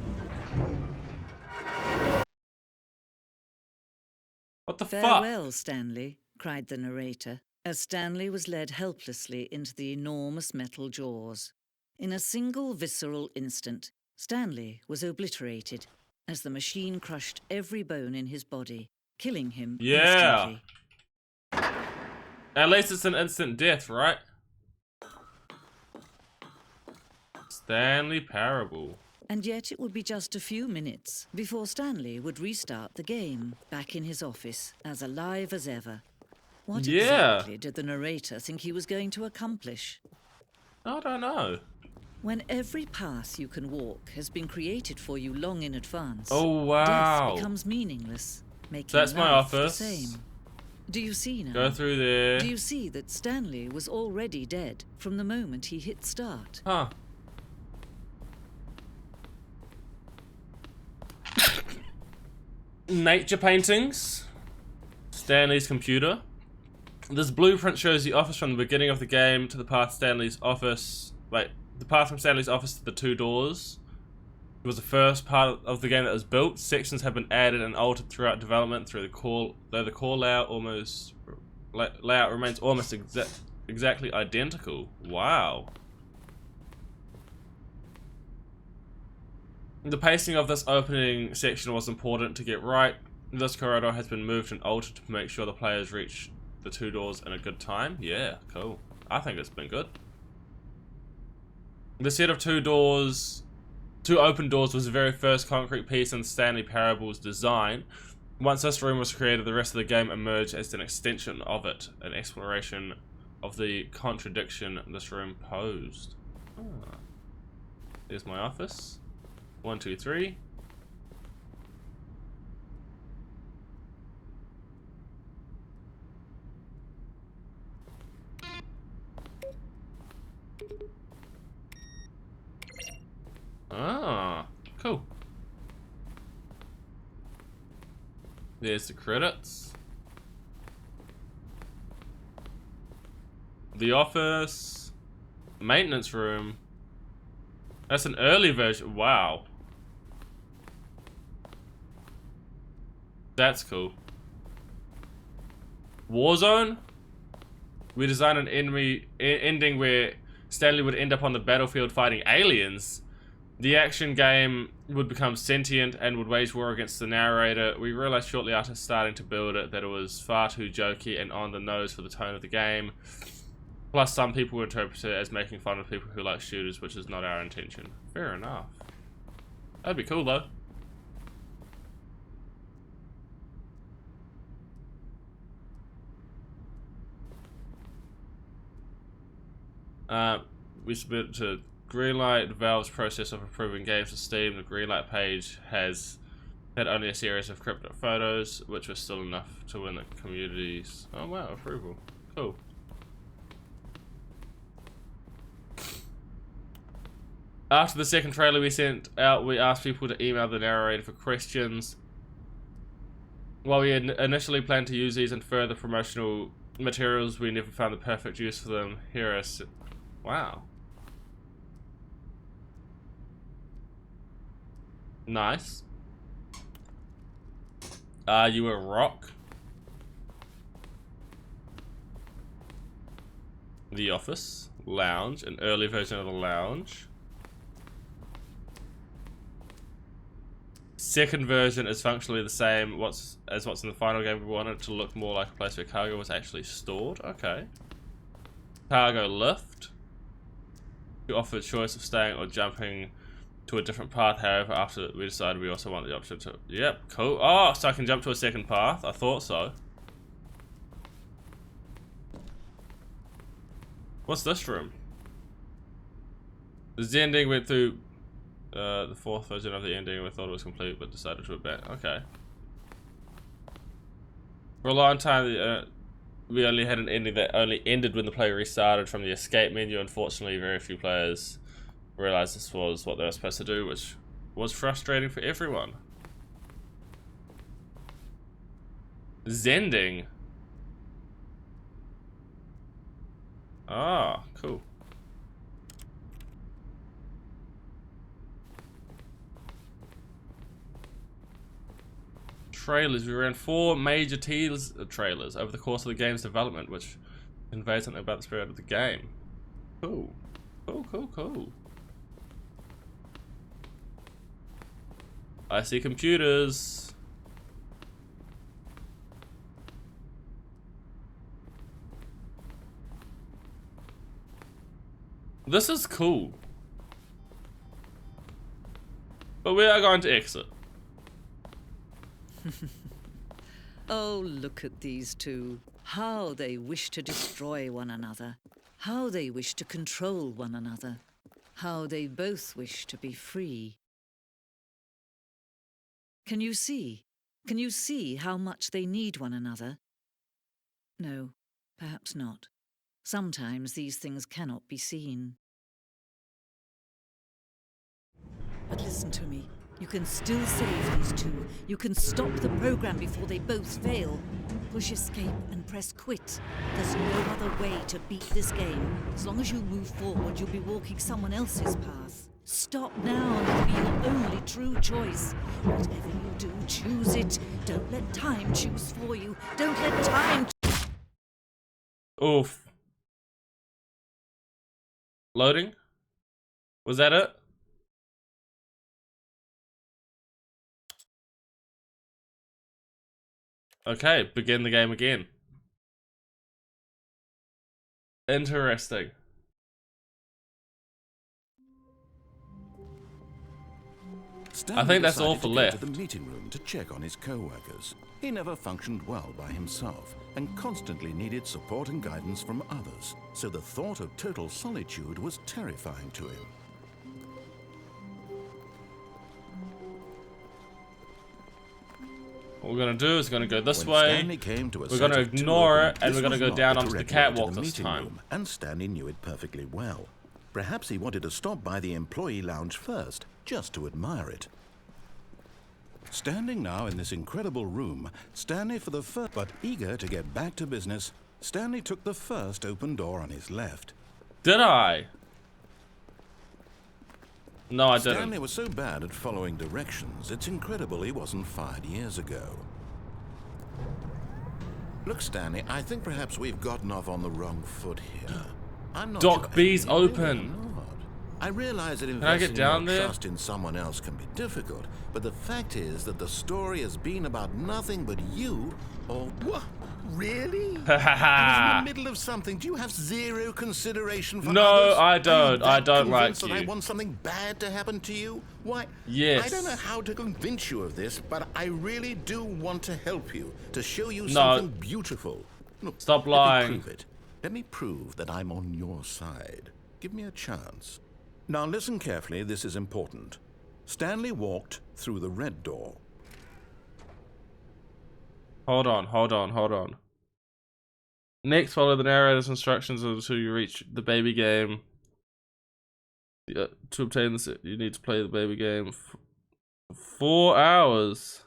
What the fuck? Farewell, Stanley, cried the narrator, as Stanley was led helplessly into the enormous metal jaws. In a single visceral instant, Stanley was obliterated as the machine crushed every bone in his body, killing him Yeah. instantly. At least it's an instant death, right? Stanley Parable. And yet it would be just a few minutes before Stanley would restart the game, back in his office, as alive as ever. What Yeah. exactly did the narrator think he was going to accomplish? I don't know. When every path you can walk has been created for you long in advance, Oh, wow. death becomes meaningless, making So that's my life office. the same. Do you see now? Go through there. Do you see that Stanley was already dead from the moment he hit start? Huh. Nature paintings. Stanley's computer. This blueprint shows the office from the beginning of the game to the path Stanley's office. Wait, the path from Stanley's office to the two doors. It was the first part of the game that was built. Sections have been added and altered throughout development though the core layout remains almost exactly identical. Wow. The pacing of this opening section was important to get right. This corridor has been moved and altered to make sure the players reach the two doors in a good time. Yeah, cool. I think it's been good. The set of two open doors was the very first concrete piece in Stanley Parable's design. Once this room was created, the rest of the game emerged as an extension of it, an exploration of the contradiction this room posed. Ah. There's my office. 1, 2, 3. Ah, cool. There's the credits. The office. Maintenance room. That's an early version. Wow. That's cool. Warzone. We designed an ending where Stanley would end up on the battlefield fighting aliens. The action game would become sentient and would wage war against the narrator. We realized shortly after starting to build it that it was far too jokey and on the nose for the tone of the game. Plus, some people would interpret it as making fun of people who like shooters, which is not our intention. Fair enough. That'd be cool though. We submit to Greenlight, Valve's process of approving games to Steam. The Greenlight page has had only a series of crypto photos, which was still enough to win the community's. Oh wow, approval. Cool. After the second trailer we sent out, we asked people to email the narrator for questions. While we had initially planned to use these in further promotional materials, we never found the perfect use for them. Here are wow. Nice. Are you a rock? The office, lounge, an early version of the lounge. Second version is functionally the same as what's in the final game. We wanted it to look more like a place where cargo was actually stored. Okay. Cargo lift. You offer a choice of staying or jumping to a different path. However, after we decided we also want the option to... Yep, cool. Oh, so I can jump to a second path? I thought so. What's this room? The ending went through the fourth version of the ending. We thought it was complete, but decided to abandon. Okay. For a long time, we only had an ending that only ended when the player restarted from the escape menu. Unfortunately, very few players realized this was what they were supposed to do, which was frustrating for everyone. Zending. Ah, cool. Trailers. We ran 4 major trailers over the course of the game's development, which conveys something about the spirit of the game. Cool. Cool, cool, cool. I see computers. This is cool. But we are going to exit. Oh, look at these two. How they wish to destroy one another. How they wish to control one another. How they both wish to be free. Can you see? Can you see how much they need one another? No, perhaps not. Sometimes these things cannot be seen. But listen to me. You can still save these two. You can stop the program before they both fail. Push escape and press quit. There's no other way to beat this game. As long as you move forward, you'll be walking someone else's path. Stop now and it'll be your only true choice. Whatever you do, choose it. Don't let time choose for you. Don't let time... Oof. Loading? Was that it? Okay, begin the game again. Interesting. Stanley I think that's all decided for to left. go to the meeting room to check on his co-workers. He never functioned well by himself and constantly needed support and guidance from others, so the thought of total solitude was terrifying to him. What we're gonna do is we're gonna go this When way. Stanley came to a We're set gonna of two ignore open- it, and this we're gonna was go not down the onto the direct way to catwalk this meeting time. room, and Stanley knew it perfectly well. Perhaps he wanted to stop by the employee lounge first, just to admire it. Standing now in this incredible room, Stanley for the first, but eager to get back to business, Stanley took the first open door on his left. Did I? No, I Stanley didn't. was so bad at following directions, it's incredible he wasn't fired years ago. Look, Stanley, I think perhaps we've gotten off on the wrong foot here. I'm not Doc sure B's anything really open. or not. I realize that I get investing down your there? trust in someone else can be difficult, but the fact is that the story has been about nothing but you, or what? Really? I was in the middle of something. Do you have zero consideration for No, others? I Are you don't. I that don't like convinced that I you. want something bad to happen to you? Why? Yes. I don't know how to convince you of this, but I really do want to help you, to show you No. something beautiful. Look, Stop let lying. me prove it. Let me prove that I'm on your side. Give me a chance. Now listen carefully, this is important. Stanley walked through the red door. Hold on, hold on, hold on. Next, follow the narrator's instructions until you reach the baby game. To obtain this, you need to play the baby game for 4 hours.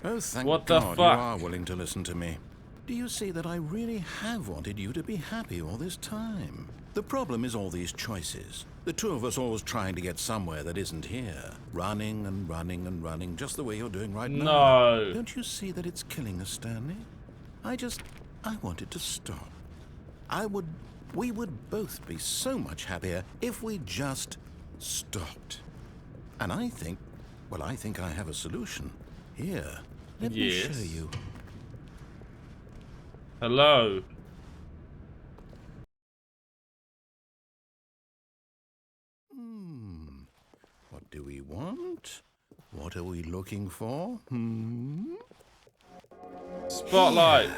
Oh, thank What the God fuck? you are willing to listen to me. Do you see that I really have wanted you to be happy all this time? The problem is all these choices. The two of us always trying to get somewhere that isn't here. Running and running and running, just the way you're doing right now. No. Don't you see that it's killing us, Stanley? I wanted to stop. We would both be so much happier if we just stopped. And I think I have a solution. Here, let me show you. Hello. What do we want? What are we looking for? Spotlight.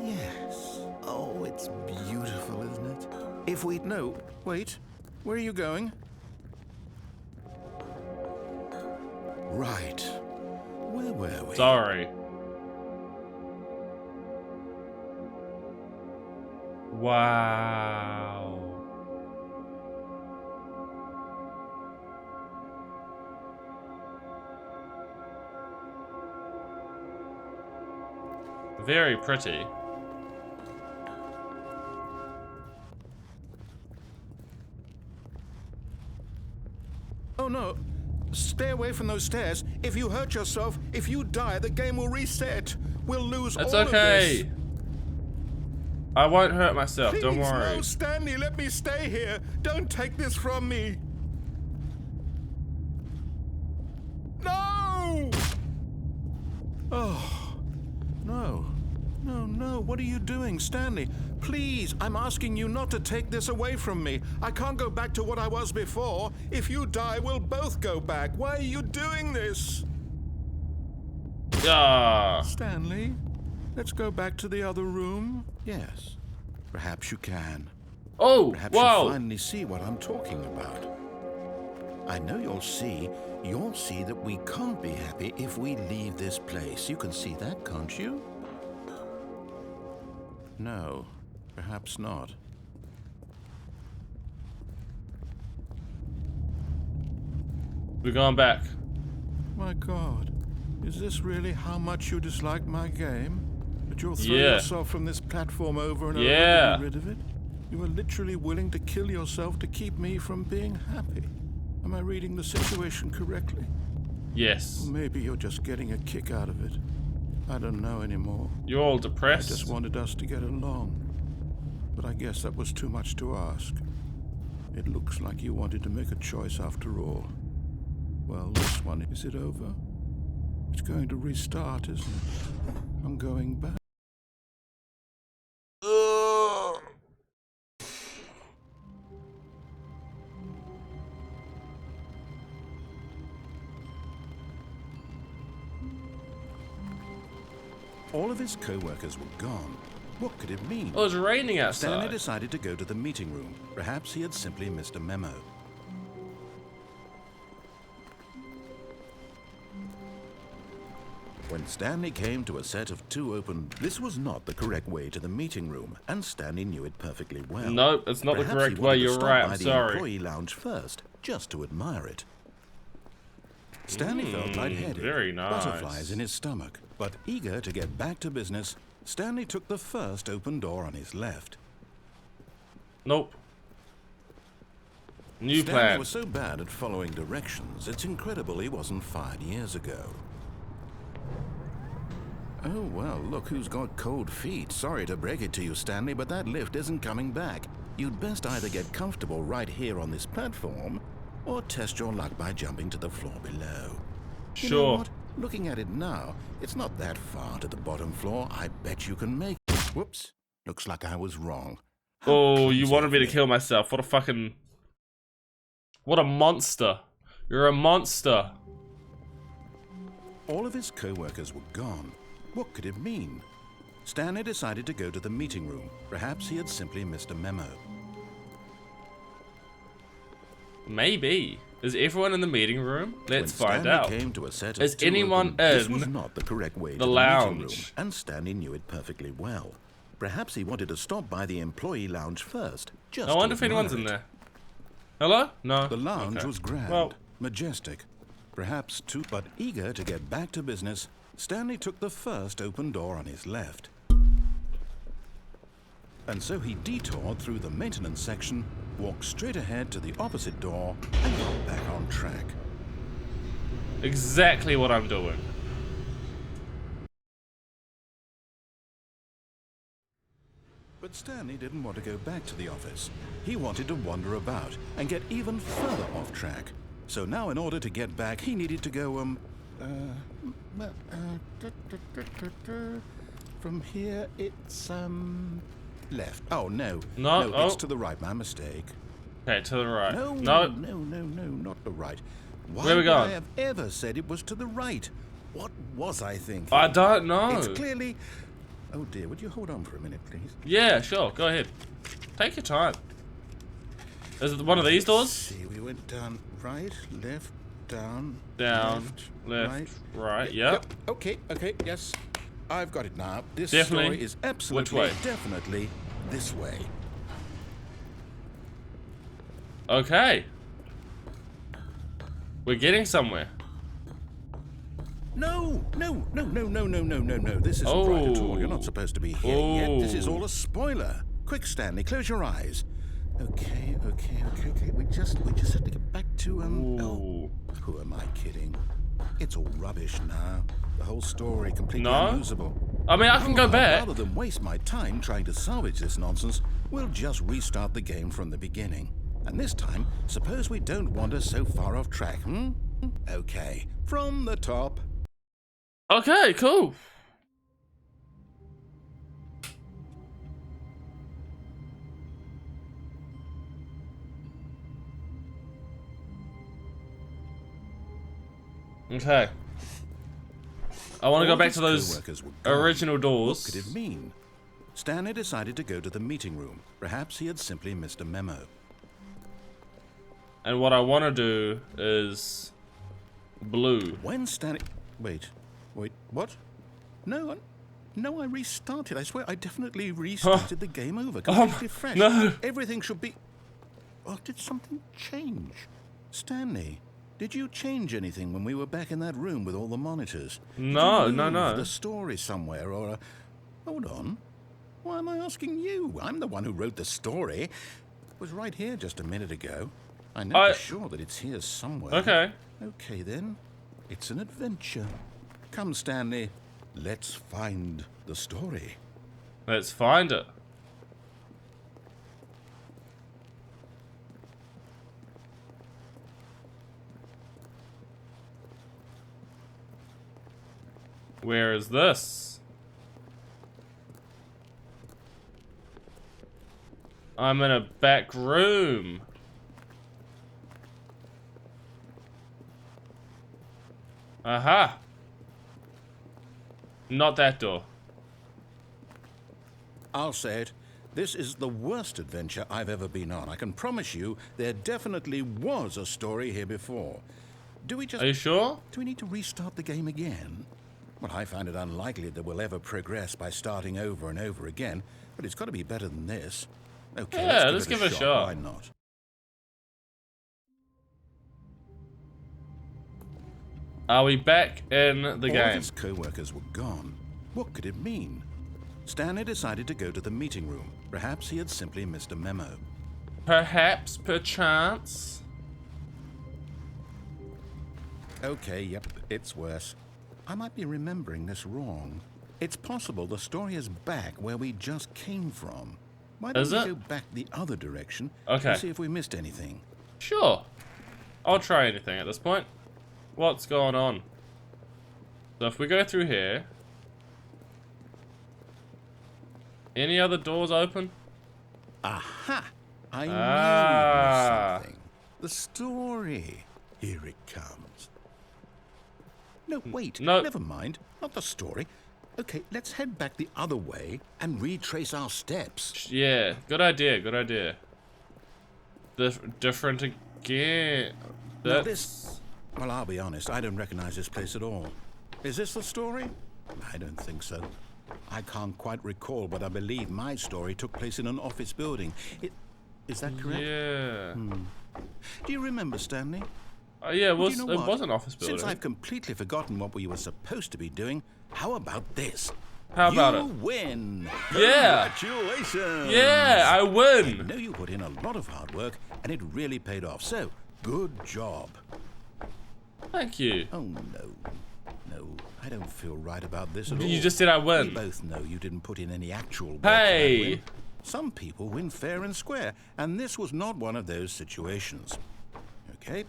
Yes. Oh, it's beautiful, isn't it? If we... No, wait. Where are you going? Right. Where were we? Sorry. Wow. Very pretty. Oh no. Stay away from those stairs. If you hurt yourself, if you die, the game will reset. We'll lose all of this. It's okay. I won't hurt myself, don't Please, worry. no, Stanley, let me stay here. Don't take this from me. No! Oh, no. No, what are you doing, Stanley? Please, I'm asking you not to take this away from me. I can't go back to what I was before. If you die, we'll both go back. Why are you doing this? Yeah. Stanley, let's go back to the other room. Yes, perhaps you can. Oh, Perhaps wow. you'll finally see what I'm talking about. I know you'll see that we can't be happy if we leave this place. You can see that, can't you? No, perhaps not. We're going back. My God, is this really how much you dislike my game? That you'll throw Yeah. yourself from this platform over and over Yeah. to get rid of it? You are literally willing to kill yourself to keep me from being happy. Am I reading the situation correctly? Yes. Or maybe you're just getting a kick out of it. I don't know anymore. You're all I depressed. just wanted us to get along. But I guess that was too much to ask. It looks like you wanted to make a choice after all. Well, this one, is it over? It's going to restart, isn't it? I'm going back. All of his co-workers were gone. What could it mean? Oh, it's raining Stanley outside. decided to go to the meeting room. Perhaps he had simply missed a memo. When Stanley came to a set of two open... This was not the correct way to the meeting room, and Stanley knew it perfectly well. No, it's not the Perhaps correct he way. wanted to You're stop right. by I'm the sorry. employee lounge first, just to admire it. Stanley felt lightheaded, very nice. butterflies in his stomach. But eager to get back to business, Stanley took the first open door on his left. Nope. New Stanley plan. was so bad at following directions, it's incredible he wasn't fired years ago. Oh, well, look who's got cold feet. Sorry to break it to you, Stanley, but that lift isn't coming back. You'd best either get comfortable right here on this platform, or test your luck by jumping to the floor below. You know Sure. what? Looking at it now, it's not that far to the bottom floor. I bet you can make it. Whoops. Looks like I was wrong. How Oh, you clumsy wanted of me to kill myself. What a fucking... What a monster. You're a monster. All of his co-workers were gone. What could it mean? Stanley decided to go to the meeting room. Perhaps he had simply missed a memo. Maybe. Is everyone in the meeting room? Let's When find Stanley out. came to a set of Is two anyone open- This in was not the correct way the to the meeting room, lounge? and Stanley knew it perfectly well. Perhaps he wanted to stop by the employee lounge first, just I wonder to if anyone's in admire it. there. Hello? No. The lounge Okay. was grand, Well, majestic, perhaps too, but eager to get back to business, Stanley took the first open door on his left. And so he detoured through the maintenance section, walked straight ahead to the opposite door, and got back on track. Exactly what I'm doing. But Stanley didn't want to go back to the office. He wanted to wander about and get even further off track. So now in order to get back, he needed to go, from here it's, left. Oh, no. No, it's to the right. My mistake. Okay, to the right. No, No. not the right. Why Where we would I going? have ever said it was to the right? What was I thinking? I don't know. It's clearly... Oh dear, would you hold on for a minute, please? Yeah, sure. Go ahead. Take your time. Is it one of these Let's doors? see, we went down right, left, down, Left, right. Yep. Okay, yes. I've got it now. This Definitely. story is absolutely, Which way? definitely this way. Okay. We're getting somewhere. No. This isn't right at all. You're not supposed to be here yet. This is all a spoiler. Quick, Stanley, close your eyes. Okay. We just have to get back to Oh, who am I kidding? It's all rubbish now. The whole story completely unusable. I mean, I can go back. Rather than waste my time trying to salvage this nonsense, we'll just restart the game from the beginning. And this time, suppose we don't wander so far off track, Okay, from the top. Okay, cool. Okay. I want to go back to those original doors. What could it mean? Stanley decided to go to the meeting room. Perhaps he had simply missed a memo. And what I want to do is blue. When Stanley... Wait, what? No, I restarted. I swear I definitely restarted the game over. Completely fresh. No. Everything should be... Oh, did something change? Stanley, did you change anything when we were back in that room with all the monitors? No. Did you move the story somewhere or a... Hold on. Why am I asking you? I'm the one who wrote the story. It was right here just a minute ago. I know for sure that it's here somewhere. Okay. Okay, then. It's an adventure. Come, Stanley. Let's find the story. Let's find it. Where is this? I'm in a back room. Aha. Not that door. I'll say it. This is the worst adventure I've ever been on. I can promise you there definitely was a story here before. Do we just... Are you sure? Do we need to restart the game again? Well, I find it unlikely that we'll ever progress by starting over and over again, but it's got to be better than this. Okay, Yeah, let's give it a shot. Why not? Are we back in the All game? his co-workers were gone. What could it mean? Stanley decided to go to the meeting room. Perhaps he had simply missed a memo. Perhaps, perchance. Okay, yep, it's worse. I might be remembering this wrong. It's possible the story is back where we just came from. Why don't we go back the other direction and see if we missed anything? Sure. I'll try anything at this point. What's going on? So if we go through here... Any other doors open? Aha! I knew it was something. The story. Here it comes. No, wait. No. Never mind. Not the story. Okay, let's head back the other way and retrace our steps. Yeah, good idea, good idea. Different again. Now this... Well, I'll be honest, I don't recognize this place at all. Is this the story? I don't think so. I can't quite recall, but I believe my story took place in an office building. Is that correct? Yeah. Do you remember, Stanley? Yeah, it was, You know it was an office building. Since I've completely forgotten what we were supposed to be doing, how about this? How about You it? win. Yeah. Congratulations. Yeah, I I win. know you put in a lot of hard work, and it really paid off. So, good job. Thank you. Oh, no, I don't feel right about this at all. You just said I We win. both know you didn't put in any actual work. Hey. For that win. Some people win fair and square, and this was not one of those situations. Okay,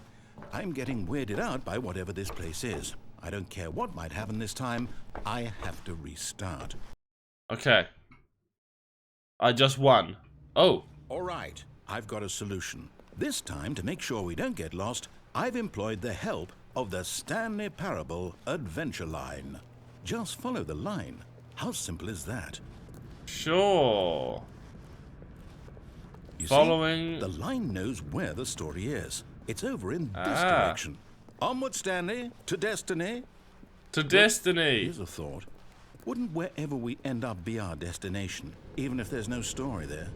I'm getting weirded out by whatever this place is. I don't care what might happen this time. I have to restart. Okay. I just won. Oh. All right, I've got a solution. This time, to make sure we don't get lost, I've employed the help of the Stanley Parable Adventure Line. Just follow the line. How simple is that? Sure. You Following. see, the line knows where the story is. It's over in this Ah. direction. Onward, Stanley, to destiny. To destiny. Here's a thought. Wouldn't wherever we end up be our destination, even if there's no story there?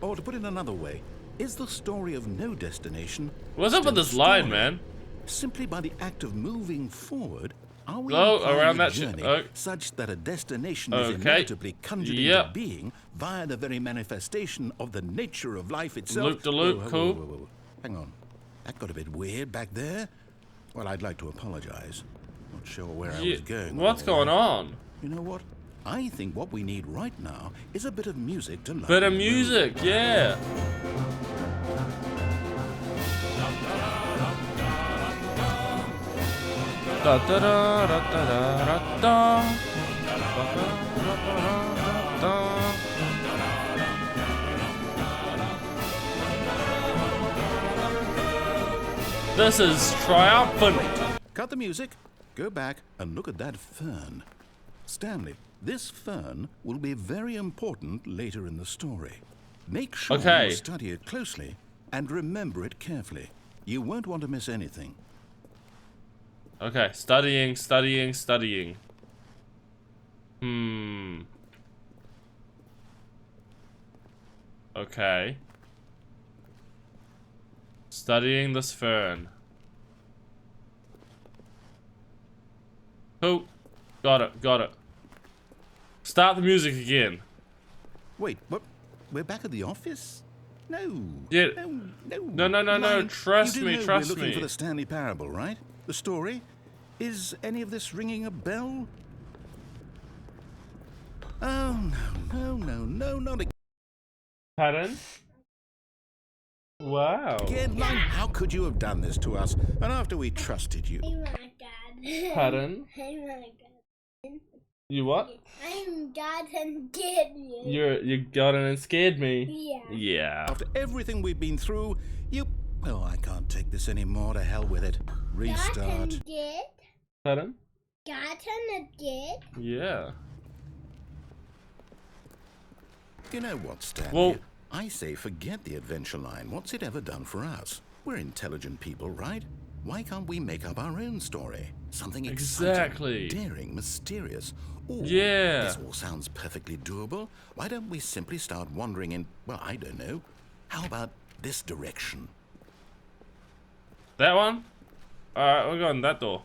Or to put it another way, is the story of no destination What's up still with a this line, story? man? Simply by the act of moving forward, are we Oh, implying around a that journey such that a destination is Okay. inevitably conjured Yep. into being via the very manifestation of the nature of life itself? Loop-de-loop, Whoa, cool. whoa, whoa. Hang on. That got a bit weird back there. Well, I'd like to apologize. Not sure where I was going. with What's all going that. on? You know what? I think what we need right now is a bit of music to lighten Bit of the mood. music, yeah. Da da da da da da da. This is triumphant. Cut the music. Go back and look at that fern. Stanley, this fern will be very important later in the story. Make sure Okay. you study it closely and remember it carefully. You won't want to miss anything. Okay, studying. Okay. Studying this fern. Oh, got it. Start the music again. Wait, what? We're back at the office? No. Yeah. No. No. Ryan, Trust you do me, know trust we're looking me. for the Stanley Parable, right? The story? Is any of this ringing a bell? Oh, no, not again. Pardon? Wow. Again, Ryan, how could you have done this to us? And after we trusted you. Oh my god. Pardon? Oh my god. You what? I'm God and did me. You got in and scared me. Yeah. Yeah. After everything we've been through, you... Oh, I can't take this anymore. To hell with it. God Restart. and did. Pardon? God and did. Yeah. You know what, Stanley? Well- I say forget the adventure line. What's it ever done for us? We're intelligent people, right? Why can't we make up our own story? Something Exactly. exciting, daring, mysterious. Ooh, Yeah. This all sounds perfectly doable. Why don't we simply start wandering in, well, I don't know. How about this direction? That one? Alright, we're going that door.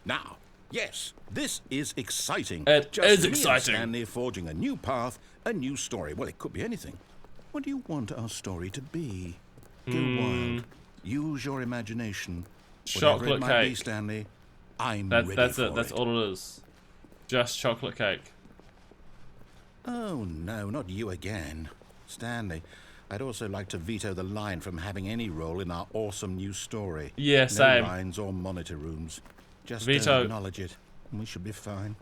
Now, yes, this is exciting. It Just is me and exciting. Stanley forging a new path, a new story. Well, it could be anything. What do you want our story to be? Go wild. Use your imagination. Whatever Chocolate it might be, cake. Stanley, I'm That's ready that's for it. That's all it is. Just chocolate cake. Oh, no, not you again. Stanley, I'd also like to veto the line from having any role in our awesome new story. Yeah, same. No lines or monitor rooms. Just Veto. acknowledge it, and we should be fine.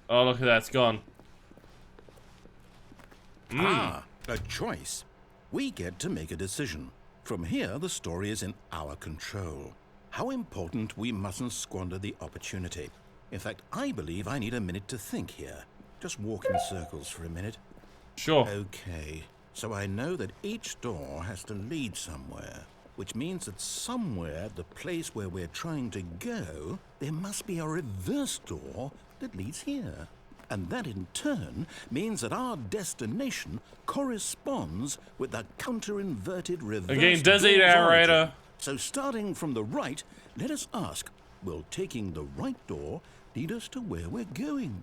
Oh, look at that. It's gone. Ah, a choice. We get to make a decision. From here, the story is in our control. How important we mustn't squander the opportunity. In fact, I believe I need a minute to think here. Just walk in circles for a minute. Sure. Okay, so I know that each door has to lead somewhere, which means that somewhere, the place where we're trying to go, there must be a reverse door that leads here. And that in turn means that our destination corresponds with the counter-inverted reverse Again, dizzy door's narrator. origin. So starting from the right, let us ask, will taking the right door lead us to where we're going?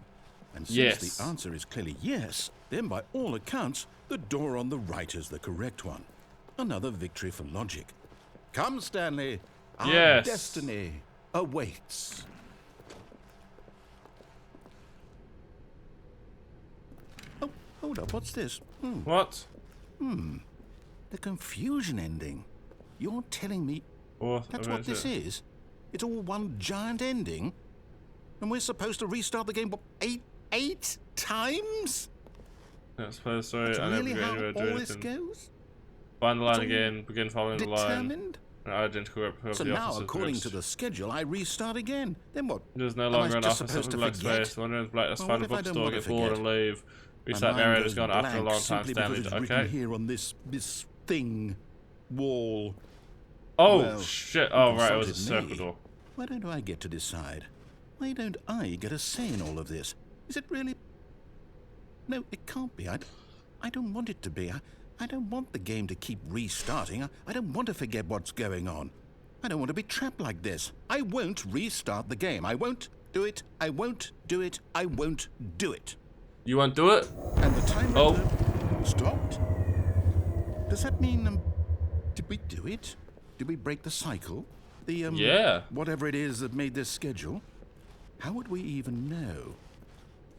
And since Yes. the answer is clearly yes, then by all accounts, the door on the right is the correct one. Another victory for logic. Come, Stanley. Our Yes. destiny awaits. Oh, hold up. What's this? What? The confusion ending. You're telling me Or that's what this is? It's all one giant ending? And we're supposed to restart the game, what, eight times? That's the story. That's I never really get how anywhere to all do this anything. goes? Find the line It's all again. Begin following the line. Determined? An identical replica So of the now, officer's according wrist. to the schedule, I restart again. Then what? There's no Am I longer an just officer supposed with to black forget? space. Wondering if black. Let's Well, find what a if I don't bookstore, want get to bored, and forget? leave. My Restart mind narrator's goes gone after a blank long time. simply Stanley. because it's written Okay. here on this thing wall. Oh Well, shit! you Oh right, it was a consulted circle me. door. Why don't I get to decide? Why don't I get a say in all of this? Is it really? No, it can't be. I don't want it to be. I don't want the game to keep restarting. I don't want to forget what's going on. I don't want to be trapped like this. I won't restart the game. I won't do it. I won't do it. I won't do it. You won't do it? And the timer Oh. stopped? Does that mean, did we do it? Did we break the cycle? The, Yeah. whatever it is that made this schedule? How would we even know?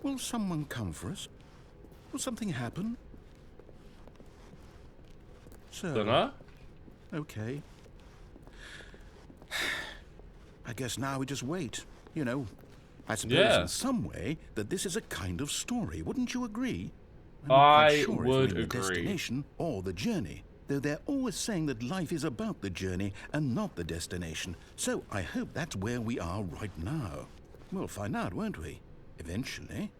Will someone come for us? Will something happen? So, Dunno. okay. I guess now we just wait. You know, I suppose Yeah. in some way that this is a kind of story. Wouldn't you agree? I'm not I quite sure if we're would in the agree. destination or the journey, though they're always saying that life is about the journey and not the destination. So I hope that's where we are right now. We'll find out, won't we? Eventually.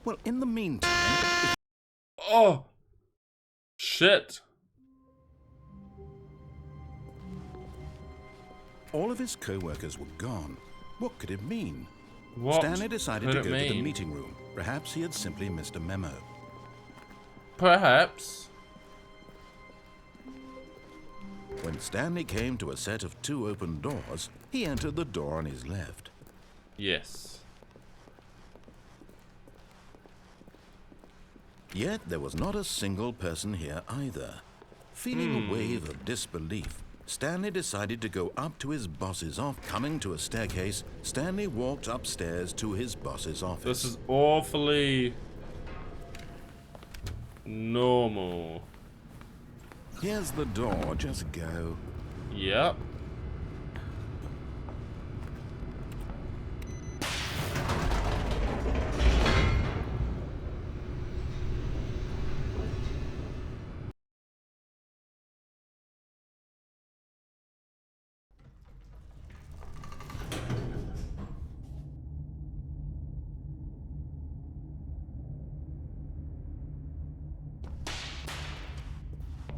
Well, in the meantime, Oh. Shit. all of his co-workers were gone. What could it mean? What Stanley decided could to it go to the mean? meeting room. Perhaps he had simply missed a memo. Perhaps. When Stanley came to a set of 2 open doors, he entered the door on his left. Yes. Yet there was not a single person here either. Feeling a wave of disbelief, Stanley decided to go up to his boss's office. Coming to a staircase, Stanley walked upstairs to his boss's office. This is awfully normal. Here's the door, just go. Yep.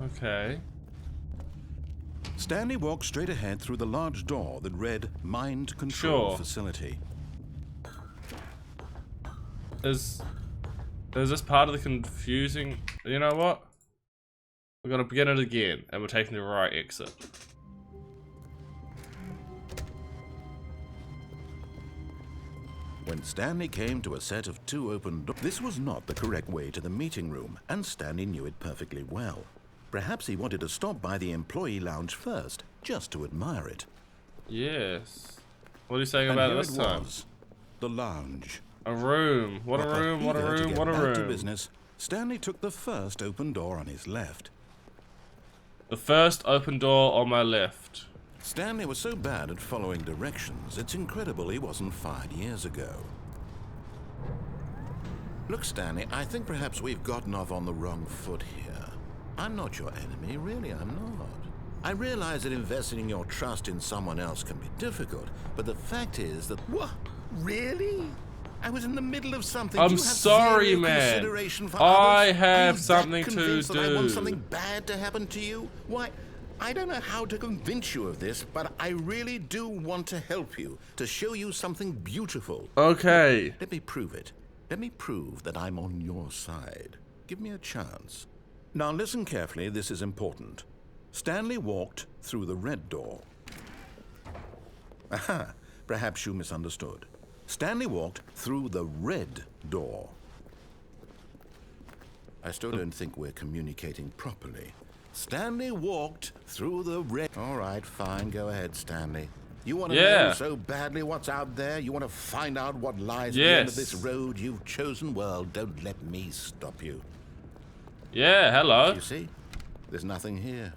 Okay. Stanley walked straight ahead through the large door that read Mind Control Sure. Facility. Is this part of the confusing? You know what? We're gonna begin it again, and we're taking the right exit. When Stanley came to a set of 2 open doors, this was not the correct way to the meeting room, and Stanley knew it perfectly well. Perhaps he wanted to stop by the employee lounge first, just to admire it. Yes. What are you saying And about here it this it time? was, the lounge. A room. What a But room. What a eager to room. get What a back to room. business, Stanley took the first open door on his left. The first open door on my left. Stanley was so bad at following directions, it's incredible he wasn't fired years ago. Look, Stanley, I think perhaps we've gotten off on the wrong foot here. I'm not your enemy, really, I'm not. I realize that investing your trust in someone else can be difficult, but the fact is that... What? Really? I was in the middle of something. I'm You have sorry, zero man. consideration for I others? have Are you something that to convinced that I want do. something bad to happen to you? Why, I don't know how to convince you of this, but I really do want to help you, to show you something beautiful. Okay. Let me prove it. Let me prove that I'm on your side. Give me a chance. Now listen carefully, this is important. Stanley walked through the red door. Aha, perhaps you misunderstood. Stanley walked through the red door. I still don't think we're communicating properly. Stanley walked through the red... All right, fine, go ahead, Stanley. You want to know so badly what's out there? You want to find out what lies at the end of this road you've chosen? Well, don't let me stop you. Yeah, hello. You see, there's nothing here.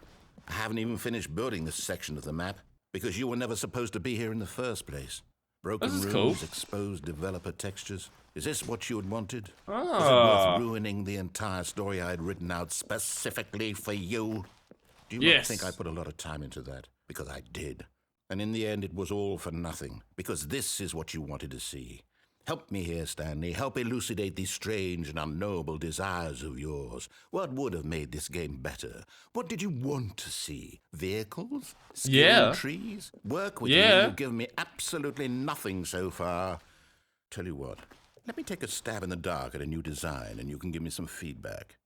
I haven't even finished building this section of the map because you were never supposed to be here in the first place. Broken rooms, exposed developer textures. Is this what you had wanted? Was it worth ruining the entire story I had written out specifically for you? Do you not think I put a lot of time into that? Because I did. And in the end, it was all for nothing. Because this is what you wanted to see. Help me here, Stanley. Help elucidate these strange and unknowable desires of yours. What would have made this game better? What did you want to see? Vehicles? Skill trees? Work with you? You've given me absolutely nothing so far. Tell you what, let me take a stab in the dark at a new design and you can give me some feedback.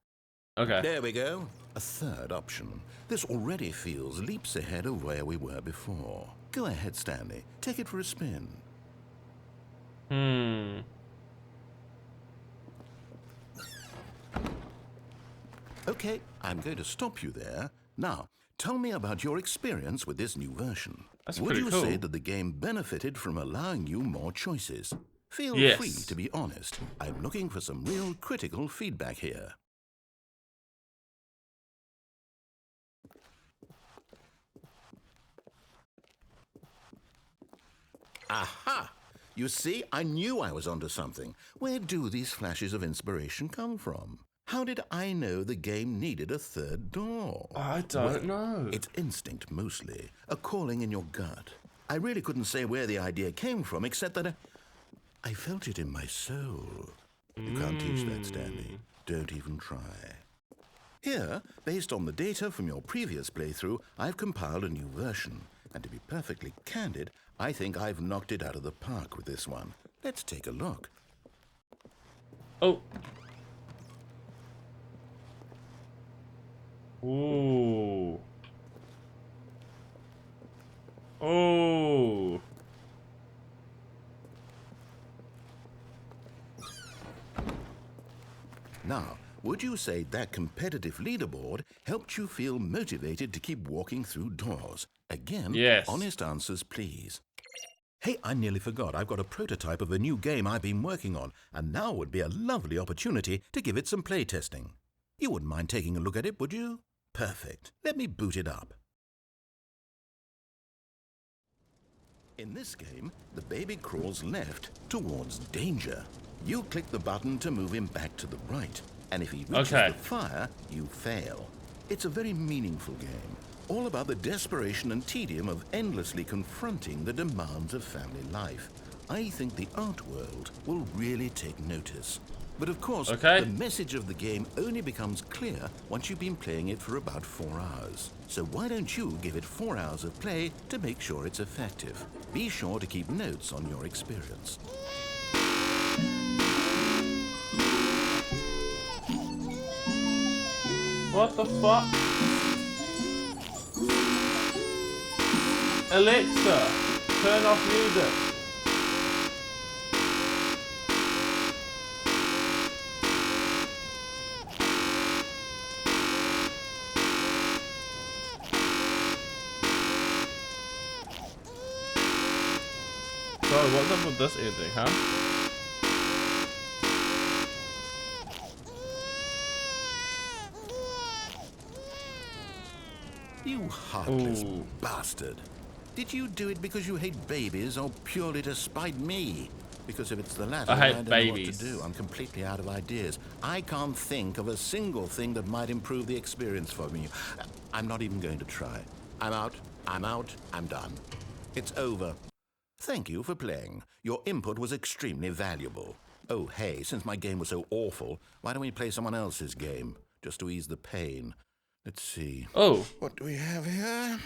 Okay. There we go. A third option. This already feels leaps ahead of where we were before. Go ahead, Stanley. Take it for a spin. Okay, I'm going to stop you there. Now, tell me about your experience with this new version. Would you say that the game benefited from allowing you more choices? Feel free to be honest. I'm looking for some real critical feedback here. Aha! You see, I knew I was onto something. Where do these flashes of inspiration come from? How did I know the game needed a third door? I don't know. It's instinct mostly, a calling in your gut. I really couldn't say where the idea came from, except that I felt it in my soul. You can't teach that, Stanley. Don't even try. Here, based on the data from your previous playthrough, I've compiled a new version. And to be perfectly candid, I think I've knocked it out of the park with this one. Let's take a look. Oh. Ooh. Oh. Now, would you say that competitive leaderboard helped you feel motivated to keep walking through doors? Again, honest answers, please. Hey, I nearly forgot. I've got a prototype of a new game I've been working on, and now would be a lovely opportunity to give it some playtesting. You wouldn't mind taking a look at it, would you? Perfect. Let me boot it up. In this game, the baby crawls left towards danger. You click the button to move him back to the right, and if he reaches the fire, you fail. It's a very meaningful game, all about the desperation and tedium of endlessly confronting the demands of family life. I think the art world will really take notice. But of course, the message of the game only becomes clear once you've been playing it for about 4 hours. So why don't you give it 4 hours of play to make sure it's effective? Be sure to keep notes on your experience. What the fuck? Alexa, turn off music. Sorry, what's up with this ending, huh? You heartless bastard. Did you do it because you hate babies or purely to spite me? Because if it's the latter, I don't know what to do. I'm completely out of ideas. I can't think of a single thing that might improve the experience for me. I'm not even going to try. I'm out, I'm done. It's over. Thank you for playing. Your input was extremely valuable. Oh, hey, since my game was so awful, why don't we play someone else's game? Just to ease the pain. Let's see. Oh. What do we have here?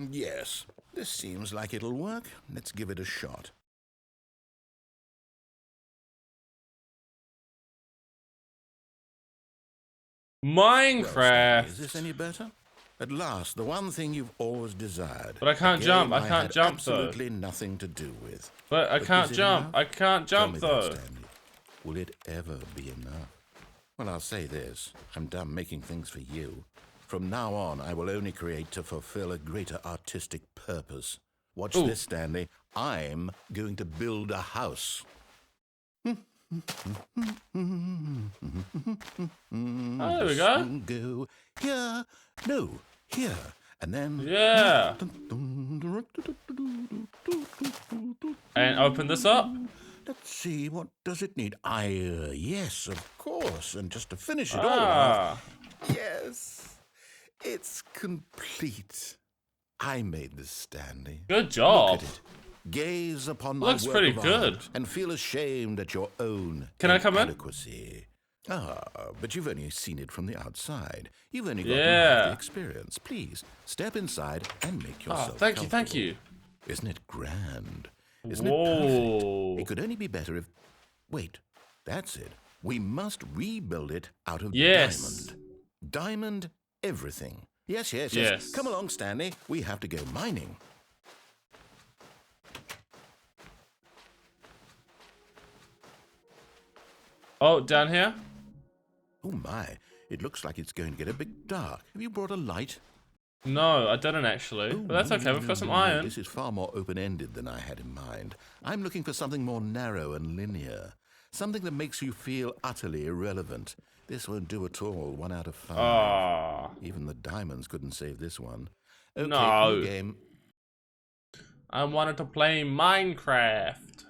Yes. This seems like it'll work. Let's give it a shot. Minecraft. Well, Stanley, is this any better? At last, the one thing you've always desired. But I can't jump. I can't jump though. Absolutely nothing to do with. But I can't jump. I can't jump though. Stanley, will it ever be enough? Well, I'll say this. I'm done making things for you. From now on, I will only create to fulfill a greater artistic purpose. Watch this, Stanley. I'm going to build a house. Oh, there we go. Go here. No, here. And then... Yeah. And open this up. Let's see, what does it need? Yes, of course. And just to finish it all off... Yes, it's complete. I made this, Stanley. Good job. Look at it. Gaze upon my Looks work pretty of good. art and feel ashamed at your own Can I come in? inadequacy. But you've only seen it from the outside. You've only got Yeah. the experience. Please, step inside and make yourself Thank you, comfortable. thank you. Isn't it grand? Isn't Whoa. it perfect? It could only be better if... Wait, that's it. We must rebuild it out of diamond. Diamond everything. Yes. Come along, Stanley. We have to go mining. Oh, down here? Oh my, it looks like it's going to get a bit dark. Have you brought a light? No, I didn't actually. But that's okay, we've got some iron. This is far more open-ended than I had in mind. I'm looking for something more narrow and linear. Something that makes you feel utterly irrelevant. This won't do at all. 1 out of 5. Ah. Even the diamonds couldn't save this one. Okay, No. new game. I wanted to play Minecraft.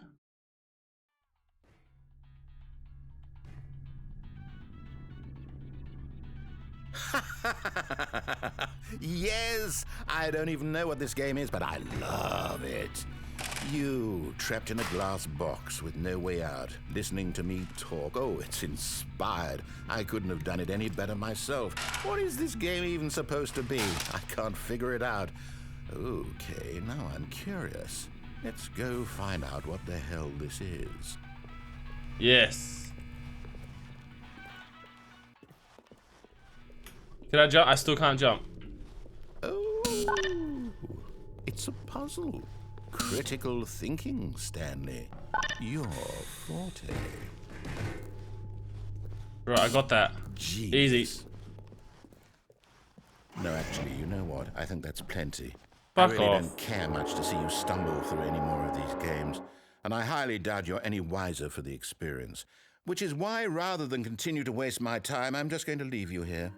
Yes! I don't even know what this game is, but I love it. You, trapped in a glass box with no way out, listening to me talk. Oh, it's inspired. I couldn't have done it any better myself. What is this game even supposed to be? I can't figure it out. Okay, now I'm curious. Let's go find out what the hell this is. Yes. Can I jump? I still can't jump. Oh, it's a puzzle. Critical thinking, Stanley. Your forte. Right, I got that. Jeez. Easy. No, actually, you know what? I think that's plenty. Fuck I really off. don't care much to see you stumble through any more of these games, and I highly doubt you're any wiser for the experience. Which is why, rather than continue to waste my time, I'm just going to leave you here.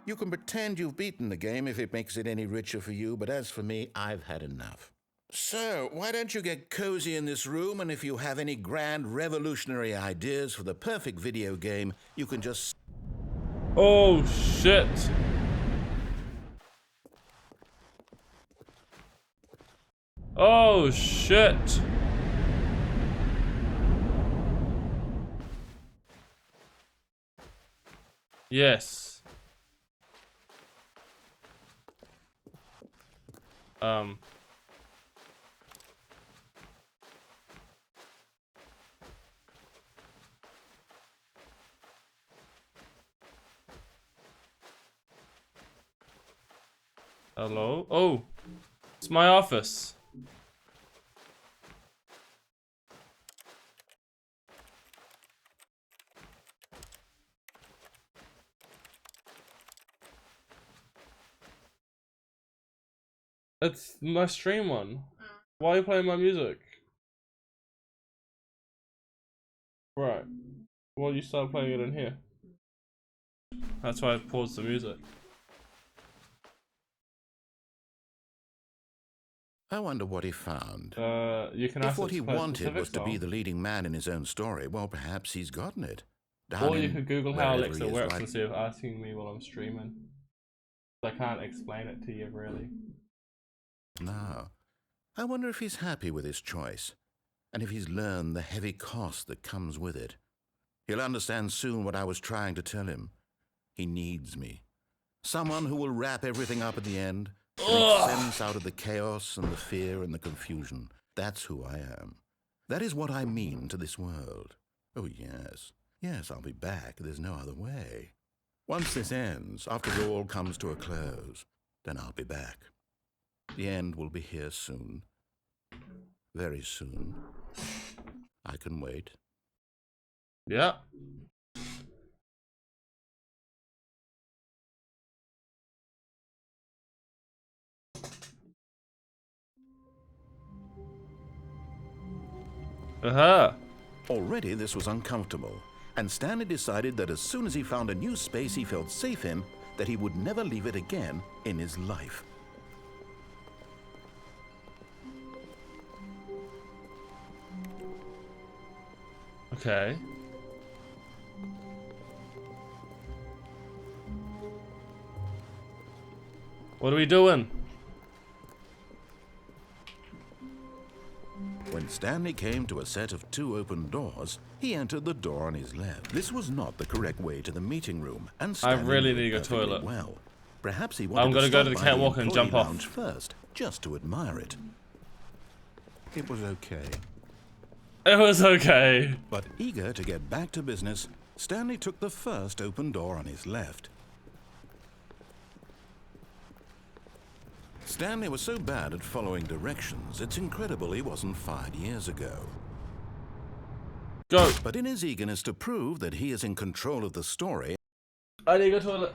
You can pretend you've beaten the game if it makes it any richer for you, but as for me, I've had enough. So, why don't you get cozy in this room, and if you have any grand revolutionary ideas for the perfect video game, you can just... Oh, shit. Oh, shit. Yes. Hello? Oh, it's my office. It's my stream one. Why are you playing my music? Right. Well, you started playing it in here. That's why I paused the music. I wonder what he found. You can If ask what he wanted specifics was to be now. the leading man in his own story, well, perhaps he's gotten it. Or you could Google how wherever Alexa he is works right- instead of asking me while I'm streaming. I can't explain it to you, really. No. I wonder if he's happy with his choice, and if he's learned the heavy cost that comes with it. He'll understand soon what I was trying to tell him. He needs me. Someone who will wrap everything up at the end, make sense out of the chaos and the fear and the confusion. That's who I am. That is what I mean to this world. Oh, yes. Yes, I'll be back. There's no other way. Once this ends, after it all comes to a close, then I'll be back. The end will be here soon. Very soon. I can wait. Yeah. Already this was uncomfortable, and Stanley decided that as soon as he found a new space he felt safe in, that he would never leave it again in his life. Okay. What are we doing? When Stanley came to a set of 2 open doors, he entered the door on his left. This was not the correct way to the meeting room, and Stanley really knew need it to go perfectly toilet. well. Perhaps he wanted I'm gonna to go stop to the by catwalk and jump employee off. lounge first, just to admire it. It was okay. It was okay. But eager to get back to business, Stanley took the first open door on his left. Stanley was so bad at following directions, it's incredible he wasn't fired years ago. Go. But in his eagerness to prove that he is in control of the story, I need to go to the toilet.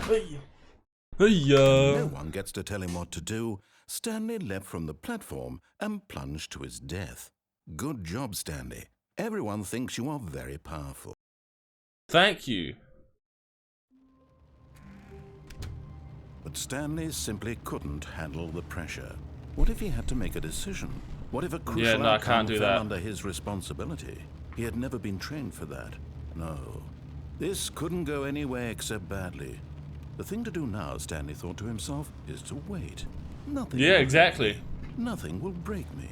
Hey. no one gets to tell him what to do. Stanley leapt from the platform and plunged to his death. Good job, Stanley. Everyone thinks you are very powerful. Thank you. But Stanley simply couldn't handle the pressure. What if he had to make a decision? What if a crucial I outcome can't do fell that. under his responsibility? He had never been trained for that. No. This couldn't go any way except badly. The thing to do now, Stanley thought to himself, is to wait. Nothing. Yeah, will exactly. break me. Nothing will break me.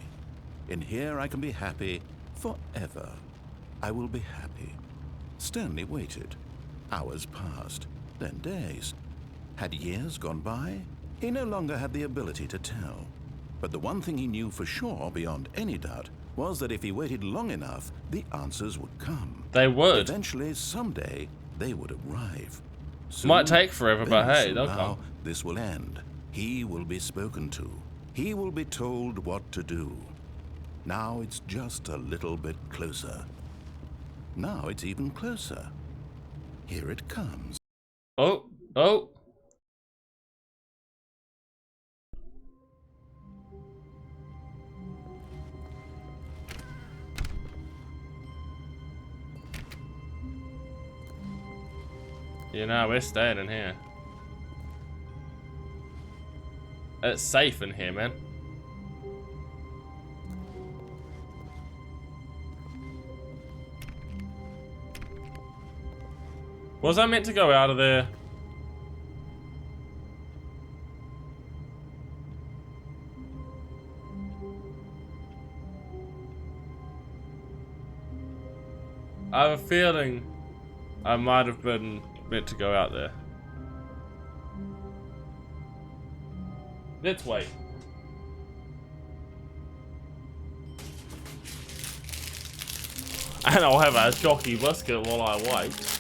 In here I can be happy forever. I will be happy. Stanley waited. Hours passed, then days. Had years gone by? He no longer had the ability to tell. But the one thing he knew for sure, beyond any doubt, was that if he waited long enough, the answers would come. They would. Eventually, someday, they would arrive. Soon, Might take forever, but very hey, soon they'll now, come. this will end. He will be spoken to. He will be told what to do. Now it's just a little bit closer. Now it's even closer. Here it comes. Oh, oh. You know, we're staying in here. It's safe in here, man. Was I meant to go out of there? I have a feeling I might have been meant to go out there. Let's wait. And I'll have a shocky biscuit while I wait.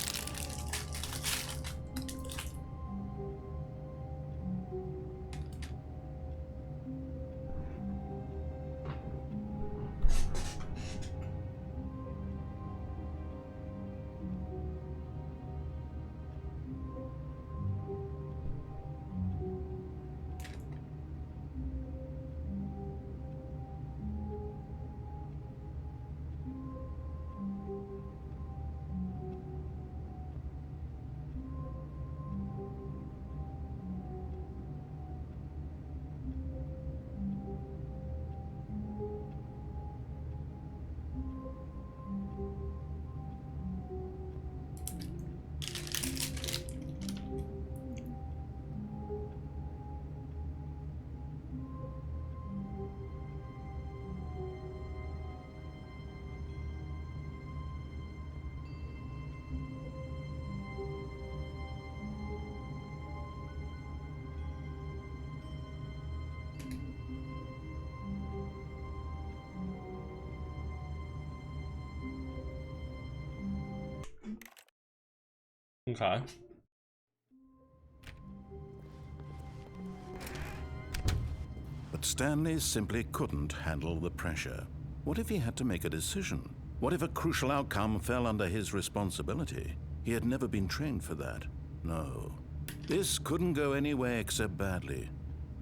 Okay. But Stanley simply couldn't handle the pressure. What if he had to make a decision? What if a crucial outcome fell under his responsibility? He had never been trained for that. No. This couldn't go anywhere except badly.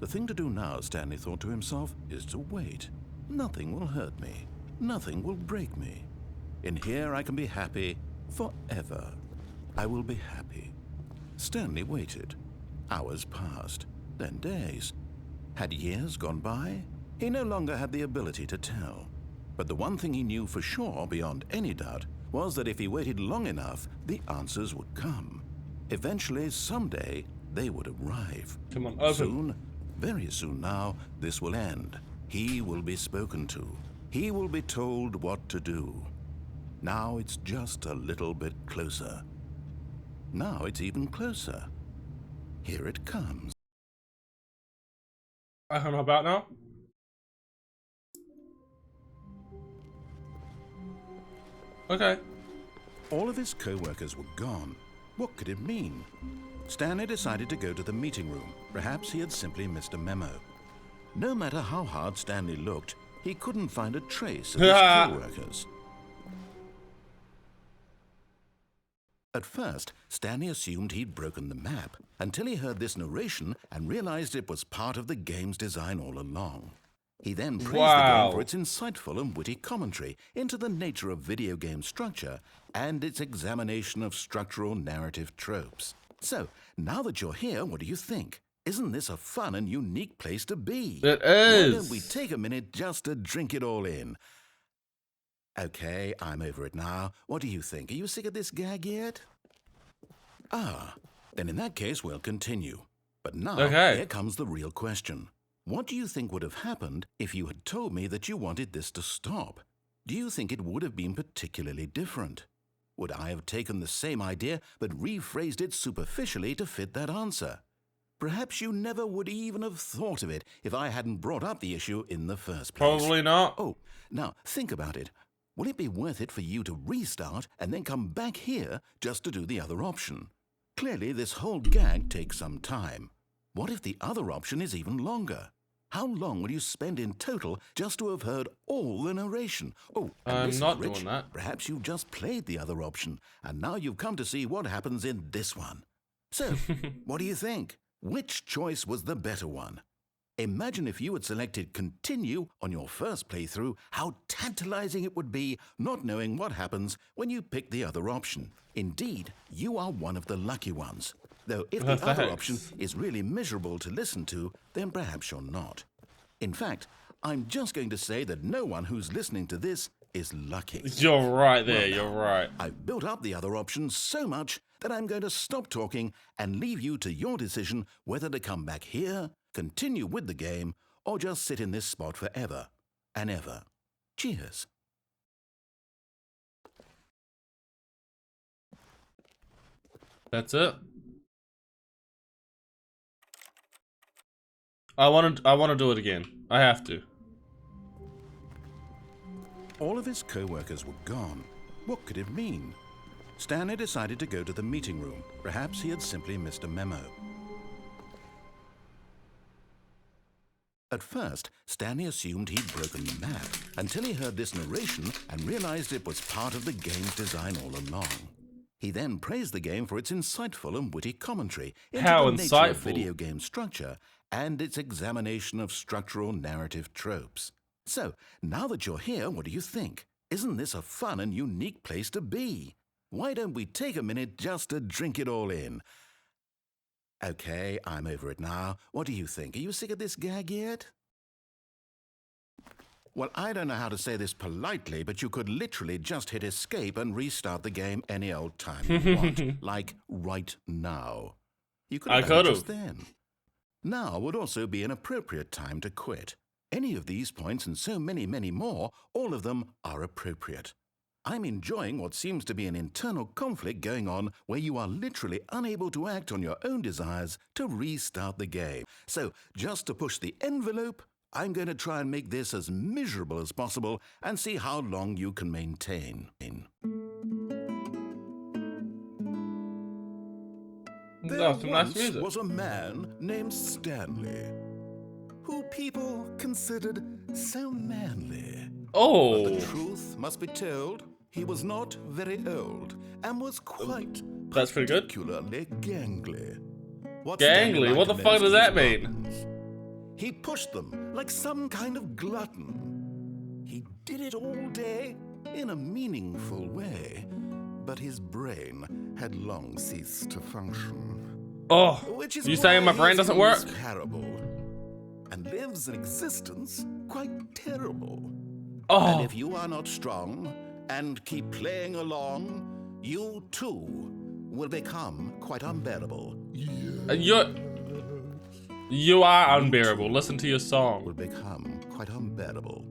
The thing to do now, Stanley thought to himself, is to wait. Nothing will hurt me. Nothing will break me. In here I can be happy forever. I will be happy. Stanley waited. Hours passed, then days. Had years gone by? He no longer had the ability to tell. But the one thing he knew for sure, beyond any doubt, was that if he waited long enough, the answers would come. Eventually, someday, they would arrive. Come on, open. Soon, very soon now, this will end. He will be spoken to. He will be told what to do. Now it's just a little bit closer. Now it's even closer. Here it comes. I don't know about now. Okay. All of his co-workers were gone. What could it mean? Stanley decided to go to the meeting room. Perhaps he had simply missed a memo. No matter how hard Stanley looked, he couldn't find a trace of his co-workers. At first, Stanley assumed he'd broken the map until he heard this narration and realized it was part of the game's design all along. He then praised the game for its insightful and witty commentary into the nature of video game structure and its examination of structural narrative tropes. So, now that you're here, what do you think? Isn't this a fun and unique place to be? It is. Why don't we take a minute just to drink it all in? Okay, I'm over it now. What do you think? Are you sick of this gag yet? Ah, then in that case, we'll continue. But now, here comes the real question. What do you think would have happened if you had told me that you wanted this to stop? Do you think it would have been particularly different? Would I have taken the same idea but rephrased it superficially to fit that answer? Perhaps you never would even have thought of it if I hadn't brought up the issue in the first place. Probably not. Oh, now think about it. Will it be worth it for you to restart and then come back here just to do the other option? Clearly, this whole gag takes some time. What if the other option is even longer? How long will you spend in total just to have heard all the narration? Oh, and I'm listen, not Rich, doing that. Perhaps you've just played the other option, and now you've come to see what happens in this one. So, what do you think? Which choice was the better one? Imagine if you had selected Continue on your first playthrough, how tantalizing it would be not knowing what happens when you pick the other option. Indeed, you are one of the lucky ones. Though if the other option is really miserable to listen to, then perhaps you're not. In fact, I'm just going to say that no one who's listening to this is lucky. You're right there, Well, now, you're right. I've built up the other option so much that I'm going to stop talking and leave you to your decision whether to come back here, continue with the game, or just sit in this spot forever and ever. Cheers. That's it. I want to do it again. I have to. All of his co-workers were gone. What could it mean? Stanley decided to go to the meeting room. Perhaps he had simply missed a memo. At first, Stanley assumed he'd broken the map until he heard this narration and realized it was part of the game's design all along. He then praised the game for its insightful and witty commentary into the nature of video game structure and its examination of structural narrative tropes. So, now that you're here, what do you think? Isn't this a fun and unique place to be? Why don't we take a minute just to drink it all in? Okay, I'm over it now. What do you think? Are you sick of this gag yet? Well, I don't know how to say this politely, but you could literally just hit escape and restart the game any old time you want. Like right now. You could have done it just then. Now would also be an appropriate time to quit. Any of these points and so many, many more, all of them are appropriate. I'm enjoying what seems to be an internal conflict going on where you are literally unable to act on your own desires to restart the game. So, just to push the envelope, I'm going to try and make this as miserable as possible and see how long you can maintain. There That's some nice once music. was a man named Stanley, who people considered so manly. But Oh, the truth must be told, he was not very old and was quite that's pretty good. particularly gangly. What Gangly? What the fuck does that mean? He pushed them like some kind of glutton. He did it all day in a meaningful way, but his brain had long ceased to function. Oh, Which is you saying my why brain he's doesn't in work? this parable and lives an existence quite terrible. And Oh, if you are not strong and keep playing along, you too will become quite unbearable. you are unbearable. Listen to your Will song. become quite unbearable.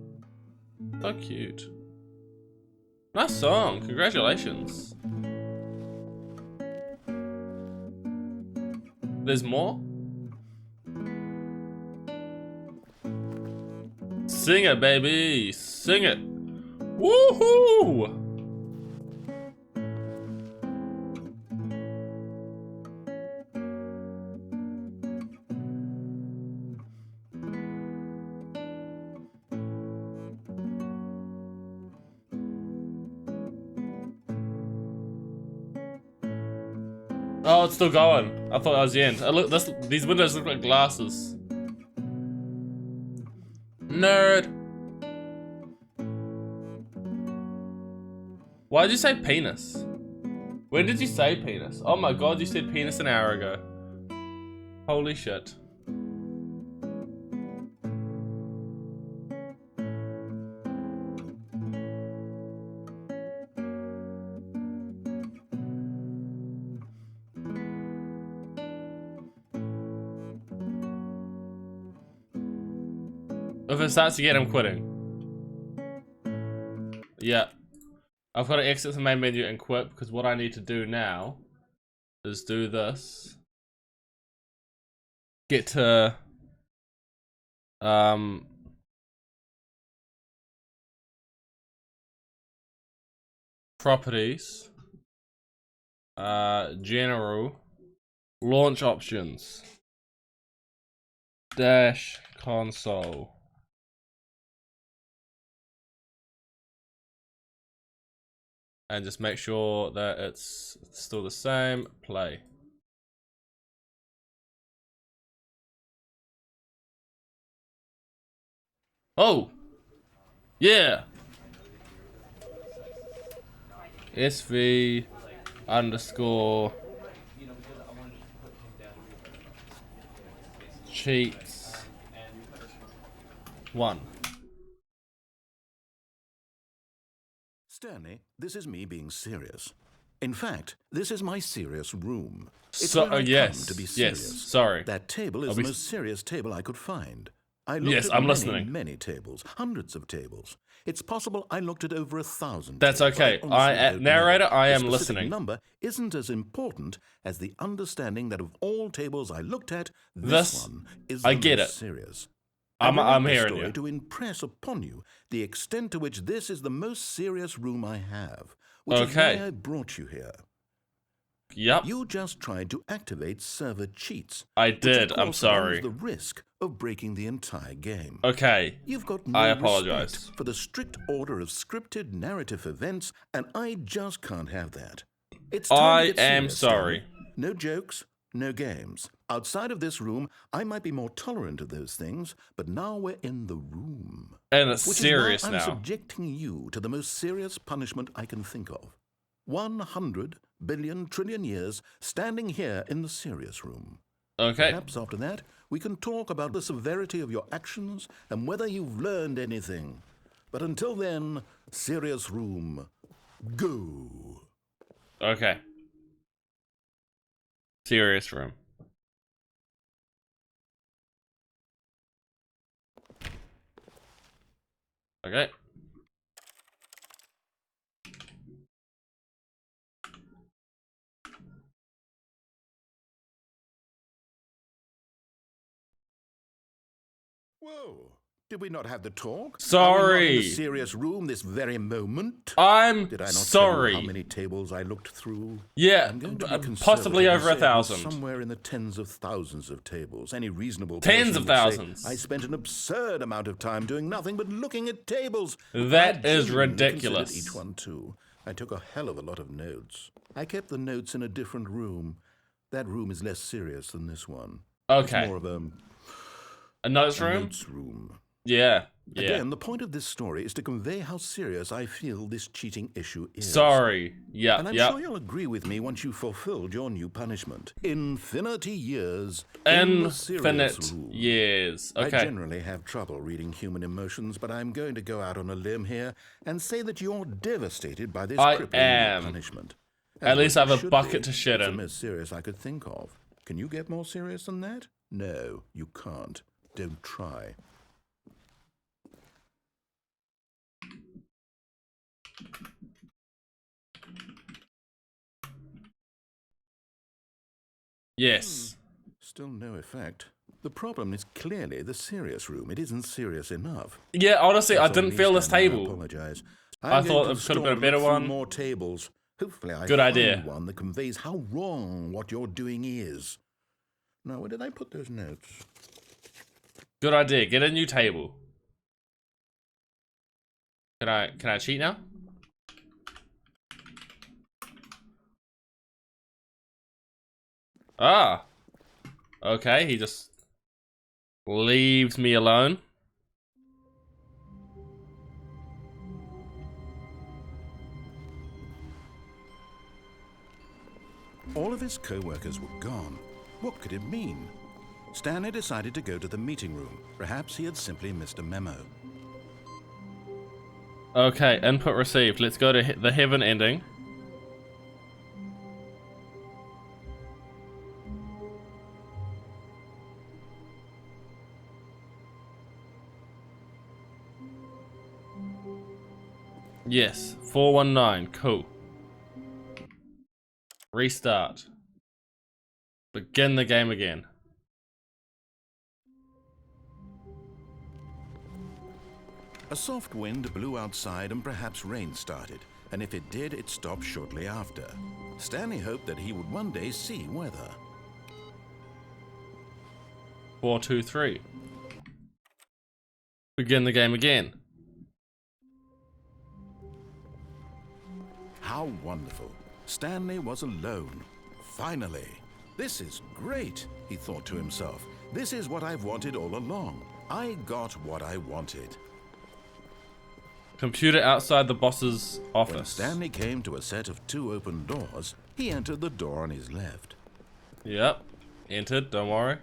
So cute. Nice song. Congratulations. There's more? Sing it, baby. Sing it. Woohoo! Oh, it's still going. I thought that was the end. Look, these windows look like glasses. Nerd. Why did you say penis? When did you say penis? Oh my god, you said penis an hour ago. Holy shit. If it starts again, I'm quitting. Yeah. I've got to exit the main menu and quit because what I need to do now is do this. Get to properties, general, launch options, dash console. And just make sure that it's still the same. Play. Oh! Yeah! SV underscore cheats 1. Stanley, this is me being serious. In fact, this is my serious room. It's So, where I yes, come to be yes, serious. sorry. That table is the most serious table I could find. I looked Yes, at I'm many, listening. many tables, hundreds of tables. It's possible I looked at over 1,000. That's tables. okay. honestly don't know. Narrator, I The am specific listening. number isn't as important as the understanding that of all tables I looked at, This- this one is I the get most it. serious. I'm I wrote this hearing story you. to impress upon you the extent to which this is the most serious room I have, which is Okay. why I brought you here. Yep. You just tried to activate server cheats. I which of did. I'm course sorry. runs the risk of breaking the entire game. Okay. You've got no I apologize. respect for the strict order of scripted narrative events, and I just can't have that. It's time I to get am serious, sorry. Stanley. No jokes, no games. Outside of this room, I might be more tolerant of those things, but now we're in the room. And it's Which serious is why I'm now. subjecting you to the most serious punishment I can think of. 100 billion trillion years standing here in the serious room. Okay. Perhaps after that, we can talk about the severity of your actions and whether you've learned anything. But until then, serious room, go. Okay. Serious room. Okay. Whoa, Did we not have the talk? Sorry. Are we not in the serious room this very moment? I'm Did I not sorry. tell you how many tables I looked through? Yeah, I'm going to be possibly conservative over and say it was 1,000. somewhere in the tens of thousands of tables. Any reasonable Tens person of would say, thousands. I spent an absurd amount of time doing nothing but looking at tables. That I is genuinely ridiculous. considered each one too. I took a hell of a lot of notes. I kept the notes in a different room. That room is less serious than this one. Okay. It's more of A notes a room? notes room. Yeah. Yeah. Again, the point of this story is to convey how serious I feel this cheating issue is. Sorry. Yeah. And I'm yeah. sure you'll agree with me once you've fulfilled your new punishment. Infinity years. Infinite years. Okay. I generally have trouble reading human emotions, but I'm going to go out on a limb here and say that you're devastated by this crippling new punishment. At least I have a Should bucket be. to shit It's in. the most serious I could think of. Can you get more serious than that? No, you can't. Don't try. Yes. Still no effect. The problem is clearly the serious room. It isn't serious enough. Yeah, honestly, I That's on didn't me, feel this Stanley. I table. apologize. I thought it could have been a better one. More tables. Hopefully, I Good find idea. one that conveys how wrong what you're doing is. Now, where did I put those notes? Good idea. Get a new table. Can I cheat now? Ah. Okay, he just leaves me alone. All of his co-workers were gone. What could it mean? Stanley decided to go to the meeting room. Perhaps he had simply missed a memo. Okay, input received. Let's go to the heaven ending. Yes, 419. Cool. Restart. Begin the game again. A soft wind blew outside and perhaps rain started, and if it did, it stopped shortly after. Stanley hoped that he would one day see weather. 423. Begin the game again. How wonderful. Stanley was alone. Finally. This is great, he thought to himself. This is what I've wanted all along. I got what I wanted. Computer outside the boss's office. When Stanley came to a set of 2 open doors, he entered the door on his left. Yep. Entered, don't worry.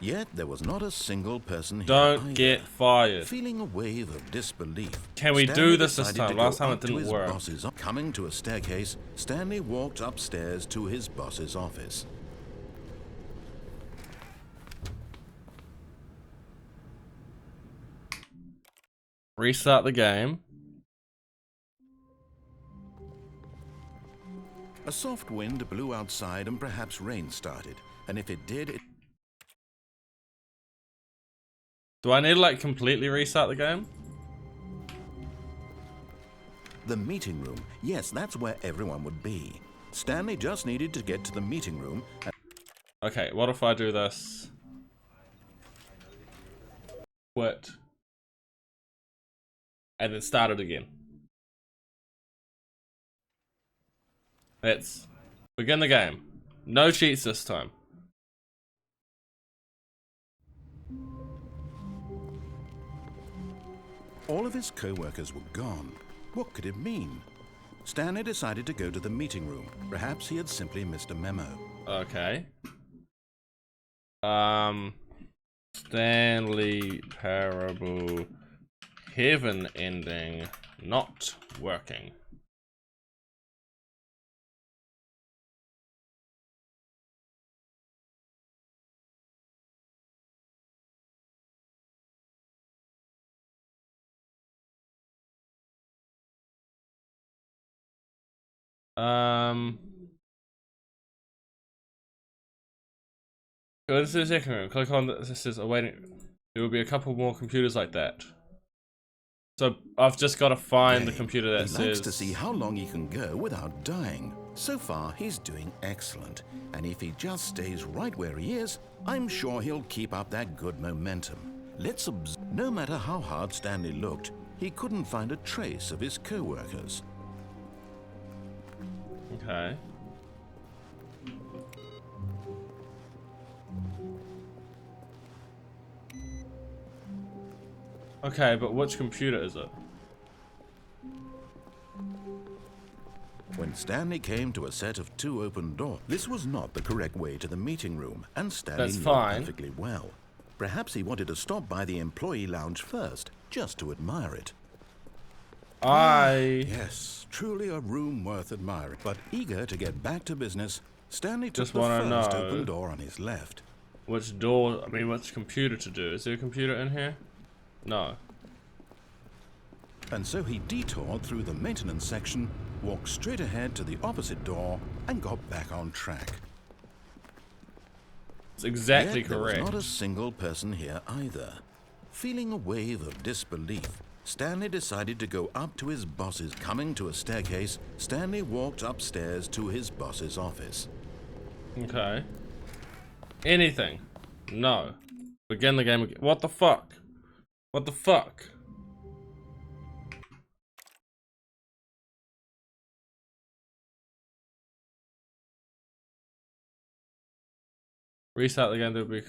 Yet there was not a single person here Don't either. get fired. Feeling a wave of disbelief. Can we Stanley do this decided time? to go Last time it up to didn't his work. boss's. Coming to a staircase, Stanley walked upstairs to his boss's office. Restart the game. A soft wind blew outside and perhaps rain started. And if it did, it... Do I need to like completely restart the game? The meeting room. Yes, that's where everyone would be. Stanley just needed to get to the meeting room. Okay, what if I do this? Quit. And then start it again. Let's begin the game. No cheats this time. All of his co-workers were gone. What could it mean? Stanley decided to go to the meeting room. Perhaps he had simply missed a memo. Okay. Stanley Parable Heaven ending not working. Go into the second room. Click on this is awaiting. There will be a couple more computers like that. So I've just got to find the computer that he says. likes to see how long he can go without dying. So far, he's doing excellent. And if he just stays right where he is, I'm sure he'll keep up that good momentum. Let's observe. No matter how hard Stanley looked, he couldn't find a trace of his co-workers. Okay. Okay, but which computer is it? When Stanley came to a set of 2 open doors, this was not the correct way to the meeting room, and Stanley That's knew fine. perfectly well. Perhaps he wanted to stop by the employee lounge first, just to admire it. Yes, truly a room worth admiring. But eager to get back to business, Stanley took Just the wanna first know open door on his left. which door, I mean which computer to do. Is there a computer in here? No. And so he detoured through the maintenance section, walked straight ahead to the opposite door, and got back on track. It's exactly Yet there correct. was not a single person here either. Feeling a wave of disbelief, Stanley decided to go up to his boss's. Coming to a staircase, Stanley walked upstairs to his boss's office. Okay. Anything. No. Begin the game again. What the fuck? What the fuck? Restart the game to be.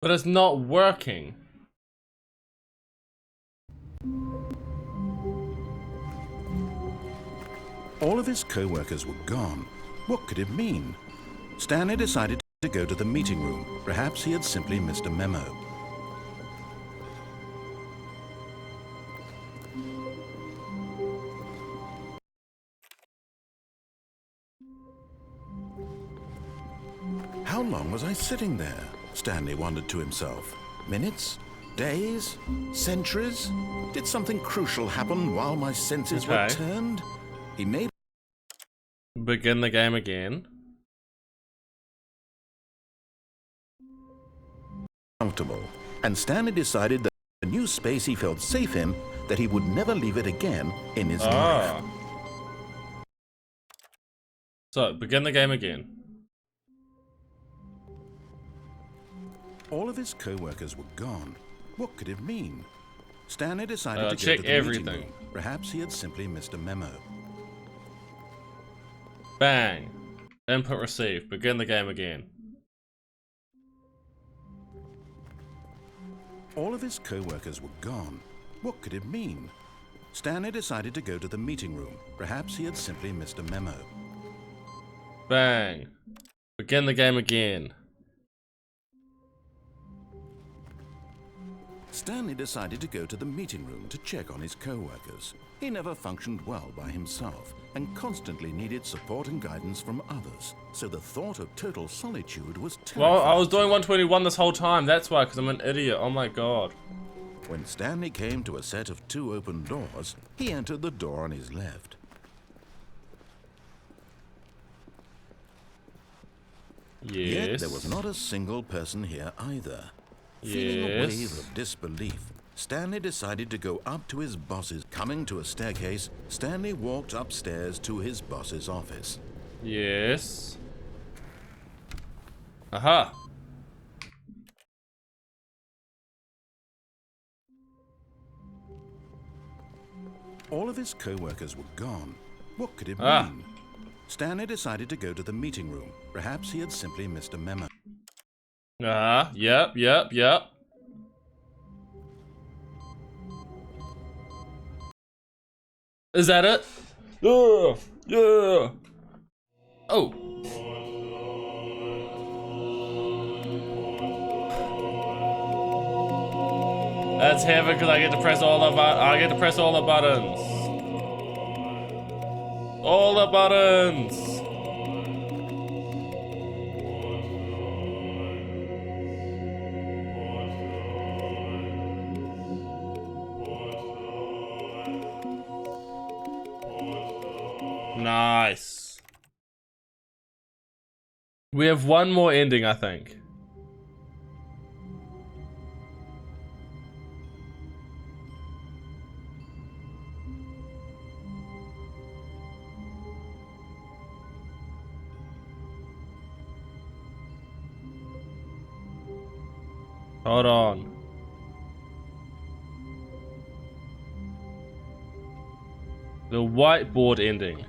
But it's not working. All of his co-workers were gone. What could it mean? Stanley decided to go to the meeting room. Perhaps he had simply missed a memo. How long was I sitting there? Stanley wondered to himself. Minutes? Days? Centuries? Did something crucial happen while my senses were Okay. turned? He made Begin the game again. comfortable, and Stanley decided that the new space he felt safe in, that he would never leave it again in his life. So, begin the game again. All of his co-workers were gone. What could it mean? Stanley decided to go check to the everything. meeting room. Perhaps he had simply missed a memo. Bang. Input received. Begin the game again. All of his co-workers were gone. What could it mean? Stanley decided to go to the meeting room. Perhaps he had simply missed a memo. Bang. Begin the game again. Stanley decided to go to the meeting room to check on his co-workers. He never functioned well by himself and constantly needed support and guidance from others. So the thought of total solitude was terrifying. Well, I was doing 121 this whole time. That's why, because I'm an idiot. Oh my god. When Stanley came to a set of 2 open doors, he entered the door on his left. Yet Yes. there was not a single person here either. Feeling a wave Yes. of disbelief, Stanley decided to go up to his boss's. Coming to a staircase, Stanley walked upstairs to his boss's office. Yes. Aha. All of his co-workers were gone. What could it Ah. mean? Stanley decided to go to the meeting room. Perhaps he had simply missed a memo. Yep. Is that it? Yeah. Oh. That's heaven because I get to press all the buttons. All the buttons. Nice. We have one more ending, I think. Hold on. The whiteboard ending.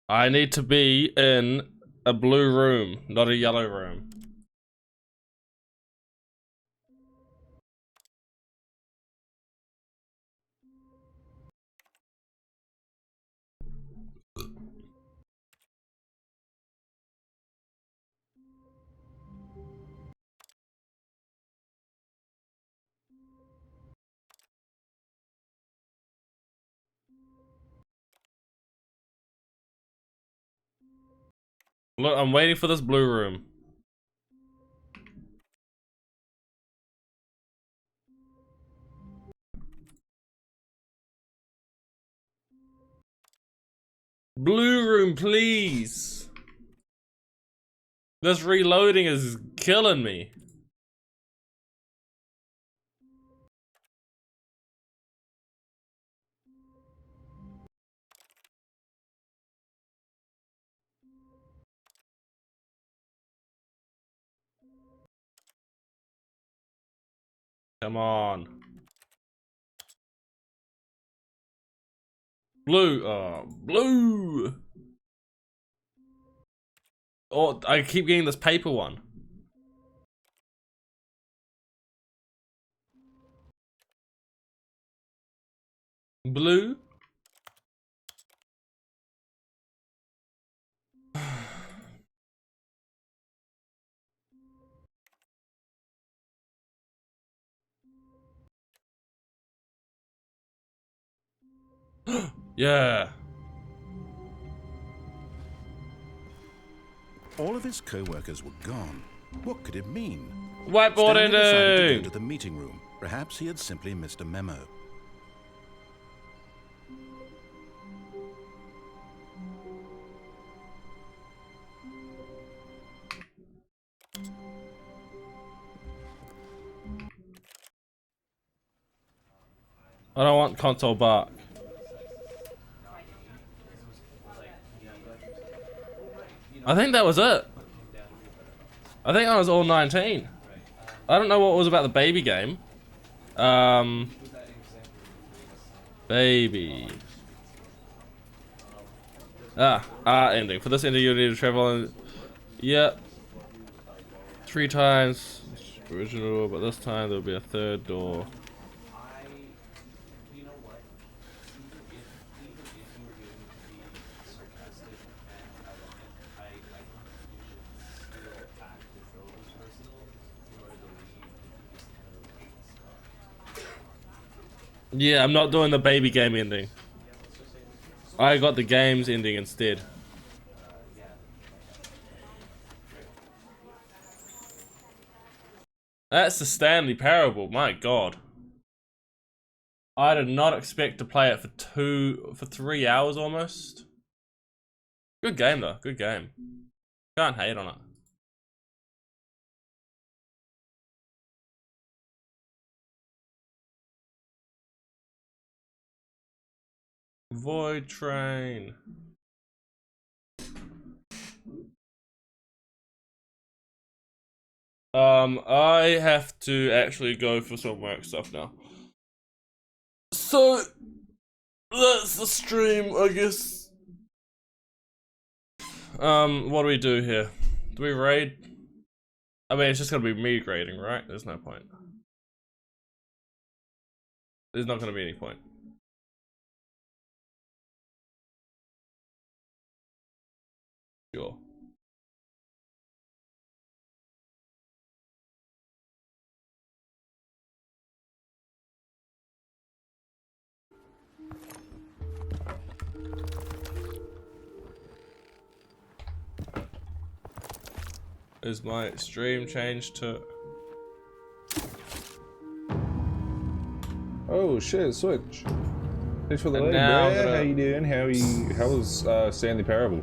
I need to be in a blue room, not a yellow room. Look, I'm waiting for this blue room. Blue room, please. This reloading is killing me. Come on. Blue. Blue. Oh, I keep getting this paper one. Blue. Yeah. All of his co-workers were gone. What could it mean? Whiteboard Stanley decided to go ending. to the meeting room. Perhaps he had simply missed a memo. I don't want console bark. I think that was it. I think I was all 19. I don't know what was about the baby game. Baby. Ending. For this ending, you'll need to travel and... Yep. 3 times. Original, but this time there'll be a third door. Yeah, I'm not doing the baby game ending. I got the games ending instead. That's the Stanley Parable, my god. I did not expect to play it for 3 hours almost. Good game though, good game. Can't hate on it. Void train. I have to actually go for some work stuff now. So that's the stream, I guess. What do we do here? Do we raid? I mean, it's just gonna be me grading, right? There's no point. There's not gonna be any point. Sure. Is my stream changed to... Oh shit, Swiitch. Thanks for the And link, now I'm bruh. gonna- How you doing? How was Stanley Parable?